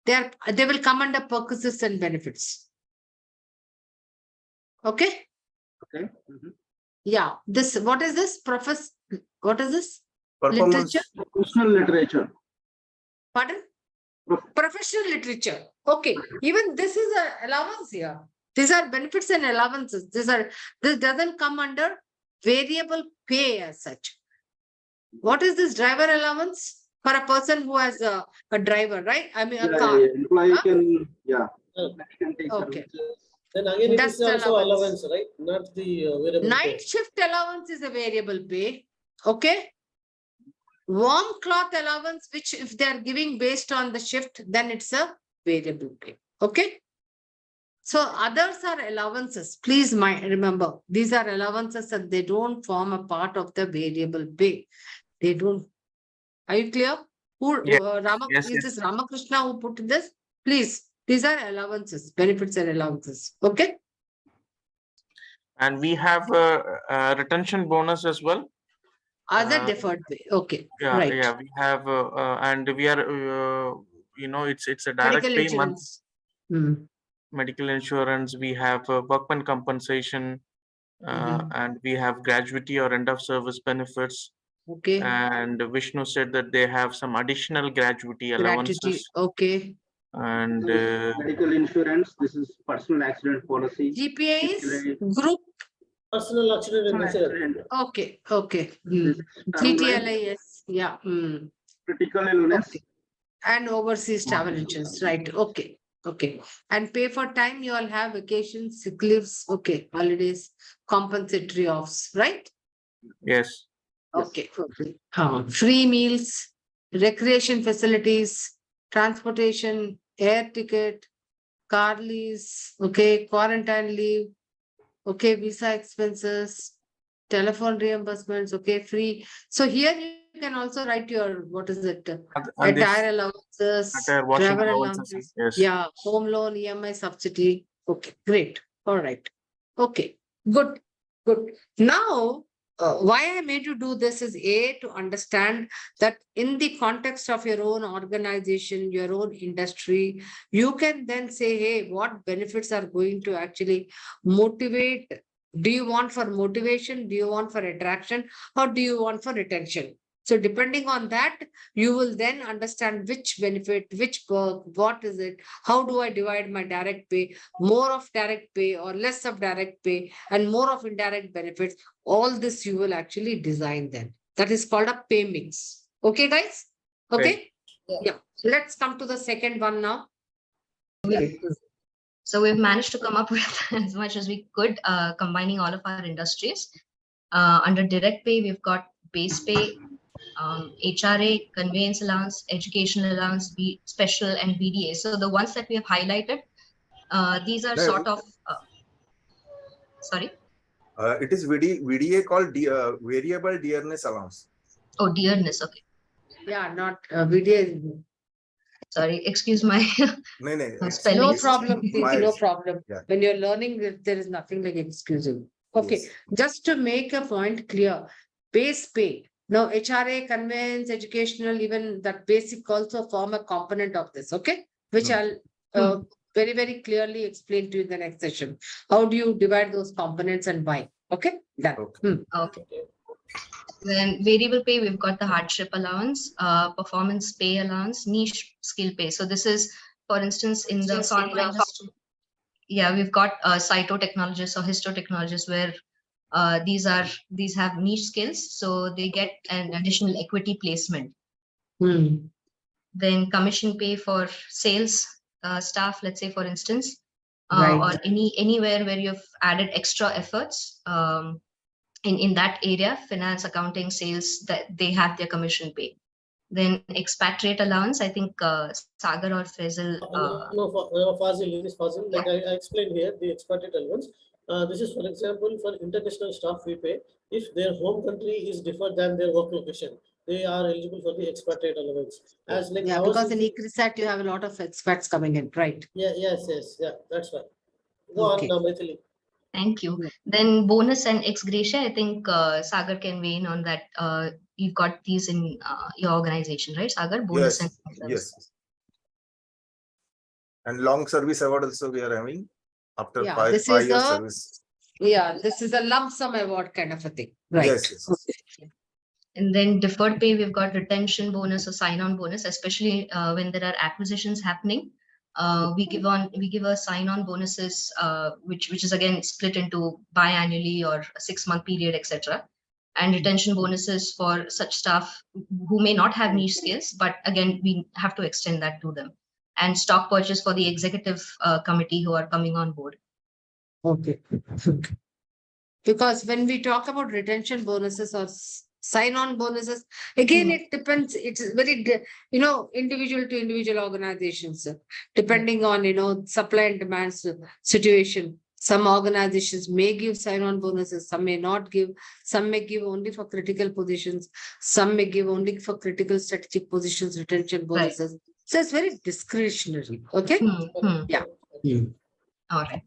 They will come under perquisites and benefits. Okay. okay. Mhm. Yeah. What is this? What is this? Performance. Literature? Professional literature. Pardon? Prof- Professional literature. Okay. Even this is an allowance here. These are benefits and allowances. This doesn't come under variable pay as such. What is this driver allowance? For a person who has a driver, right? I mean, a Yeah, car. yeah, yeah. Employee Huh? can, Uh, can take Okay. services. Then again, it Dust is also allowance. allowance, right? Not the variable pay. Night shift allowance is a variable pay. Okay. Warm cloth allowance, which if they are giving based on the shift, then it's a variable pay. Okay. So others are allowances. Please remember, these are allowances and they don't form a part of the variable pay. They don't. Are you clear? Who Yes. is Yes. this Ramakrishna who put this? Please, these are allowances, benefits and allowances. Okay. And we have a retention bonus as well. Other deferred pay. Okay. Yeah, Right. yeah, we have, and we are, it's a direct Medical pay insurance. Hmm. medical insurance. We have workman compensation, Mhm. and we have gratuity or end of service benefits. Okay. And Vishnu said that they have some additional gratuity Gratitude. allowances. Okay. And Medical insurance, this is personal accident policy. GPA is CPLI, group. Personal accident and personal insurance. accident, Okay. Okay. Hmm. this is term life, GTLIS. Yeah. Hmm. critical illness. Okay. And overseas travel insurance. Right. Okay. Okay. And pay for time, you all have vacations, sick leaves. Okay. Holidays, compensatory offs. Right. yes, Yes. Okay. Okay. Free meals, recreation facilities, transportation, air ticket, car lease, okay, quarantine leave, okay, visa expenses, telephone reimbursements, okay, free. So here you can also write your, what is it? and this Attire allowances, attire washing travel allowances. allowances, Yes. yeah, home loan, EMI subsidy. Okay, great. All right. Okay, good, good. Now, why I made you do this is to understand that in the context of your own organization, your own industry, you can then say, hey, what benefits are going to actually motivate? Do you want for motivation? Do you want for attraction? Or do you want for retention? So depending on that, you will then understand which benefit, which perk, what is it, how do I divide my direct pay, more of direct pay or less of direct pay, and more of indirect benefits. All this you will actually design then. That is called a pay mix. Okay, guys? Okay? Yeah. Yeah. Let's come to the second one now. So we've managed to come up with as much as we could, combining all of our industries. Under direct pay, we've got base pay, HRA, conveyance allowance, educational allowance, special and VDA. So the ones that we have highlighted, these are sort of, sorry? It is VDA called variable dearness allowance. Oh, dearness, okay. Yeah, not VDA. Sorry, excuse my No, no, spelling. No problem, please, no My- problem. Yeah. When you're learning, there is nothing like excusing. Okay, Yes. just to make a point clear, base pay. Now, HRA, conveyance, educational, even that basic also form a component of this, okay? Which I'll very, very clearly explain to you in the next session. How do you divide those components and why? Okay, done. Okay. Okay. Then variable pay, we've got the hardship allowance, performance pay allowance, niche skill pay. So this is, for instance, in the pharma industry. Yeah, we've got cytotechnologists or histotechnologists where these have niche skills, so they get an additional equity placement. Hmm. Then commission pay for sales staff, let's say, for instance, Right. or anywhere where you've added extra efforts. In that area, finance, accounting, sales, that they have their commission pay. Then expatriate allowance, I think Sagar or Faisal. Fazil, it is Fazil. Like I explained here, the expatriate allowance. This is, for example, for international staff we pay. If their home country is different than their work location, they are eligible for the expatriate allowance. As like Yeah, ours because is in ECRISAT, you have a lot of expats coming in, right? yeah, yes, yeah, that's right. Go Okay. on, Maithili. Thank you. Then bonus and ex gratia, I think Sagar can weigh in on that. You've got these in your organization, right, Sagar? Bonus Yes. and Yes. And long service award also we are having after Yeah, five this years is a service. yeah, this is a lump sum award kind of a thing, right? Yes. Okay. And then deferred pay, we've got retention bonus or sign-on bonus, especially when there are acquisitions happening. We give a sign-on bonuses, which is again split into biannually or a 6-month period, etc. And retention bonuses for such staff who may not have niche skills, but again, we have to extend that to them. And stock purchase for the executive committee who are coming on board. Okay. Because when we talk about retention bonuses or sign-on bonuses, again, it depends. It's very, individual to individual organizations, depending on, supply and demand situation. Some organizations may give sign-on bonuses, some may not give, some may give only for critical positions, some may give only for critical strategic positions, retention bonuses. Right. So it's very discretionary. Okay. Yeah. All right.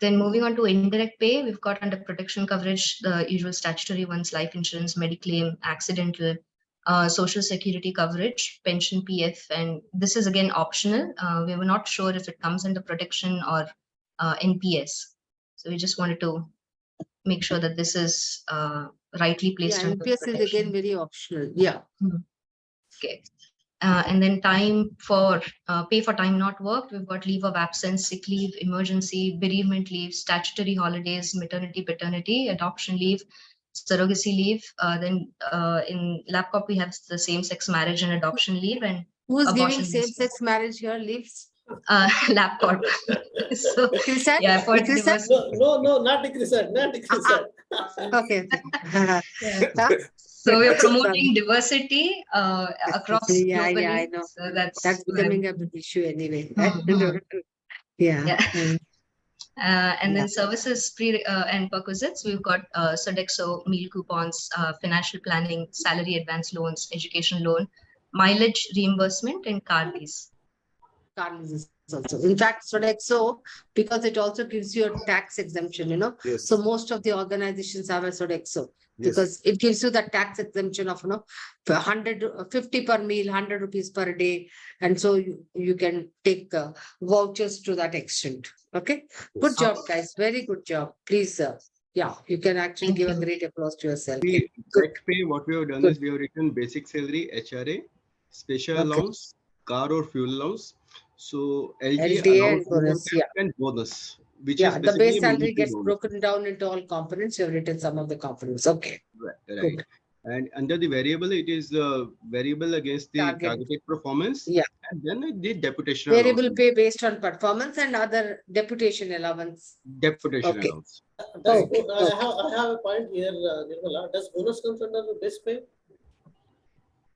Then moving on to indirect pay, we've got under protection coverage, the usual statutory ones, life insurance, mediclaim, accidental, social security coverage, pension PF, and this is again optional. We were not sure if it comes under protection or NPS. So we just wanted to make sure that this is rightly placed. Yeah, NPS is again very optional. Yeah. Okay. And then time for pay for time not worked. We've got leave of absence, sick leave, emergency, bereavement leave, statutory holidays, maternity, paternity, adoption leave, surrogacy leave. Then in LabCorp, we have the same-sex marriage and adoption leave. And who's giving same-sex marriage here leaves? LabCorp. So, ICRISAT? yeah, for ICRISAT? No, not ICRISAT, not ICRISAT. Okay. So we're promoting diversity across globally. Yeah, I know. So that's becoming a big issue anyway. Yeah. And then services and perquisites, we've got Sodexo, meal coupons, financial planning, salary advance loans, education loan, mileage reimbursement, and car lease. Car leases also. In fact, Sodexo, because it also gives you a tax exemption, Yes. So most of the organizations have a Sodexo. Yes. Because it gives you the tax exemption of 150 per meal, 100 rupees per day, and so you can take vouchers to that extent. Okay, good job, guys. Very good job. Please, yeah, you can actually give a great applause to yourself. The direct pay, what we have done is we have written basic salary, HRA, special allowance, car or fuel allowance. So LTA and bonus, and bonus. Which is the base salary gets bonus. broken down into all components. You've written some of the components. Okay. Right. And under the variable, it is variable against the Target. targeted performance. Yeah. And then the deputation Variable allowance. pay based on performance and other deputation allowance. Deputation Okay. allowance. Does Okay. I have a point here, Nirmala. Does bonus comes under the base pay? I'm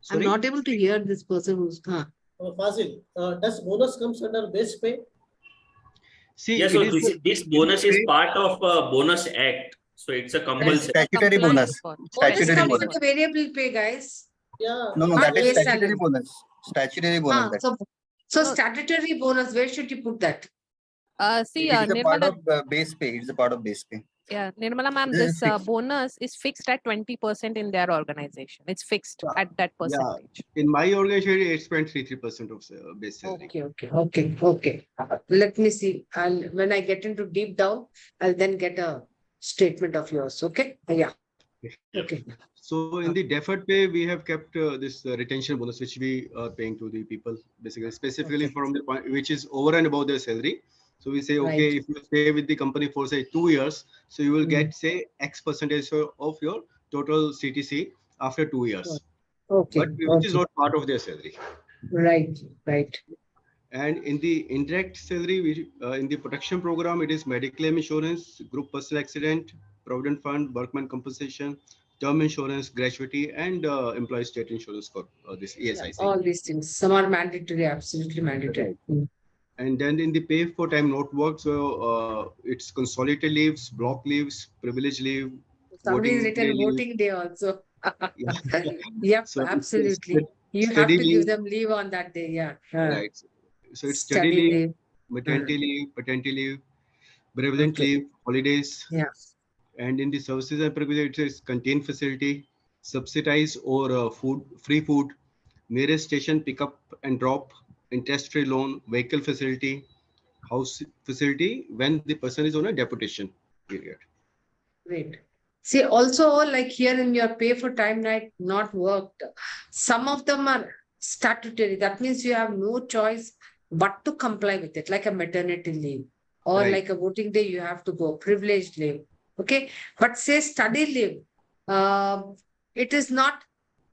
Sorry? not able to hear this person who's Fazil, does bonus comes under base pay? See, Yeah, it so is this bonus is pay- part of bonus act. So it's a It is compulsory. Statutory compliant bonus. for- Bonus Statutory comes bonus. with a variable pay, guys. Yeah. No, Not that is base statutory salary. bonus. Statutory bonus. That. So No. statutory bonus, where should you put that? See, It is a part Nirmala, of base pay. It's a part of base pay. yeah, Nirmala ma'am, This is this fixed. bonus is fixed at 20% in their organization. It's fixed at that yeah. percentage. In my organization, 8.33% of base salary. Okay. Let me see. When I get into deep down, I'll then get a statement of yours. Okay. Yeah. Okay. So in the deferred pay, we have kept this retention bonus, which we are paying to the people, basically, specifically Okay. from the point, which is over and above their salary. So we say, okay, Right. if you stay with the company for say 2 years, so you will Mm. get say X percentage of your total CTC after 2 years, Okay. but which is not part of their salary. Right. And in the indirect salary, in the protection program, it is medical insurance, group personal accident, provident fund, workman compensation, term insurance, gratuity, and employee state insurance for this ESIC. All these things. Some are mandatory, absolutely mandatory. Right. And then in the pay for time not worked, so it's consolidated leaves, block leaves, privilege leave. Somebody's Voting day written leave. voting day also. Yeah. Yep, So it's absolutely. You have study to give leave, them leave on that day. Yeah. right? So it's Study study leave, leave. maternity leave, paternity leave, bereavement Okay. leave, holidays. Yeah. And in the services and privileges, it's contained facility, subsidized or free food, nearest station pickup and drop, interest-free loan, vehicle facility, house facility when the person is on a deputation period. Great. See, also like here in your pay for time night not worked, some of them are statutory. That means you have no choice but to comply with it, like a maternity leave or Right. like a voting day, you have to go, privileged leave. Okay. But say study leave, it is not,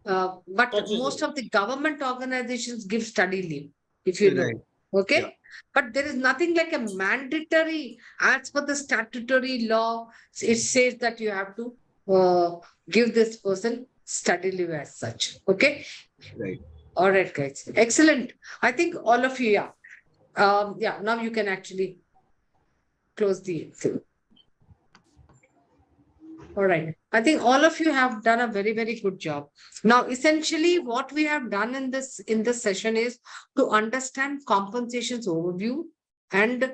but Touches most it. of the government organizations give study leave, if you know. Right. Okay. Yeah. But there is nothing like a mandatory, as per the statutory law, it says that you have to give this person study leave as such. Okay. Right. All right, guys. Excellent. I think all of you, yeah. Yeah, now you can actually close the thing. All right. I think all of you have done a very, very good job. Now, essentially, what we have done in this session is to understand compensations overview and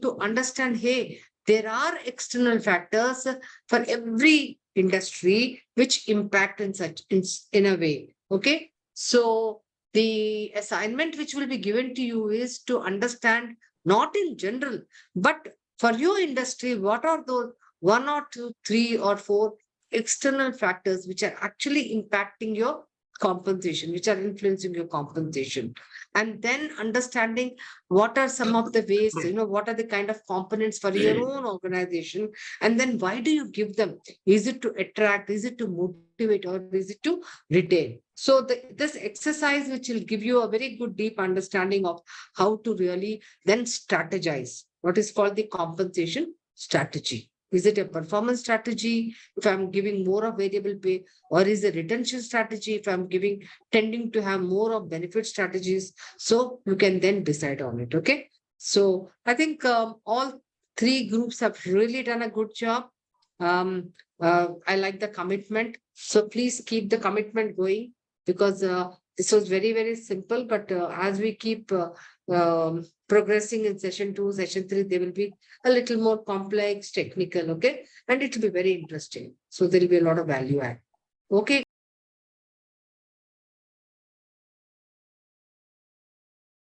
to understand, hey, there are external factors for every industry which impact in such in a way. Okay. So the assignment which will be given to you is to understand not in general, but for your industry, what are those 1 or 2, 3 or 4 external factors which are actually impacting your compensation, which are influencing your compensation. And then understanding what are some of the ways, what are the kind of components for your own organization, and then why do you give them? Is it to attract, is it to motivate, or is it to retain? So this exercise, which will give you a very good deep understanding of how to really then strategize what is called the compensation strategy. Is it a performance strategy if I'm giving more of variable pay, or is it a retention strategy if I'm tending to have more of benefit strategies? So you can then decide on it. Okay. So I think all 3 groups have really done a good job. I like the commitment. So please keep the commitment going, because this was very, very simple. But as we keep progressing in session 2, session 3, they will be a little more complex, technical, okay? And it will be very interesting. So there will be a lot of value add. Okay.